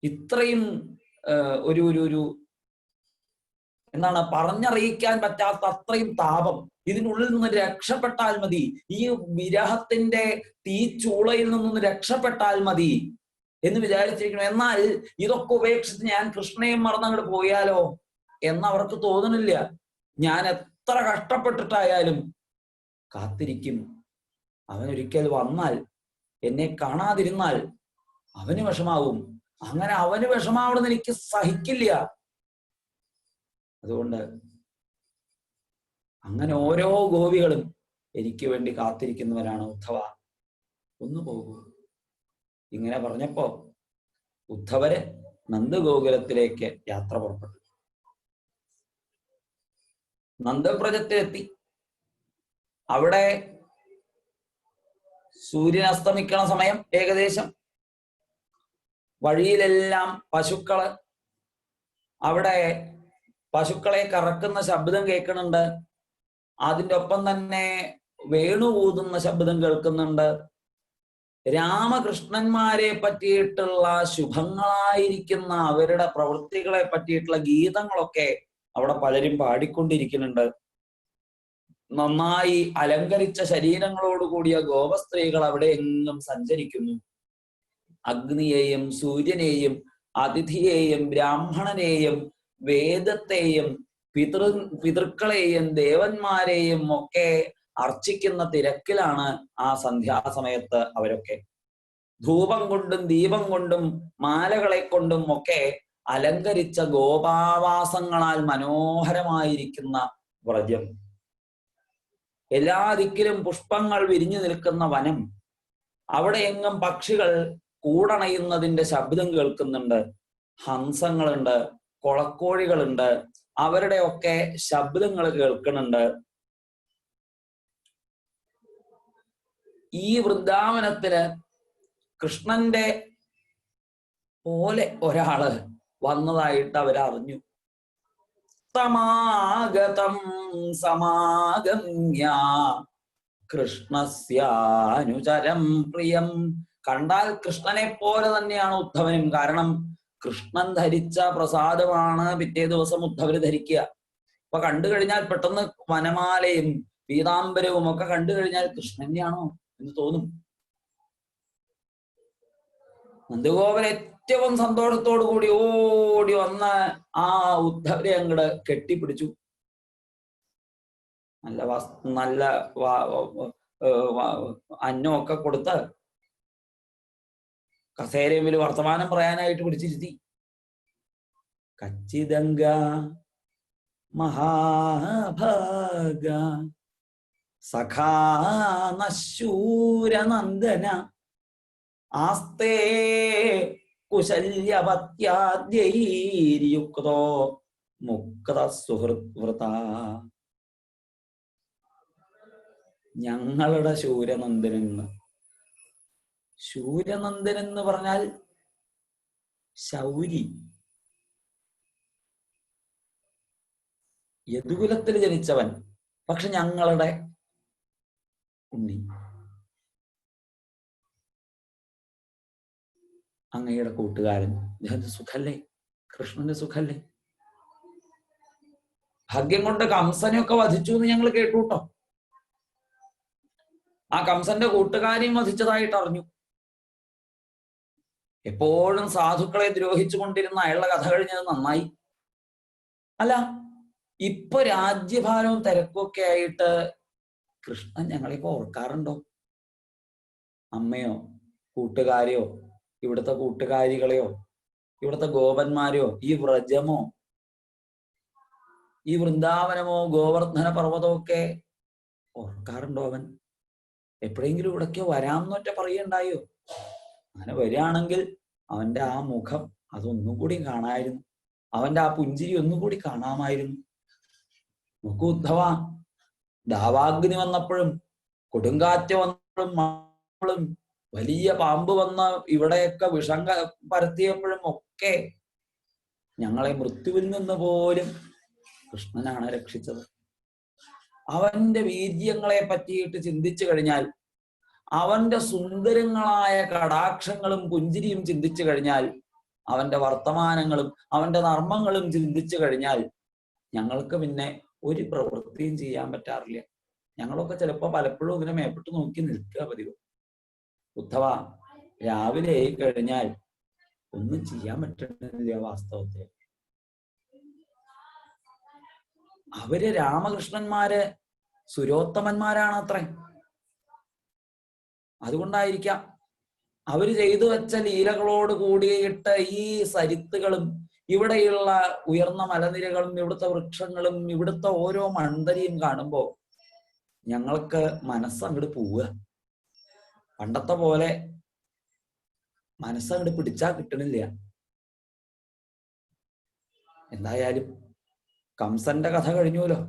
ഇത്രയും ഒരു ഒരു ഒരു എന്താണ് പറഞ്ഞറിയിക്കാൻ പറ്റാത്ത അത്രയും താപം. ഇതിനുള്ളിൽ നിന്ന് രക്ഷപ്പെട്ടാൽ മതി, ഈ വിരഹത്തിന്റെ തീച്ചൂളയിൽ നിന്നൊന്ന് രക്ഷപ്പെട്ടാൽ മതി എന്ന് വിചാരിച്ചിരിക്കണം. എന്നാൽ ഇതൊക്കെ ഉപേക്ഷിച്ച് ഞാൻ കൃഷ്ണയും മറന്നങ്ങോട്ട് പോയാലോ എന്നവർക്ക് തോന്നുന്നില്ല. ഞാൻ എത്ര കഷ്ടപ്പെട്ടിട്ടായാലും കാത്തിരിക്കും. അവനൊരിക്കൽ വന്നാൽ, എന്നെ കാണാതിരുന്നാൽ അവന് വിഷമാവും. അങ്ങനെ അവന് വിഷമാവണമെന്ന് എനിക്ക് സഹിക്കില്ല. അതുകൊണ്ട് അങ്ങനെ ഓരോ ഗോപികളും എനിക്ക് വേണ്ടി കാത്തിരിക്കുന്നവരാണ്. ഉദ്ധവ, ഒന്ന് പോകൂ. ഇങ്ങനെ പറഞ്ഞപ്പോ ഉദ്ധവര് നന്ദഗോകുലത്തിലേക്ക് യാത്ര പുറപ്പെട്ടു. നന്ദവ്രജത്തിലെത്തി. അവിടെ സൂര്യൻ അസ്തമിക്കണ സമയം ഏകദേശം. വഴിയിലെല്ലാം പശുക്കള്, അവിടെ പശുക്കളെ കറക്കുന്ന ശബ്ദം കേൾക്കുന്നുണ്ട്. അതിൻ്റെ ഒപ്പം തന്നെ വേണു ഊതുന്ന ശബ്ദം കേൾക്കുന്നുണ്ട്. രാമകൃഷ്ണന്മാരെ പറ്റിയിട്ടുള്ള ശുഭങ്ങളായിരിക്കുന്ന അവരുടെ പ്രവൃത്തികളെ പറ്റിയിട്ടുള്ള ഗീതങ്ങളൊക്കെ അവിടെ പലരും പാടിക്കൊണ്ടിരിക്കുന്നുണ്ട്. നന്നായി അലങ്കരിച്ച ശരീരങ്ങളോടുകൂടിയ ഗോപസ്ത്രീകൾ അവിടെ എങ്ങും സഞ്ചരിക്കുന്നു. അഗ്നിയെയും സൂര്യനെയും അതിഥിയെയും ബ്രാഹ്മണനെയും വേദത്തെയും പിതൃക്കളെയും ദേവന്മാരെയും ഒക്കെ അർച്ചിക്കുന്ന തിരക്കിലാണ് ആ സന്ധ്യാസമയത്ത് അവരൊക്കെ. ധൂപം കൊണ്ടും ദീപം കൊണ്ടും മാലകളെ കൊണ്ടും ഒക്കെ അലങ്കരിച്ച ഗോപാവാസങ്ങളാൽ മനോഹരമായിരിക്കുന്ന വ്രജം. എല്ലാ ദിക്കിലും പുഷ്പങ്ങൾ വിരിഞ്ഞു നിൽക്കുന്ന വനം. അവിടെ എങ്ങും പക്ഷികൾ കൂടണയുന്നതിന്റെ ശബ്ദം കേൾക്കുന്നുണ്ട്. ഹംസങ്ങളുണ്ട്, കൊളക്കോഴികളുണ്ട്, അവരുടെ ഒക്കെ ശബ്ദങ്ങൾ കേൾക്കുന്നുണ്ട്. ഈ വൃന്ദാവനത്തിന് കൃഷ്ണന്റെ പോലെ ഒരാള് വന്നതായിട്ട് അവരറിഞ്ഞു. തമാഗതം സമാഗമ്യ കൃഷ്ണസ്യാനുചരം പ്രിയം. കണ്ടാൽ കൃഷ്ണനെ പോലെ തന്നെയാണ് ഉദ്ധവനും. കാരണം കൃഷ്ണൻ ധരിച്ച പ്രസാദമാണ് പിറ്റേ ദിവസം ഉദ്ധവര് ധരിക്കുക. അപ്പൊ കണ്ടു കഴിഞ്ഞാൽ പെട്ടെന്ന് വനമാലയും പീതാംബരവും ഒക്കെ കണ്ടു കഴിഞ്ഞാൽ കൃഷ്ണനെയാണോ എന്ന് തോന്നും. നന്ദഗോപൻ ഏറ്റവും സന്തോഷത്തോടു കൂടി ഓടി വന്ന് ആ ഉദ്ധവരെ അങ്ങട് കെട്ടിപ്പിടിച്ചു. നല്ല അന്നമൊക്കെ കൊടുത്ത് കസേരയിൽ വർത്തമാനം പറയാനായിട്ട് പിടിച്ചിരുത്തി. കച്ചിതംഗ മഹാഭാഗ സഖാനശൂരനന്ദന ആസ്തേ കുശല്യപത്യാദ്യൈര്യുക്തോ മുക്ത സുഹൃത്വൃത. ഞങ്ങളുടെ ശൂരനന്ദനൻ. ശൂരനന്ദൻ എന്ന് പറഞ്ഞാൽ ശൗരി. യദുകുലത്തിൽ ജനിച്ചവൻ, പക്ഷെ ഞങ്ങളുടെ ഉണ്ണി അങ്ങയുടെ കൂട്ടുകാരൻ. സുഖല്ലേ? കൃഷ്ണന്റെ സുഖല്ലേ? ഭാഗ്യം കൊണ്ട് കംസനെയൊക്കെ വധിച്ചു എന്ന് ഞങ്ങൾ കേട്ടു കേട്ടോ. ആ കംസന്റെ കൂട്ടുകാരെയും വധിച്ചതായിട്ട് അറിഞ്ഞു. എപ്പോഴും സാധുക്കളെ ദ്രോഹിച്ചു കൊണ്ടിരുന്ന അയാളുടെ കഥ കഴിഞ്ഞത് നന്നായി. അല്ല, ഇപ്പൊ രാജ്യഭാരവും തിരക്കൊക്കെ ആയിട്ട് കൃഷ്ണൻ ഞങ്ങളിപ്പോ ഓർക്കാറുണ്ടോ? അമ്മയോ കൂട്ടുകാരെയോ ഇവിടുത്തെ കൂട്ടുകാരികളെയോ ഇവിടുത്തെ ഗോപന്മാരെയോ ഈ വ്രജമോ ഈ വൃന്ദാവനമോ ഗോവർദ്ധന പർവ്വതമൊക്കെ ഓർക്കാറുണ്ടോ? അവൻ എപ്പോഴെങ്കിലും ഇവിടേക്ക് വരാമെന്നൊറ്റ പറയുണ്ടായോ? അങ്ങനെ വരികയാണെങ്കിൽ അവന്റെ ആ മുഖം അതൊന്നും കൂടി കാണാമായിരുന്നു. അവന്റെ ആ പുഞ്ചിരി ഒന്നും കൂടി കാണാമായിരുന്നു. നോക്കൂ ഉദ്ധവ, ദാവാഗ്നി വന്നപ്പോഴും കൊടുങ്കാറ്റ് വന്നപ്പോഴും വലിയ പാമ്പ് വന്ന ഇവിടെയൊക്കെ വിഷം പരത്തിയപ്പോഴും ഒക്കെ ഞങ്ങളെ മൃത്യുവിൽ നിന്ന് പോലും കൃഷ്ണനാണ് രക്ഷിച്ചത്. അവന്റെ വീര്യങ്ങളെ പറ്റിയിട്ട് ചിന്തിച്ചു കഴിഞ്ഞാൽ, അവന്റെ സുന്ദരങ്ങളായ കടാക്ഷങ്ങളും പുഞ്ചിരിയും ചിന്തിച്ചു കഴിഞ്ഞാൽ, അവന്റെ വർത്തമാനങ്ങളും അവന്റെ നർമ്മങ്ങളും ചിന്തിച്ചു കഴിഞ്ഞാൽ ഞങ്ങൾക്ക് പിന്നെ ഒരു പ്രവൃത്തിയും ചെയ്യാൻ പറ്റാറില്ല. ഞങ്ങളൊക്കെ ചിലപ്പോ പലപ്പോഴും ഇങ്ങനെ മേപ്പിട്ട് നോക്കി നിൽക്കുക പതിവ്. ഉദ്ധവ, രാവിലെ ആയി കഴിഞ്ഞാൽ ഒന്നും ചെയ്യാൻ പറ്റുന്നില്ല വാസ്തവത്തിൽ. അവര് രാമകൃഷ്ണന്മാര് സുരോത്തമന്മാരാണ് അത്രേ. അതുകൊണ്ടായിരിക്കാം അവര് ചെയ്തു വെച്ച ലീലകളോട് കൂടിയിട്ട് ഈ സരിത്തുകളും ഇവിടെയുള്ള ഉയർന്ന മലനിരകളും ഇവിടുത്തെ വൃക്ഷങ്ങളും ഇവിടുത്തെ ഓരോ മണ്ടരിയും കാണുമ്പോ ഞങ്ങൾക്ക് മനസ്സങ്ങോട്ട് പോവുക. പണ്ടത്തെ പോലെ മനസ്സങ്ങോട്ട് പിടിച്ചാ കിട്ടണില്ല. എന്തായാലും കംസന്റെ കഥ കഴിഞ്ഞുല്ലോ.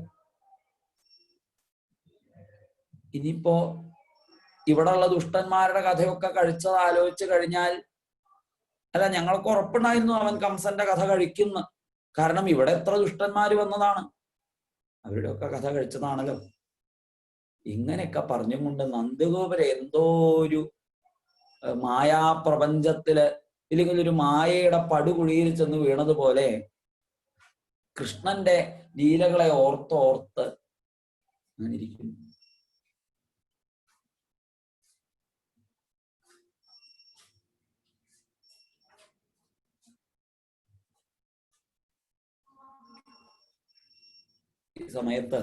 ഇനിയിപ്പോ ഇവിടെയുള്ള ദുഷ്ടന്മാരുടെ കഥയൊക്കെ കഴിച്ചത് ആലോചിച്ച് കഴിഞ്ഞാൽ, അല്ല, ഞങ്ങൾക്ക് ഉറപ്പുണ്ടായിരുന്നു അവൻ കംസന്റെ കഥ കഴിക്കുന്നു. കാരണം ഇവിടെ എത്ര ദുഷ്ടന്മാര് വന്നതാണ്, അവരുടെയൊക്കെ കഥ കഴിച്ചതാണല്ലോ. ഇങ്ങനെയൊക്കെ പറഞ്ഞും കൊണ്ട് നന്ദഗോപുരം എന്തോ ഒരു മായാപ്രപഞ്ചത്തില് ഇല്ലെങ്കിൽ ഒരു മായയുടെ പടുകുഴിയിൽ ചെന്ന് വീണതുപോലെ കൃഷ്ണന്റെ ലീലകളെ ഓർത്തോർത്ത് അങ്ങനെ ഇരിക്കുന്നു. ഈ സമയത്ത്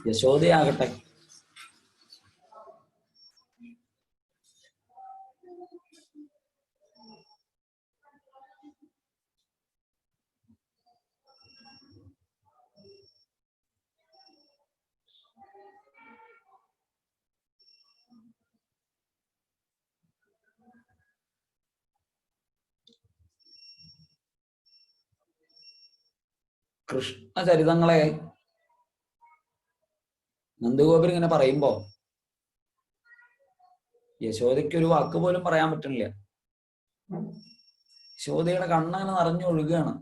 യശോദയാകട്ടെ കൃഷ്ണചരിതങ്ങളെ നന്ദഗോപുരം ഇങ്ങനെ പറയുമ്പോ യശോദയ്ക്ക് ഒരു വാക്ക് പോലും പറയാൻ പറ്റണില്ല. യശോദയുടെ കണ്ണങ്ങനെ നിറഞ്ഞൊഴുകുകയാണ്.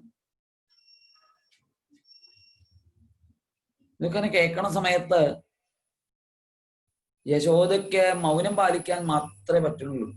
ഇതൊക്കെ കേൾക്കണ സമയത്ത് യശോദയ്ക്ക് മൗനം പാലിക്കാൻ മാത്രമേ പറ്റുള്ളൂ.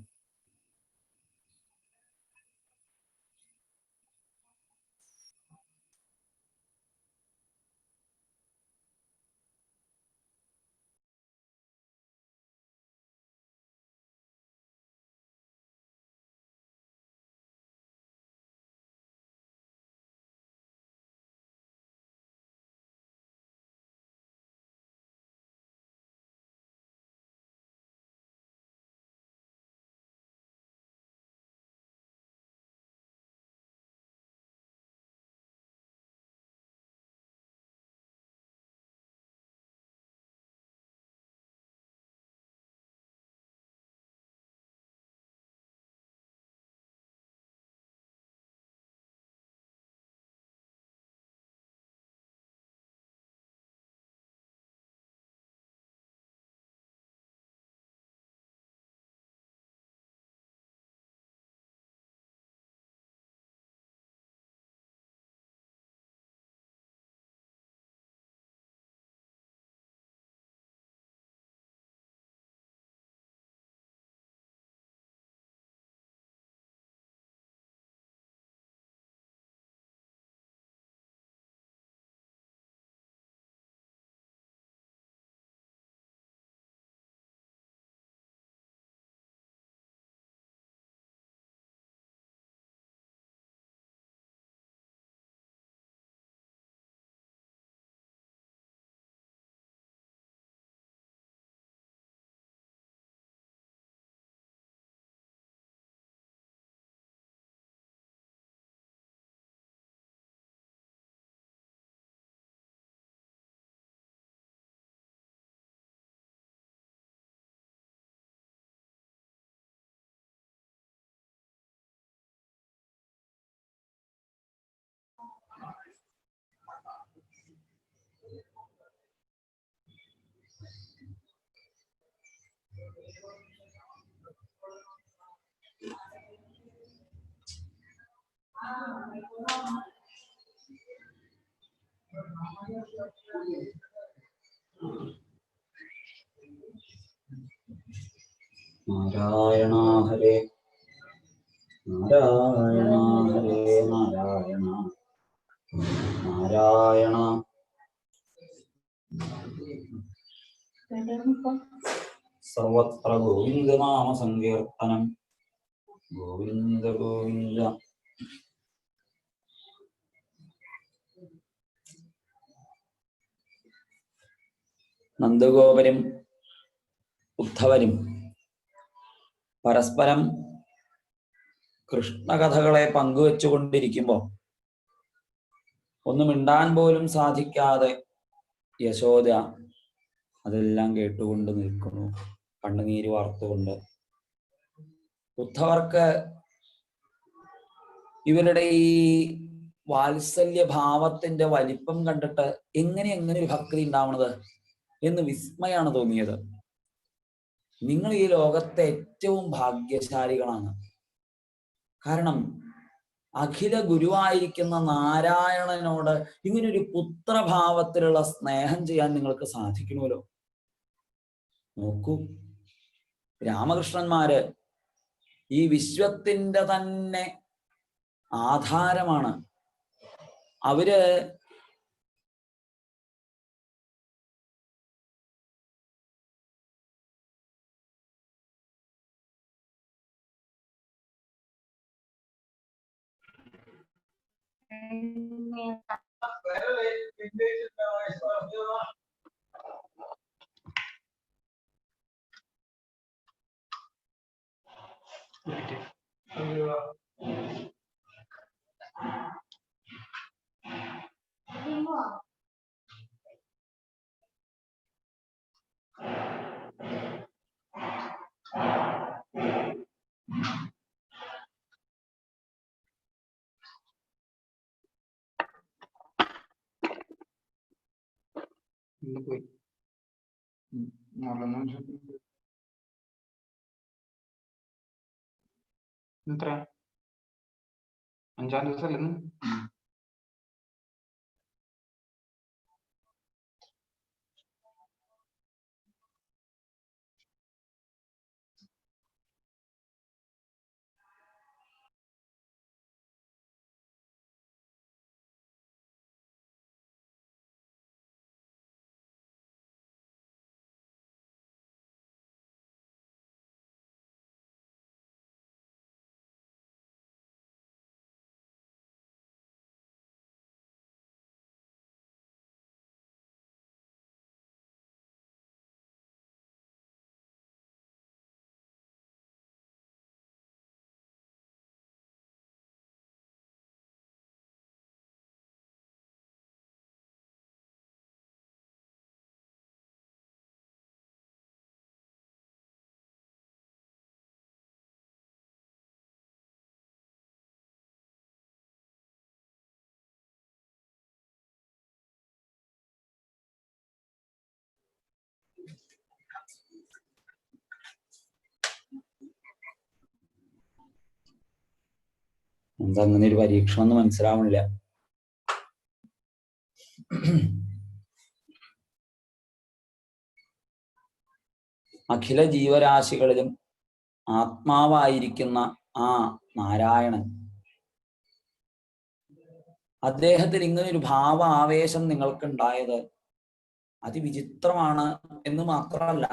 നാരായണ ഹരേ നാരായണ ഹരേ നാരായണ നാരായണ. സർവത്ര ഗോവിന്ദനാമ സങ്കീർത്തനം. ഗോവിന്ദ ഗോവിന്ദ. നന്ദഗോപരും ഉദ്ധവരും പരസ്പരം കൃഷ്ണകഥകളെ പങ്കുവെച്ചുകൊണ്ടിരിക്കുമ്പോൾ ഒന്നും മിണ്ടാൻ പോലും സാധിക്കാതെ യശോദ അതെല്ലാം കേട്ടുകൊണ്ട് നിൽക്കുന്നു, കണ്ണുനീര് വാർത്തുകൊണ്ട്. ഉദ്ധവർക്ക് ഇവരുടെ ഈ വാത്സല്യ ഭാവത്തിന്റെ വലിപ്പം കണ്ടിട്ട് എങ്ങനെ ഒരു ഭക്തി ഉണ്ടാവണത് എന്ന് വിസ്മയാണ് തോന്നിയത്. നിങ്ങൾ ഈ ലോകത്തെ ഏറ്റവും ഭാഗ്യശാലികളാണ്. കാരണം അഖില ഗുരുവായിരിക്കുന്ന നാരായണനോട് ഇങ്ങനൊരു പുത്രഭാവത്തിലുള്ള സ്നേഹം ചെയ്യാൻ നിങ്ങൾക്ക് സാധിക്കണമല്ലോ. നോക്കൂ, രാമകൃഷ്ണന്മാര് ഈ വിശ്വത്തിന്റെ തന്നെ ആധാരമാണ്. അവര്
പോയി എത്ര 5-ാം ദിവസമല്ലേ?
എന്താ അങ്ങനെ ഒരു പരീക്ഷണം എന്ന് മനസ്സിലാവണില്ല. അഖില ജീവരാശികളിലും ആത്മാവായിരിക്കുന്ന ആ നാരായണൻ, അദ്ദേഹത്തിന് ഇങ്ങനൊരു ഭാവ ആവേശം നിങ്ങൾക്കുണ്ടായത് അതിവിചിത്രമാണ് എന്ന് മാത്രമല്ല,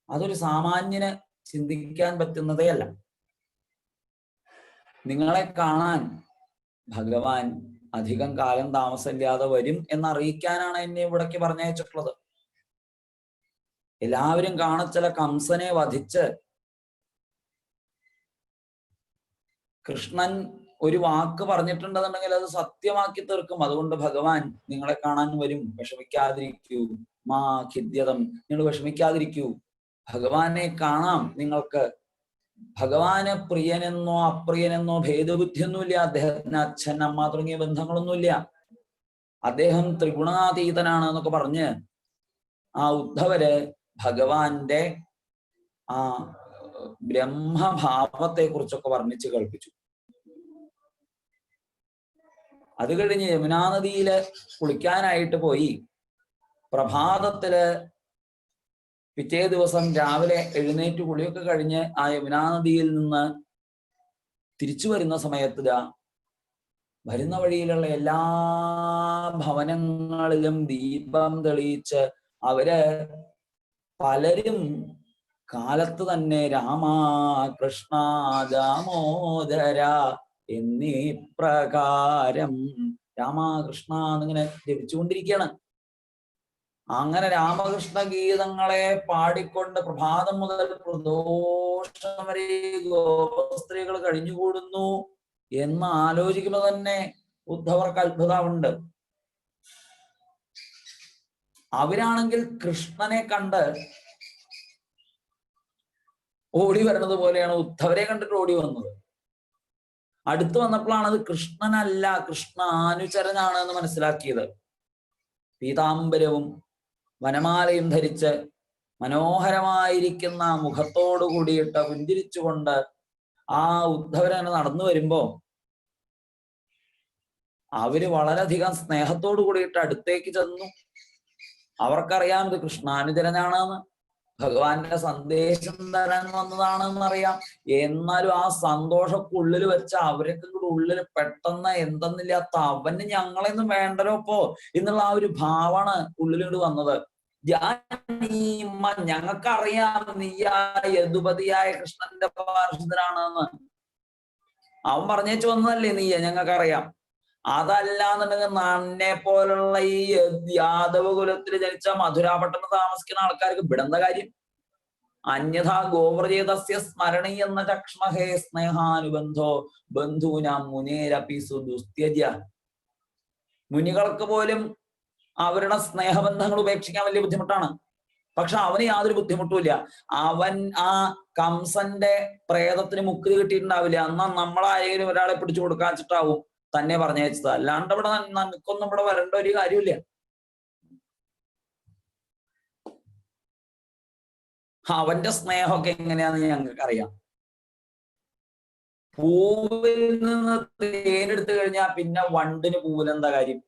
അതൊരു സാമാന്യന് ചിന്തിക്കാൻ പറ്റുന്നതേ അല്ല. നിങ്ങളെ കാണാൻ ഭഗവാൻ അധികം കാലം താമസമില്ലാതെ വരും എന്നറിയിക്കാനാണ് എന്നെ ഇവിടേക്ക് പറഞ്ഞയച്ചിട്ടുള്ളത്. എല്ലാവരും കാണച്ചല കംസനെ വധിച്ച് കൃഷ്ണൻ ഒരു വാക്ക് പറഞ്ഞിട്ടുണ്ടെന്നുണ്ടെങ്കിൽ അത് സത്യമാക്കി തീർക്കും. അതുകൊണ്ട് ഭഗവാൻ നിങ്ങളെ കാണാൻ വരും, വിഷമിക്കാതിരിക്കൂ. മാ ഖിദ്യതം, നിങ്ങൾ വിഷമിക്കാതിരിക്കൂ, ഭഗവാനെ കാണാം നിങ്ങൾക്ക്. ഭഗവാന് പ്രിയനെന്നോ അപ്രിയനെന്നോ ഭേദബുദ്ധിയൊന്നുമില്ല. അദ്ദേഹത്തിന് അച്ഛൻ അമ്മ തുടങ്ങിയ ബന്ധങ്ങളൊന്നുമില്ല. അദ്ദേഹം ത്രിഗുണാതീതനാണ് എന്നൊക്കെ പറഞ്ഞ് ആ ഉദ്ധവര് ഭഗവാന്റെ ആ ബ്രഹ്മഭാവത്തെ കുറിച്ചൊക്കെ വർണ്ണിച്ച് കേൾപ്പിച്ചു. അത് കഴിഞ്ഞ് യമുനാ നദിയില് കുളിക്കാനായിട്ട് പോയി. പ്രഭാതത്തില് പിറ്റേ ദിവസം രാവിലെ എഴുന്നേറ്റ് കുളിയൊക്കെ കഴിഞ്ഞ് ആ യമുനാ നദിയിൽ നിന്ന് തിരിച്ചു വരുന്ന സമയത്ത് വരുന്ന വഴിയിലുള്ള എല്ലാ ഭവനങ്ങളിലും ദീപം തെളിയിച്ച് അവര് പലരും കാലത്ത് തന്നെ രാമ കൃഷ്ണ ദാമോദര എന്നീ പ്രകാരം രാമകൃഷ്ണ എന്നിങ്ങനെ ജപിച്ചുകൊണ്ടിരിക്കുകയാണ്. അങ്ങനെ രാമകൃഷ്ണ ഗീതങ്ങളെ പാടിക്കൊണ്ട് പ്രഭാതം മുതൽ പ്രദോഷം വരെ ഗോപസ്ത്രീകൾ കഴിഞ്ഞുകൂടുന്നു എന്ന് ആലോചിക്കുമ്പോൾ തന്നെ ഉദ്ധവർക്ക് അത്ഭുതമുണ്ട്. അവരാണെങ്കിൽ കൃഷ്ണനെ കണ്ട് ഓടി വരുന്നത് പോലെയാണ് ഉദ്ധവരെ കണ്ടിട്ട് ഓടി വന്നത്. അടുത്തു വന്നപ്പോഴാണ് അത് കൃഷ്ണനല്ല, കൃഷ്ണാനുചരനാണ് എന്ന് മനസ്സിലാക്കിയത്. പീതാംബരവും വനമാലയും ധരിച്ച് മനോഹരമായിരിക്കുന്ന മുഖത്തോടു കൂടിയിട്ട് പുഞ്ചിരിച്ചുകൊണ്ട് ആ ഉദ്ധവരനെ നടന്നു വരുമ്പോ അവര് വളരെയധികം സ്നേഹത്തോടു കൂടിയിട്ട് അടുത്തേക്ക് ചെന്നു. അവർക്കറിയാം ഇത് കൃഷ്ണാനുചരനാണെന്ന്, ഭഗവാന്റെ സന്ദേശം തരാൻ വന്നതാണെന്ന് അറിയാം. എന്നാലും ആ സന്തോഷക്കുള്ളിൽ വെച്ച അവരൊക്കെ കൂടെ ഉള്ളിൽ പെട്ടെന്ന് എന്തെന്നില്ലാത്ത അവന് ഞങ്ങളെയൊന്നും വേണ്ടല്ലോ ഇപ്പോ എന്നുള്ള ആ ഒരു ഭാവമാണ് ഉള്ളിലോട്ട് വന്നത്. ഞങ്ങൾക്കറിയാം നീയ യദുപതിയായ കൃഷ്ണന്റെ പാർഷദനാണെന്ന്. അവൻ പറഞ്ഞേച്ചു വന്നതല്ലേ നീയ, ഞങ്ങൾക്കറിയാം. അതല്ലാന്നുണ്ടെങ്കിൽ നന്നെ പോലുള്ള ഈ യാദവ കുലത്തിൽ ജനിച്ച മധുരാപട്ടണം താമസിക്കുന്ന ആൾക്കാർക്ക് ഇവിടെന്താ കാര്യം? അന്യഥാ ഗോവ്രജേതസ്യ സ്മരണി എന്ന ചക്ഷ്മഹേ സ്നേഹാനുബന്ധോ ബന്ധൂനാം മുനേരപി സുദുസ്ത്യജ. മുനികൾക്ക് പോലും അവരുടെ സ്നേഹബന്ധങ്ങൾ ഉപേക്ഷിക്കാൻ വലിയ ബുദ്ധിമുട്ടാണ്. പക്ഷെ അവന് യാതൊരു ബുദ്ധിമുട്ടുമില്ല. അവൻ ആ കംസന്റെ പ്രേതത്തിന് മുക്തി കിട്ടിയിട്ടുണ്ടാവില്ല. എന്നാൽ നമ്മളാരെങ്കിലും ഒരാളെ പിടിച്ചു കൊടുക്കാൻ വെച്ചിട്ടാവും തന്നെ പറഞ്ഞയച്ചത്. അല്ലാണ്ട് ഇവിടെ നമുക്കൊന്നും ഇവിടെ വരേണ്ട ഒരു കാര്യമില്ല. അവന്റെ സ്നേഹമൊക്കെ എങ്ങനെയാന്ന് ഞങ്ങൾക്ക് അറിയാം. പൂവിൽ നിന്ന് തേനെടുത്തു കഴിഞ്ഞാൽ പിന്നെ വണ്ടിന് പൂവിലെന്താ കാര്യം?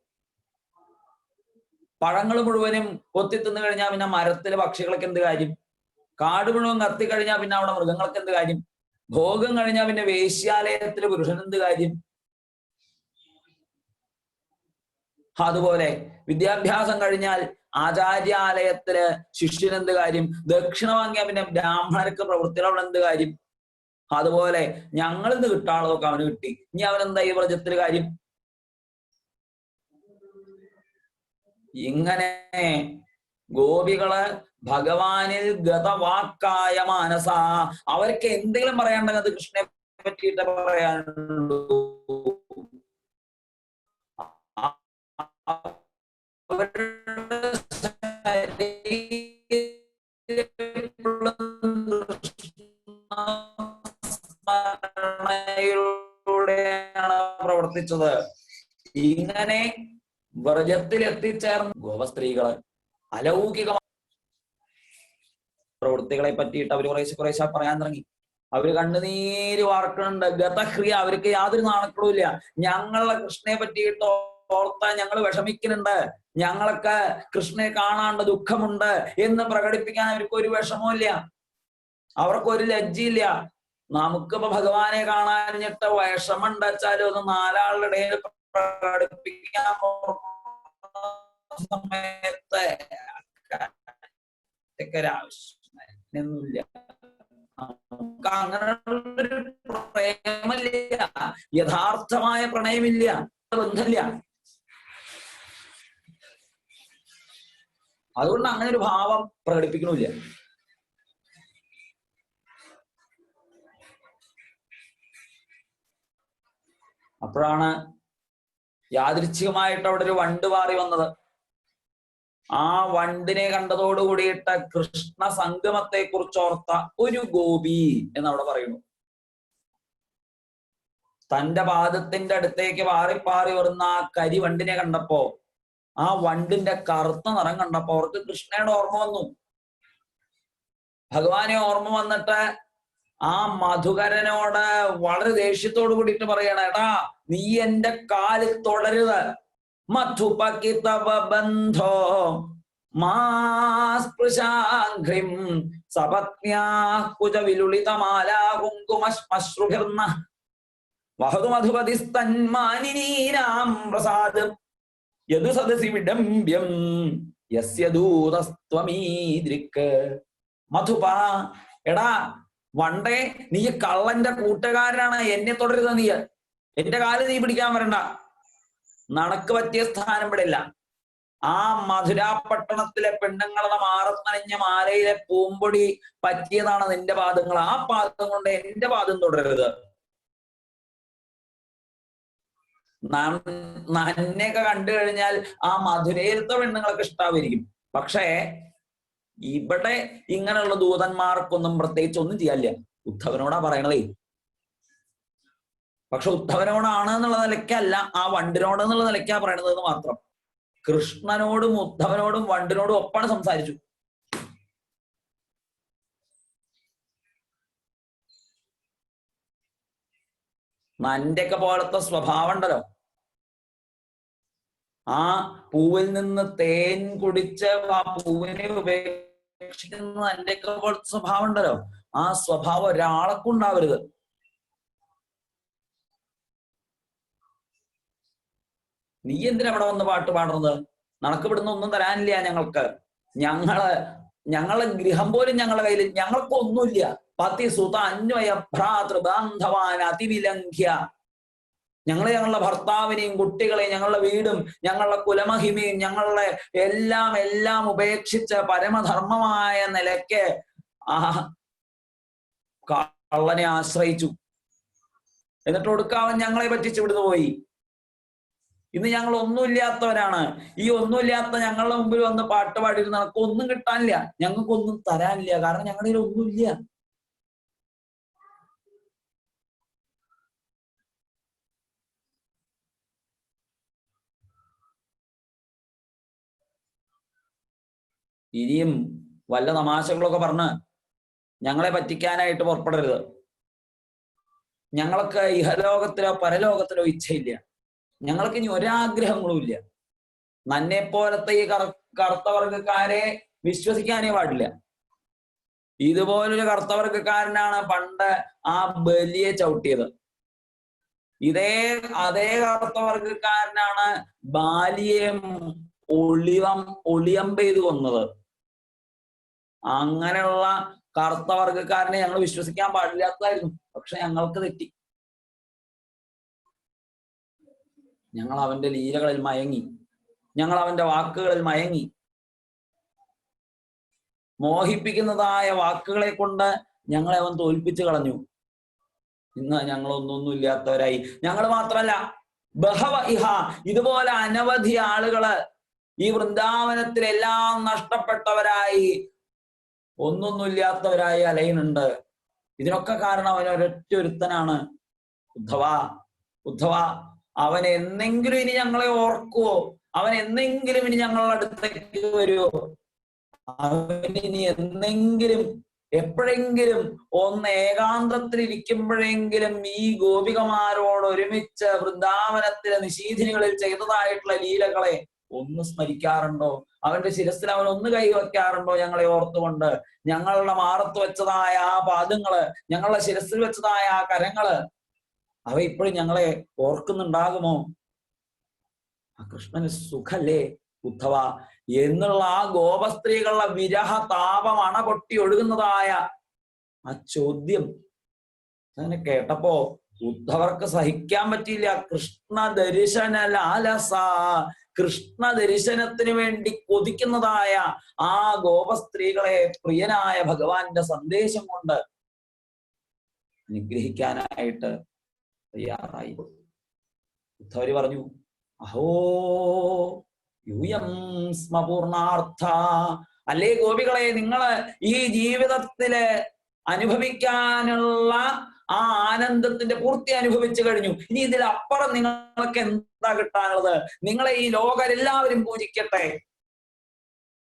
പഴങ്ങൾ മുഴുവനും കൊത്തി തിന്നു കഴിഞ്ഞാൽ പിന്നെ മരത്തിലെ പക്ഷികൾക്ക് എന്ത് കാര്യം? കാട് മുഴുവൻ കത്തിക്കഴിഞ്ഞാൽ പിന്നെ അവിടെ മൃഗങ്ങൾക്ക് എന്ത് കാര്യം? ഭോഗം കഴിഞ്ഞാൽ പിന്നെ വേശ്യാലയത്തില് പുരുഷൻ എന്ത് കാര്യം? അതുപോലെ വിദ്യാഭ്യാസം കഴിഞ്ഞാൽ ആചാര്യാലയത്തില് ശിഷ്യനെന്ത് കാര്യം? ദക്ഷിണ വാങ്ങിയാൽ പിന്നെ ബ്രാഹ്മണർക്ക് പ്രവൃത്തിയുള്ള എന്ത് കാര്യം? അതുപോലെ ഞങ്ങളിന്ന് കിട്ടാനുള്ളതൊക്കെ അവന് കിട്ടി. ഇനി അവനെന്താ ഈ വ്രജത്തിൽ കാര്യം? ഇങ്ങനെ ഗോപികള് ഭഗവാനിൽ ഗതവാക്കായ മാനസ, അവർക്ക് എന്തെങ്കിലും പറയാനുണ്ടെങ്കിൽ അത് കൃഷ്ണനെ പറ്റിയിട്ട് പറയാനുള്ളൂ. പ്രവർത്തിച്ചത്. ഇങ്ങനെ വ്രജത്തിൽ എത്തിച്ചേർന്ന ഗോപസ്ത്രീകള് അലൗകിക പ്രവൃത്തികളെ പറ്റിയിട്ട് അവർ കുറേശ്ശെ പറയാൻ തുടങ്ങി. അവര് കണ്ണുനീര് വാർക്കുന്നുണ്ട്. ഗതഹ്രിയ, അവർക്ക് യാതൊരു നാണക്കളുമില്ല. ഞങ്ങളെ കൃഷ്ണനെ പറ്റിയിട്ട് ഓർത്താൻ ഞങ്ങൾ വിഷമിക്കുന്നുണ്ട്, ഞങ്ങളൊക്കെ കൃഷ്ണനെ കാണാണ്ട് ദുഃഖമുണ്ട് എന്ന് പ്രകടിപ്പിക്കാൻ അവർക്ക് ഒരു വിഷമവും ഇല്ല, അവർക്കൊരു ലജ്ജയില്ല. നമുക്കിപ്പോ ഭഗവാനെ കാണാനിട്ട് വിഷമുണ്ട് വെച്ചാലും ഒന്ന് നാലാളുടെ ഇടയിൽ പ്രകടിപ്പിക്കാൻ സമയത്ത് ഒരാവശ്യമൊന്നുമില്ല. നമുക്ക് അങ്ങനെയുള്ളൊരു പ്രേമമില്ല, യഥാർത്ഥമായ പ്രണയമില്ല, ബന്ധമില്ല. അതുകൊണ്ട് അങ്ങനെ ഒരു ഭാവം പ്രകടിപ്പിക്കണില്ല. അപ്പോഴാണ് യാദൃച്ഛികമായിട്ട് അവിടെ ഒരു വണ്ട് പാറി വന്നത്. ആ വണ്ടിനെ കണ്ടതോടു കൂടിയിട്ട് കൃഷ്ണ സംഗമത്തെ കുറിച്ചോർത്ത ഒരു ഗോപി എന്നവിടെ പറയുന്നു. തന്റെ പാദത്തിന്റെ അടുത്തേക്ക് പാറി വരുന്ന ആ കരി വണ്ടിനെ കണ്ടപ്പോ, ആ വണ്ടിന്റെ കറുത്ത നിറം കണ്ടപ്പോ അവർക്ക് കൃഷ്ണയുടെ ഓർമ്മ വന്നു. ഭഗവാനെ ഓർമ്മ വന്നിട്ട് ആ മധുകരനോട് വളരെ ദേഷ്യത്തോട് കൂടിയിട്ട് പറയണ, എടാ നീ എന്റെ കാലിൽ തുടരുത്. മധുപകിതവ ബന്ധോ മാസ്പൃശാഘ്രിം സപത്ന്യാ കുജ വിലുളിതമാലാ കുങ്കുമശ്മശ്രുഭിർന്ന വഹതു മധുപതിസ്തന്മാനിനീനാം പ്രസാദ് യദു സദസി വിഡംബ്യം യസ്യ ദൂതസ്ത്വമീദൃക്. മധുപ, എടാ വണ്ടേ നീ കള്ളന്റെ കൂട്ടുകാരനാണ്, എന്നെ തുടരുത്. നീ എന്റെ കാല് നീ പിടിക്കാൻ വരണ്ട. നടക്ക് പറ്റിയ സ്ഥാനം ഇവിടെ ഇല്ല. ആ മധുരാപട്ടണത്തിലെ പെണ്ണുങ്ങളുടെ മാറത്തണിഞ്ഞ മാലയിലെ പൂമ്പൊടി പറ്റിയതാണ് നിന്റെ പാദങ്ങൾ. ആ പാദം കൊണ്ട് എന്റെ പാദം തുടരരുത്. നന്നെയൊക്കെ കണ്ടു കഴിഞ്ഞാൽ ആ മധുരയിലത്തെ പെണ്ണുങ്ങളൊക്കെ ഇഷ്ടാവായിരിക്കും. പക്ഷേ ഇവിടെ ഇങ്ങനെയുള്ള ദൂതന്മാർക്കൊന്നും പ്രത്യേകിച്ച് ഒന്നും ചെയ്യാനില്ല. ഉദ്ധവനോടാ പറയണതേ. പക്ഷെ ഉദ്ധവനോടാണ് എന്നുള്ള നിലയ്ക്കല്ല, ആ വണ്ടിനോട് എന്നുള്ള നിലയ്ക്കാ പറയണത് മാത്രം. കൃഷ്ണനോടും ഉദ്ധവനോടും വണ്ടിനോടും ഒപ്പാണ് സംസാരിച്ചു. നന്റെയൊക്കെ പോലത്തെ സ്വഭാവം ഉണ്ടല്ലോ, ആ പൂവിൽ നിന്ന് തേൻ കുടിച്ച് ആ പൂവിനെ ഉപേക്ഷിക്കുന്ന നന്റെയൊക്കെ പോലത്തെ സ്വഭാവം ഉണ്ടല്ലോ, ആ സ്വഭാവം ഒരാൾക്കും ഉണ്ടാവരുത്. നീ എന്തിനാ അവിടെ വന്ന് പാട്ട് പാടുന്നത്? നടക്ക് ഇവിടുന്ന് ഒന്നും തരാനില്ല ഞങ്ങൾക്ക്. ഞങ്ങളെ ഗൃഹം പോലും ഞങ്ങളുടെ കയ്യിൽ, ഞങ്ങൾക്കൊന്നുമില്ല. പതി സുത അന്വയ ഭ്രാതൃബാന്ധവാൻ അതിവിലംഘ്യ. ഞങ്ങളുടെ ഭർത്താവിനെയും കുട്ടികളെയും ഞങ്ങളുടെ വീടും ഞങ്ങളുടെ കുലമഹിമയും ഞങ്ങളുടെ എല്ലാം ഉപേക്ഷിച്ച് പരമധർമ്മമായ നിലയ്ക്ക് ആ കള്ളനെ ആശ്രയിച്ചു. എന്നിട്ട് ഒടുക്കാവൻ ഞങ്ങളെ പറ്റിച്ച് ഇവിടുന്ന് പോയി. ഇന്ന് ഞങ്ങൾ ഒന്നുമില്ലാത്തവരാണ്. ഈ ഒന്നുമില്ലാത്ത ഞങ്ങളുടെ മുമ്പിൽ വന്ന് പാട്ട് പാടിയിരുന്ന ഞങ്ങൾക്ക് ഒന്നും കിട്ടാനില്ല, ഞങ്ങൾക്കൊന്നും തരാനില്ല. കാരണം ഞങ്ങളുടെ കയ്യിൽ ഒന്നുമില്ല. ഇനിയും വല്ല തമാശകളൊക്കെ പറഞ്ഞ് ഞങ്ങളെ പറ്റിക്കാനായിട്ട് പുറപ്പെടരുത്. ഞങ്ങൾക്ക് ഇഹലോകത്തിലോ പരലോകത്തിലോ ഇച്ഛയില്ല. ഞങ്ങൾക്ക് ഇനി ഒരാഗ്രഹങ്ങളും ഇല്ല. നന്നെ പോലത്തെ ഈ കറുത്തവർഗക്കാരെ വിശ്വസിക്കാനേ പാടില്ല. ഇതുപോലൊരു കറുത്തവർഗക്കാരനാണ് പണ്ട് ആ ബലിയെ ചവിട്ടിയത്. അതേ കറുത്തവർഗക്കാരനാണ് ബാലിയെ ഒളിയമ്പ് ചെയ്ത് കൊന്നത്. അങ്ങനെയുള്ള കറുത്തവർഗക്കാരനെ ഞങ്ങൾ വിശ്വസിക്കാൻ പാടില്ലാത്തതായിരുന്നു. പക്ഷെ ഞങ്ങൾക്ക് തെറ്റി. ഞങ്ങൾ അവന്റെ ലീലകളിൽ മയങ്ങി, ഞങ്ങൾ അവന്റെ വാക്കുകളിൽ മയങ്ങി. മോഹിപ്പിക്കുന്നതായ വാക്കുകളെ കൊണ്ട് ഞങ്ങളെ അവൻ തോൽപ്പിച്ചു കളഞ്ഞു. ഇന്ന് ഞങ്ങളൊന്നൊന്നും ഇല്ലാത്തവരായി. ഞങ്ങൾ മാത്രല്ല, ബഹവ ഇഹ, ഇതുപോലെ അനവധി ആളുകള് ഈ വൃന്ദാവനത്തിലെല്ലാം നഷ്ടപ്പെട്ടവരായി, ഒന്നൊന്നുമില്ലാത്തവരായി അലയുന്നുണ്ട്. ഇതിനൊക്കെ കാരണം അവൻ ഒരൊറ്റ ഒരുത്തനാണ്. ഉദ്ധവ, അവൻ എന്നെങ്കിലും ഇനി ഞങ്ങളെ ഓർക്കുവോ? അവൻ എന്നെങ്കിലും ഇനി ഞങ്ങളുടെ അടുത്തേക്ക് വരുവോ? അവൻ ഇനി എന്നെങ്കിലും എപ്പോഴെങ്കിലും ഒന്ന് ഏകാന്തത്തിൽ ഇരിക്കുമ്പോഴെങ്കിലും ഈ ഗോപികമാരോട് ഒരുമിച്ച് വൃന്ദാവനത്തിലെ നിശീധിനികളിൽ ചെയ്തതായിട്ടുള്ള ലീലകളെ ഒന്ന് സ്മരിക്കാറുണ്ടോ? അവന്റെ ശിരസിൽ അവൻ ഒന്ന് കൈവയ്ക്കാറുണ്ടോ? ഞങ്ങളെ ഓർത്തുകൊണ്ട് ഞങ്ങളുടെ മാറത്ത് വെച്ചതായ ആ പാദങ്ങള്, ഞങ്ങളുടെ ശിരസിൽ വെച്ചതായ ആ കരങ്ങള്, അവ ഇപ്പോഴും ഞങ്ങളെ ഓർക്കുന്നുണ്ടാകുമോ? ആ കൃഷ്ണന് സുഖല്ലേ ഉദ്ധവ എന്നുള്ള ആ ഗോപസ്ത്രീകളുടെ വിരഹ താപം അണപൊട്ടി ഒഴുകുന്നതായ ആ ചോദ്യം അങ്ങനെ കേട്ടപ്പോ ഉദ്ധവർക്ക് സഹിക്കാൻ പറ്റിയില്ല. കൃഷ്ണ ദർശന ലാലസ, കൃഷ്ണ ദർശനത്തിന് വേണ്ടി കൊതിക്കുന്നതായ ആ ഗോപസ്ത്രീകളെ പ്രിയനായ ഭഗവാന്റെ സന്ദേശം കൊണ്ട് അനുഗ്രഹിക്കാനായിട്ട് തയ്യാറായി. ഉദ്ധവര് പറഞ്ഞു, അഹോ യൂയം സ്മ പൂർണാർത്ഥ. അല്ലേ ഗോപികളെ, നിങ്ങള് ഈ ജീവിതത്തില് അനുഭവിക്കാനുള്ള ആ ആനന്ദത്തിന്റെ പൂർത്തി അനുഭവിച്ചു കഴിഞ്ഞു. ഇനി ഇതിലപ്പുറം നിങ്ങൾക്ക് എന്താ കിട്ടാനുള്ളത്? നിങ്ങളെ ഈ ലോകരെല്ലാവരും പൂജിക്കട്ടെ.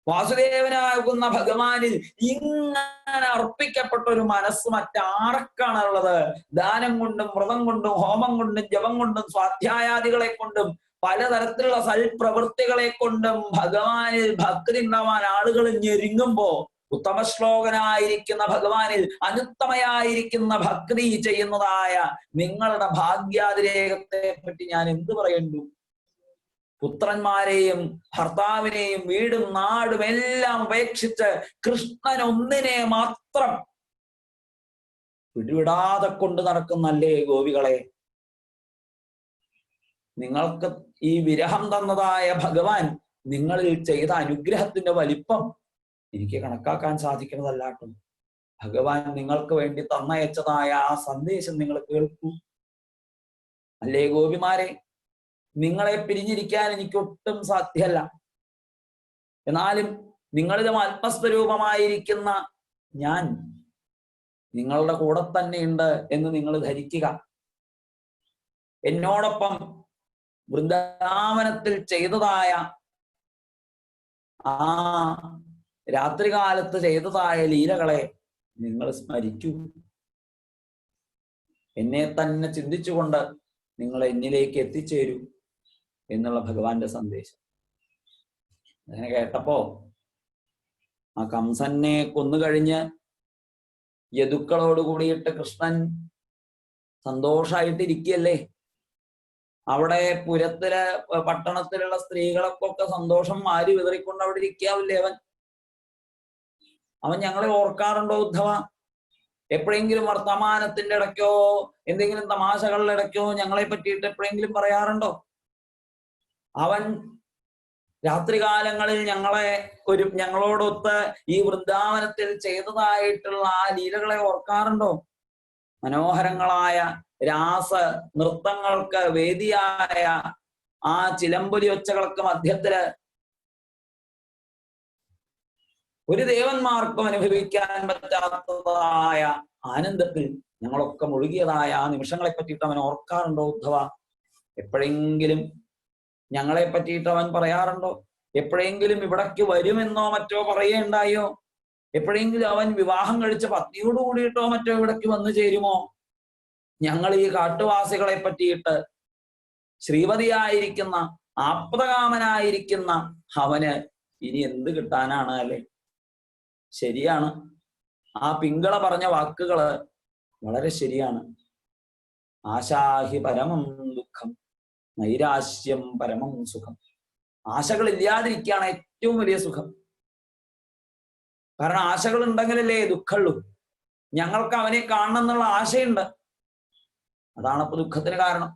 വാസുദേവനാകുന്ന ഭഗവാനിൽ ഇങ്ങനെ അർപ്പിക്കപ്പെട്ട ഒരു മനസ്സ് മറ്റാർക്കാണുള്ളത്? ദാനം കൊണ്ടും വ്രതം കൊണ്ടും ഹോമം കൊണ്ടും ജപം കൊണ്ടും സ്വാധ്യായാദികളെ കൊണ്ടും പലതരത്തിലുള്ള സൽപ്രവൃത്തികളെ കൊണ്ടും ഭഗവാനിൽ ഭക്തി ഉണ്ടാവാൻ ആളുകൾ ഞെരുങ്ങുമ്പോ ഉത്തമ ശ്ലോകനായിരിക്കുന്ന ഭഗവാനിൽ അനുത്തമയായിരിക്കുന്ന ഭക്തി ചെയ്യുന്നതായ നിങ്ങളുടെ ഭാഗ്യാതിരേകത്തെ പറ്റി ഞാൻ എന്ത് പറയണ്ടു? പുത്രന്മാരെയും ഭർത്താവിനെയും വീടും നാടും എല്ലാം ഉപേക്ഷിച്ച് കൃഷ്ണൻ ഒന്നിനെ മാത്രം വിടുവിടാതെ കൊണ്ട് നടക്കുന്നല്ലേ ഗോപികളെ? നിങ്ങൾക്ക് ഈ വിരഹം തന്നതായ ഭഗവാൻ നിങ്ങളിൽ ചെയ്ത അനുഗ്രഹത്തിന്റെ വലിപ്പം എനിക്ക് കണക്കാക്കാൻ സാധിക്കുന്നതല്ലാട്ടും. ഭഗവാൻ നിങ്ങൾക്ക് വേണ്ടി തന്നയച്ചതായ ആ സന്ദേശം നിങ്ങൾ കേൾക്കൂ. അല്ലേ ഗോപിമാരെ? നിങ്ങളെ പിരിഞ്ഞിരിക്കാൻ എനിക്കൊട്ടും സാധ്യമല്ല. എന്നാലും നിങ്ങളിലും ആത്മസ്വരൂപമായിരിക്കുന്ന ഞാൻ നിങ്ങളുടെ കൂടെ തന്നെയുണ്ട് എന്ന് നിങ്ങൾ ധരിക്കുക. എന്നോടൊപ്പം വൃന്ദാവനത്തിൽ ചെയ്തതായ ആ രാത്രികാലത്ത് ചെയ്തതായ ലീലകളെ നിങ്ങൾ സ്മരിക്കൂ. എന്നെ തന്നെ ചിന്തിച്ചുകൊണ്ട് നിങ്ങൾ എന്നിലേക്ക് എത്തിച്ചേരൂ എന്നുള്ള ഭഗവാന്റെ സന്ദേശം. അങ്ങനെ കേട്ടപ്പോ ആ കംസനെ കൊന്നുകഴിഞ്ഞ് യദുക്കളോട് കൂടിയിട്ട് കൃഷ്ണൻ സന്തോഷായിട്ടിരിക്കുകയല്ലേ. അവിടെ പുരത്തിലെ പട്ടണത്തിലുള്ള സ്ത്രീകളൊക്കെ സന്തോഷം മാരി വിതറിക്കൊണ്ട് അവിടെ ഇരിക്കാവില്ലേ അവൻ ഞങ്ങളെ ഓർക്കാറുണ്ടോ ഉദ്ധവ? എപ്പോഴെങ്കിലും വർത്തമാനത്തിന്റെ ഇടയ്ക്കോ എന്തെങ്കിലും തമാശകളുടെ ഇടയ്ക്കോ ഞങ്ങളെ പറ്റിയിട്ട് എപ്പോഴെങ്കിലും പറയാറുണ്ടോ? അവൻ രാത്രികാലങ്ങളിൽ ഞങ്ങളോടൊത്ത് ഈ വൃന്ദാവനത്തിൽ ചെയ്തതായിട്ടുള്ള ആ ലീലകളെ ഓർക്കാറുണ്ടോ? മനോഹരങ്ങളായ രാസ നൃത്തങ്ങൾക്ക് വേദിയായ ആ ചിലമ്പൊലി ഒച്ചകൾക്ക് മധ്യത്തില് ഒരു ദേവന്മാർക്കും അനുഭവിക്കാൻ പറ്റാത്തതായ ആനന്ദത്തിൽ ഞങ്ങളൊക്കെ മുഴുകിയതായ ആ നിമിഷങ്ങളെ പറ്റിയിട്ട് അവൻ ഓർക്കാറുണ്ടോ ഉദ്ധവ? എപ്പോഴെങ്കിലും ഞങ്ങളെ പറ്റിയിട്ട് അവൻ പറയാറുണ്ടോ? എപ്പോഴെങ്കിലും ഇവിടേക്ക് വരുമെന്നോ മറ്റോ പറയേണ്ടായോ? എപ്പോഴെങ്കിലും അവൻ വിവാഹം കഴിച്ച പത്നിയോട് കൂടിയിട്ടോ മറ്റോ ഇവിടേക്ക് വന്നു ചേരുമോ? ഞങ്ങൾ ഈ കാട്ടുവാസികളെ പറ്റിയിട്ട് ശ്രീമതിയായിരിക്കുന്ന ആപ്തകാമനായിരിക്കുന്ന അവന് ഇനി എന്ത് കിട്ടാനാണ് അല്ലേ? ശരിയാണ്, ആ പിങ്കള പറഞ്ഞ വാക്കുകള് വളരെ ശരിയാണ്. ആശാഹി പരമം ദുഃഖം നൈരാശ്യം പരമം സുഖം. ആശകൾ ഇല്ലാതിരിക്കുകയാണ് ഏറ്റവും വലിയ സുഖം. കാരണം ആശകൾ ഉണ്ടെങ്കിലല്ലേ ദുഃഖമുള്ളൂ. ഞങ്ങൾക്ക് അവനെ കാണണം എന്നുള്ള ആശയുണ്ട്, അതാണ് ഇപ്പൊ ദുഃഖത്തിന് കാരണം.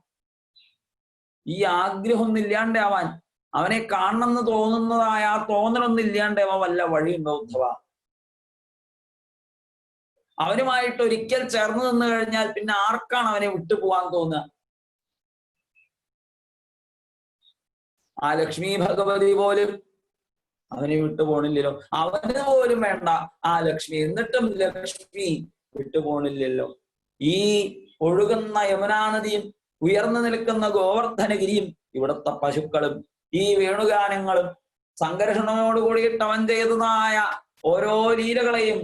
ഈ ആഗ്രഹമൊന്നും ഇല്ലാണ്ടാവാൻ, അവനെ കാണണമെന്ന് തോന്നുന്നതായ ആ തോന്നലൊന്നും ഇല്ലാണ്ടാവാൻ വല്ല വഴിയുണ്ടോ ഉദ്ധവ? അവനുമായിട്ട് ഒരിക്കൽ ചേർന്ന് നിന്ന് കഴിഞ്ഞാൽ പിന്നെ ആർക്കാണ് അവനെ വിട്ടുപോകാൻ തോന്നുക? ആ ലക്ഷ്മി ഭഗവതി പോലും അവനെ വിട്ടുപോണില്ലല്ലോ. അവന് പോലും വേണ്ട ആ ലക്ഷ്മി, എന്നിട്ടും ലക്ഷ്മി വിട്ടുപോണില്ലല്ലോ. ഈ ഒഴുകുന്ന യമുനാ നദിയും ഉയർന്നു നിൽക്കുന്ന ഗോവർദ്ധനഗിരിയും ഇവിടുത്തെ പശുക്കളും ഈ വേണുഗാനങ്ങളും സംഘർഷണോട് കൂടിയിട്ട് അവൻ ചെയ്തതായ ഓരോ ലീലകളെയും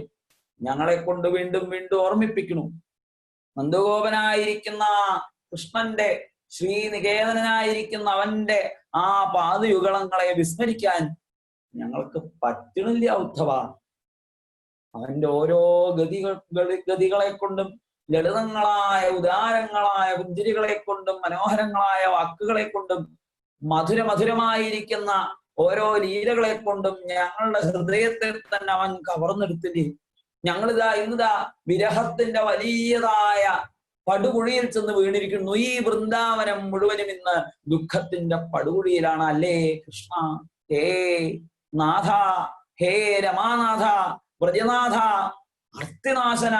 ഞങ്ങളെ കൊണ്ട് വീണ്ടും വീണ്ടും ഓർമ്മിപ്പിക്കുന്നു. നന്ദഗോപനായിരിക്കുന്ന കൃഷ്ണന്റെ ശ്രീനികേതനായിരിക്കുന്ന അവന്റെ ആ പാദയുഗളങ്ങളെ വിസ്മരിക്കാൻ ഞങ്ങൾക്ക് പറ്റണില്ല ഉദ്ധവ. അവന്റെ ഓരോ ഗതികളെ കൊണ്ടും ലളിതങ്ങളായ ഉദാരങ്ങളായ പുഞ്ചിരികളെ കൊണ്ടും മനോഹരങ്ങളായ വാക്കുകളെ കൊണ്ടും മധുരമായിരിക്കുന്ന ഓരോ ലീലകളെ കൊണ്ടും ഞങ്ങളുടെ ഹൃദയത്തെ തന്നെ അവൻ കവർന്നെടുത്തില്ലേ. ഞങ്ങളിതാ ഇന്നിതാ വിരഹത്തിന്റെ വലിയതായ പടുകുഴിയിൽ ചെന്ന് വീണിരിക്കുന്നു. ഈ വൃന്ദാവനം മുഴുവനും ഇന്ന് ദുഃഖത്തിന്റെ പടുകുഴിയിലാണ് അല്ലേ കൃഷ്ണ? ഹേ നാഥ, ഹേ രമാനാഥ, വ്രജനാഥ, അർത്തിനാശന,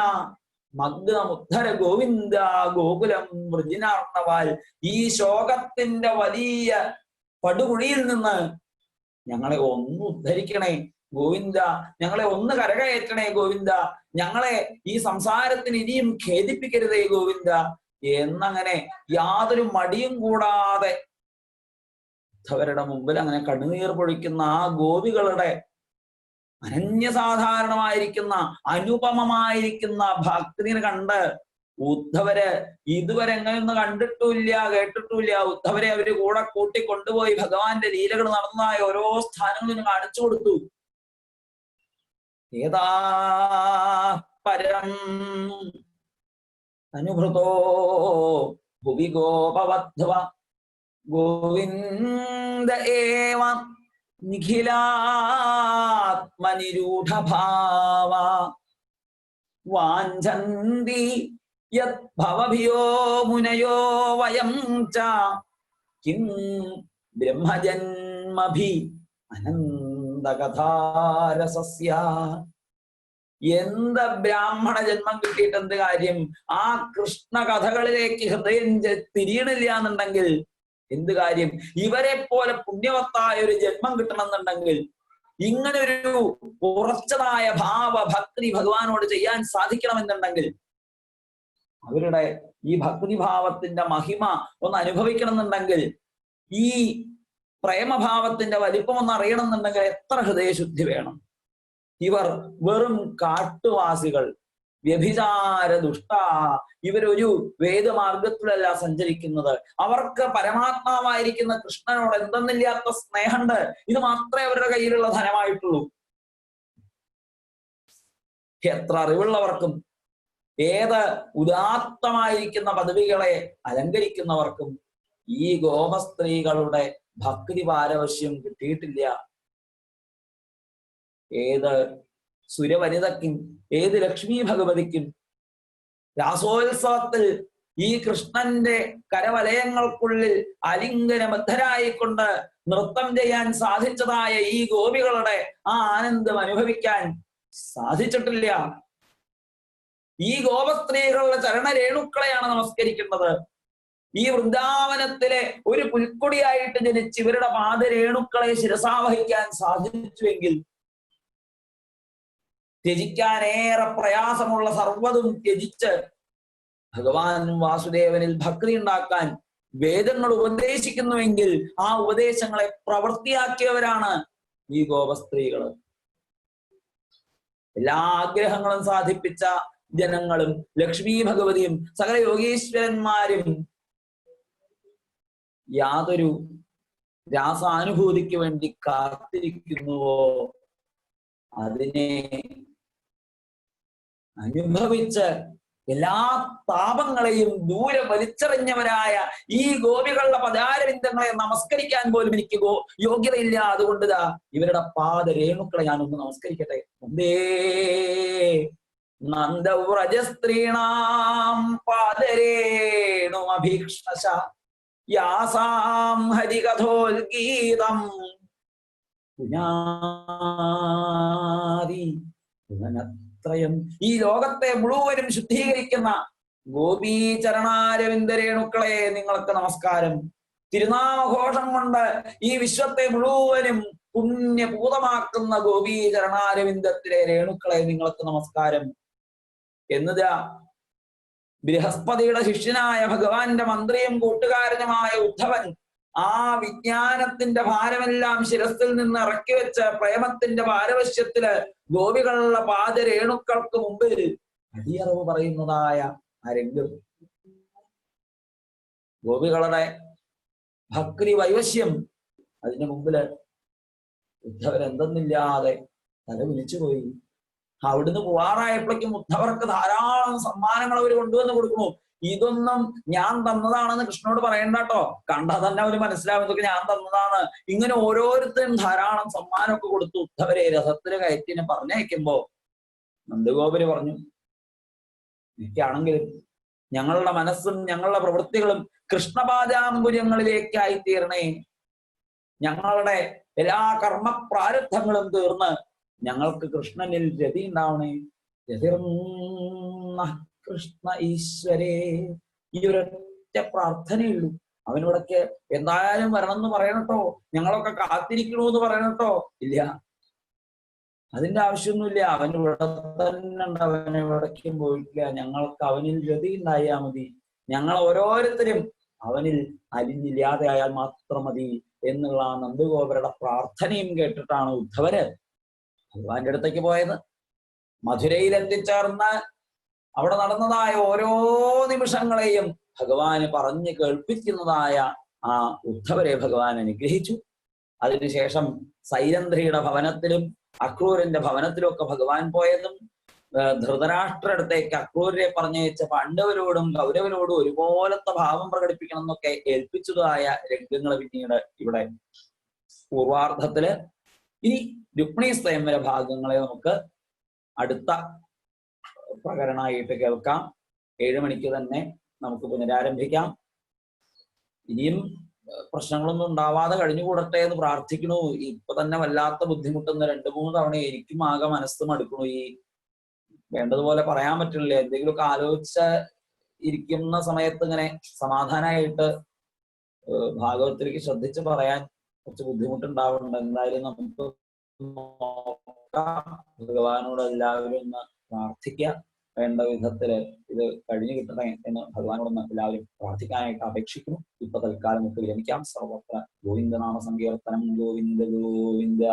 മഗ്നമുദ്ധര ഗോവിന്ദ, ഗോകുലം വൃജിനാർണവാൽ. ഈ ശോകത്തിന്റെ വലിയ പടുകുഴിയിൽ നിന്ന് ഞങ്ങളെ ഒന്ന് ഉദ്ധരിക്കണേ ഗോവിന്ദ, ഞങ്ങളെ ഒന്ന് കരകയറ്റണേ ഗോവിന്ദ, ഞങ്ങളെ ഈ സംസാരത്തിന് ഇനിയും ഖേദിപ്പിക്കരുതേ ഗോവിന്ദ എന്നങ്ങനെ യാതൊരു മടിയും കൂടാതെ അവരുടെ മുമ്പിൽ അങ്ങനെ കണ്ണുനീർ പൊഴിക്കുന്ന ആ ഗോപികളുടെ അനന്യസാധാരണമായിരിക്കുന്ന അനുപമമായിരിക്കുന്ന ഭക്തിനെ കണ്ട് ഉദ്ധവര് ഇതുവരെ എങ്ങനെയൊന്നും കണ്ടിട്ടില്ല, കേട്ടിട്ടില്ല. ഉദ്ധവരെ അവര് കൂടെ കൂട്ടി കൊണ്ടുപോയി ഭഗവാന്റെ ലീലകൾ നടന്നതായ ഓരോ സ്ഥാനങ്ങളും കാണിച്ചു കൊടുത്തു. ഏതാ പരം അനുഭൃതോ ഭുവി ഗോപവധ്വ ഗോവിന്ദ ഏവ നിഖിലാത്മനിരൂഢഭാവ വാഞ്ചന്തി യത് ഭവഭിയോ മുനയോ വയം ച കിം ബ്രഹ്മജന്മഭി അനന്തകഥാരസസ്യ. എന്ത് ബ്രാഹ്മണ ജന്മം കിട്ടിയിട്ട് എന്ത് കാര്യം? ആ കൃഷ്ണ കഥകളിലേക്ക് ഹൃദയം തിരിയണില്ല എന്നുണ്ടെങ്കിൽ എന്ത് കാര്യം? ഇവരെ പോലെ പുണ്യവത്തായ ഒരു ജന്മം കിട്ടണമെന്നുണ്ടെങ്കിൽ, ഇങ്ങനെ ഒരു ഉറച്ചതായ ഭാവ ഭക്തി ഭഗവാനോട് ചെയ്യാൻ സാധിക്കണമെന്നുണ്ടെങ്കിൽ, അവരുടെ ഈ ഭക്തിഭാവത്തിന്റെ മഹിമ ഒന്ന് അനുഭവിക്കണം എന്നുണ്ടെങ്കിൽ, ഈ പ്രേമഭാവത്തിന്റെ വലിപ്പം ഒന്ന് അറിയണം എന്നുണ്ടെങ്കിൽ എത്ര ഹൃദയശുദ്ധി വേണം. ഇവർ വെറും കാട്ടുവാസികൾ, വ്യഭിചാര ദുഷ്ട. ഇവരൊരു വേദമാർഗത്തിലല്ല സഞ്ചരിക്കുന്നത്. അവർക്ക് പരമാത്മാവായിരിക്കുന്ന കൃഷ്ണനോട് എന്തെന്നില്ലാത്ത സ്നേഹമുണ്ട്. ഇത് മാത്രമേ അവരുടെ കയ്യിലുള്ള ധനമായിട്ടുള്ളൂ. എത്ര അറിവുള്ളവർക്കും ഏത് ഉദാത്തമായിരിക്കുന്ന പദവികളെ അലങ്കരിക്കുന്നവർക്കും ഈ ഗോപസ്ത്രീകളുടെ ഭക്തി പാരവശ്യം കിട്ടിയിട്ടില്ല. ഏത് സുരവനിതയ്ക്കും ഏത് ലക്ഷ്മി ഭഗവതിക്കും രാസോത്സവത്തിൽ ഈ കൃഷ്ണന്റെ കരവലയങ്ങൾക്കുള്ളിൽ അലിംഗനബദ്ധരായിക്കൊണ്ട് നൃത്തം ചെയ്യാൻ സാധിച്ചതായ ഈ ഗോപികളുടെ ആ ആനന്ദം അനുഭവിക്കാൻ സാധിച്ചിട്ടില്ല. ഈ ഗോപസ്ത്രീകളുടെ ചരണരേണുക്കളെയാണ് നമസ്കരിക്കുന്നത്. ഈ വൃന്ദാവനത്തിലെ ഒരു പുൽക്കൊടിയായിട്ട് ജനിച്ച് ഇവരുടെ പാദരേണുക്കളെ ശിരസാവഹിക്കാൻ സാധിച്ചുവെങ്കിൽ, ത്യജിക്കാനേറെ പ്രയാസമുള്ള സർവ്വതും ത്യജിച്ച് ഭഗവാൻ വാസുദേവനിൽ ഭക്തി ഉണ്ടാക്കാൻ വേദങ്ങൾ ഉപദേശിക്കുന്നുവെങ്കിൽ ആ ഉപദേശങ്ങളെ പ്രവൃത്തിയാക്കിയവരാണ് ഈ ഗോപസ്ത്രീകൾ. എല്ലാ ആഗ്രഹങ്ങളും സാധിപ്പിച്ച ജനങ്ങളും ലക്ഷ്മി ഭഗവതിയും സകല യോഗീശ്വരന്മാരും യാതൊരു രാസാനുഭൂതിക്ക് വേണ്ടി കാത്തിരിക്കുന്നുവോ അതിനെ അനുഭവിച്ച് എല്ലാ താപങ്ങളെയും ദൂരെ വലിച്ചെറിഞ്ഞവരായ ഈ ഗോപികളുടെ പദാരവിന്ദങ്ങളെ നമസ്കരിക്കാൻ പോലും എനിക്ക് യോഗ്യതയില്ല. അതുകൊണ്ട് ഇവരുടെ പാദരേണുക്കളെ ഞാനൊന്ന് നമസ്കരിക്കട്ടെ. വന്ദേ നന്ദവ്രജസ്ത്രീണാം പാദരേണു അഭീക്ഷണശ യാസാം ഹരികഥോൽഗീതം പുനാദിത്രയം. ഈ ലോകത്തെ മുഴുവനും ശുദ്ധീകരിക്കുന്ന ഗോപീചരണാരവിന്ദരേണുക്കളെ നിങ്ങൾക്ക് നമസ്കാരം. തിരുനാമഘോഷം കൊണ്ട് ഈ വിശ്വത്തെ മുഴുവനും പുണ്യപൂതമാക്കുന്ന ഗോപീചരണാരവിന്ദത്തിലെ രേണുക്കളെ നിങ്ങൾക്ക് നമസ്കാരം. എന്നതാ ബൃഹസ്പതിയുടെ ശിഷ്യനായ ഭഗവാന്റെ മന്ത്രിയും കൂട്ടുകാരനുമായ ഉദ്ധവൻ ആ വിജ്ഞാനത്തിന്റെ ഭാരമെല്ലാം ശിരസിൽ നിന്ന് ഇറക്കി വെച്ച് പ്രേമത്തിന്റെ പാരവശ്യത്തില് ഗോപികളുടെ പാദരേണുക്കൾക്ക് മുമ്പിൽ അടിയറവ് പറയുന്നതായ ആ രംഗം, ഗോപികളുടെ ഭക്തി വൈവശ്യം, അതിന് മുമ്പില് ഉദ്ധവൻ എന്തെന്നില്ലാതെ തല വിളിച്ചുപോയി. അവിടുന്ന് പോവാറായപ്പോഴേക്കും ഉദ്ധവർക്ക് ധാരാളം സമ്മാനങ്ങൾ അവർ കൊണ്ടുവന്ന് കൊടുക്കുന്നു. ഇതൊന്നും ഞാൻ തന്നതാണെന്ന് കൃഷ്ണനോട് പറയണ്ട കേട്ടോ, കണ്ടാൽ തന്നെ അവര് മനസ്സിലാവും ഇതൊക്കെ ഞാൻ തന്നതാണ്. ഇങ്ങനെ ഓരോരുത്തരും ധാരാളം സമ്മാനമൊക്കെ കൊടുത്തു ഉദ്ധവരെ രഥത്തിന് കയറ്റിനെ പറഞ്ഞയക്കുമ്പോ നന്ദഗോപര് പറഞ്ഞു, എനിക്കാണെങ്കിലും ഞങ്ങളുടെ മനസ്സും ഞങ്ങളുടെ പ്രവൃത്തികളും കൃഷ്ണപാദാംബുര്യങ്ങളിലേക്കായി തീരണേ. ഞങ്ങളുടെ എല്ലാ കർമ്മ പ്രാരബ്ധങ്ങളും തീർന്ന് ഞങ്ങൾക്ക് കൃഷ്ണനിൽ രതി ഉണ്ടാവണേ. രതിർന്ന കൃഷ്ണ ഈശ്വരേ. ഈ ഒരൊറ്റ പ്രാർത്ഥനയുള്ളൂ. അവനോടൊക്കെ എന്തായാലും വരണം എന്ന് പറയണട്ടോ, ഞങ്ങളൊക്കെ കാത്തിരിക്കണമെന്ന് പറയണട്ടോ. ഇല്ല, അതിന്റെ ആവശ്യമൊന്നുമില്ല. അവൻ ഇവിടെ തന്നെ ഉണ്ട്, അവനെ എവിടേക്കും പോയിട്ടില്ല. ഞങ്ങൾക്ക് അവനിൽ രതി ഉണ്ടായാ മതി. ഞങ്ങൾ ഓരോരുത്തരും അവനിൽ അലിഞ്ഞില്ലാതെ ആയാൽ മാത്രം മതി എന്നുള്ള നന്ദഗോപരുടെ പ്രാർത്ഥനയും കേട്ടിട്ടാണ് ഉദ്ധവര് ഭഗവാന്റെ അടുത്തേക്ക് പോയത്. മധുരയിൽ എത്തിച്ചേർന്ന് അവിടെ നടന്നതായ ഓരോ നിമിഷങ്ങളെയും ഭഗവാന് പറഞ്ഞു കേൾപ്പിക്കുന്നതായ ആ ഉദ്ധവരെ ഭഗവാൻ അനുഗ്രഹിച്ചു. അതിനുശേഷം സൈരന്ധ്രിയുടെ ഭവനത്തിലും അക്രൂരന്റെ ഭവനത്തിലും ഒക്കെ ഭഗവാൻ പോയതും ധൃതരാഷ്ട്ര അടുത്തേക്ക് അക്രൂരെ പറഞ്ഞയച്ച പാണ്ഡവരോടും കൗരവരോടും ഒരുപോലത്തെ ഭാവം പ്രകടിപ്പിക്കണം എന്നൊക്കെ ഏൽപ്പിച്ചതായ രംഗങ്ങൾ പിന്നീട് ഇവിടെ പൂർവാർദ്ധത്തില്. ഇനി രുക്മിണീ സ്വയംവര ഭാഗങ്ങളെ നമുക്ക് അടുത്ത പ്രകരണമായിട്ട് കേൾക്കാം. 7 മണിക്ക് തന്നെ നമുക്ക് പുനരാരംഭിക്കാം. ഇനിയും പ്രശ്നങ്ങളൊന്നും ഉണ്ടാവാതെ കഴിഞ്ഞുകൂടട്ടെ എന്ന് പ്രാർത്ഥിക്കണു. ഇപ്പൊ തന്നെ വല്ലാത്ത ബുദ്ധിമുട്ടുന്ന 2-3 തവണ എനിക്കും ആകെ മനസ്സ് മടുക്കണു. ഈ വേണ്ടതുപോലെ പറയാൻ പറ്റില്ല. എന്തെങ്കിലുമൊക്കെ ആലോചിച്ച് ഇരിക്കുന്ന സമയത്ത് ഇങ്ങനെ സമാധാനമായിട്ട് ഭാഗവത്തിലേക്ക് ശ്രദ്ധിച്ച് പറയാൻ കുറച്ച് ബുദ്ധിമുട്ടുണ്ടാവുന്നുണ്ട്. എന്തായാലും നമുക്ക് ഭഗവാനോട് എല്ലാവരും ഒന്ന് പ്രാർത്ഥിക്കുക. വേണ്ട വിധത്തില് ഇത് കഴിഞ്ഞു കിട്ടണേ എന്ന് ഭഗവാനോടൊന്ന് എല്ലാവരും പ്രാർത്ഥിക്കാനായിട്ട് അപേക്ഷിക്കുന്നു. ഇപ്പൊ തൽക്കാലം നമുക്ക് വിരമിക്കാം. സർവത്ര ഗോവിന്ദനാമ സങ്കീർത്തനം. ഗോവിന്ദ ഗോവിന്ദ.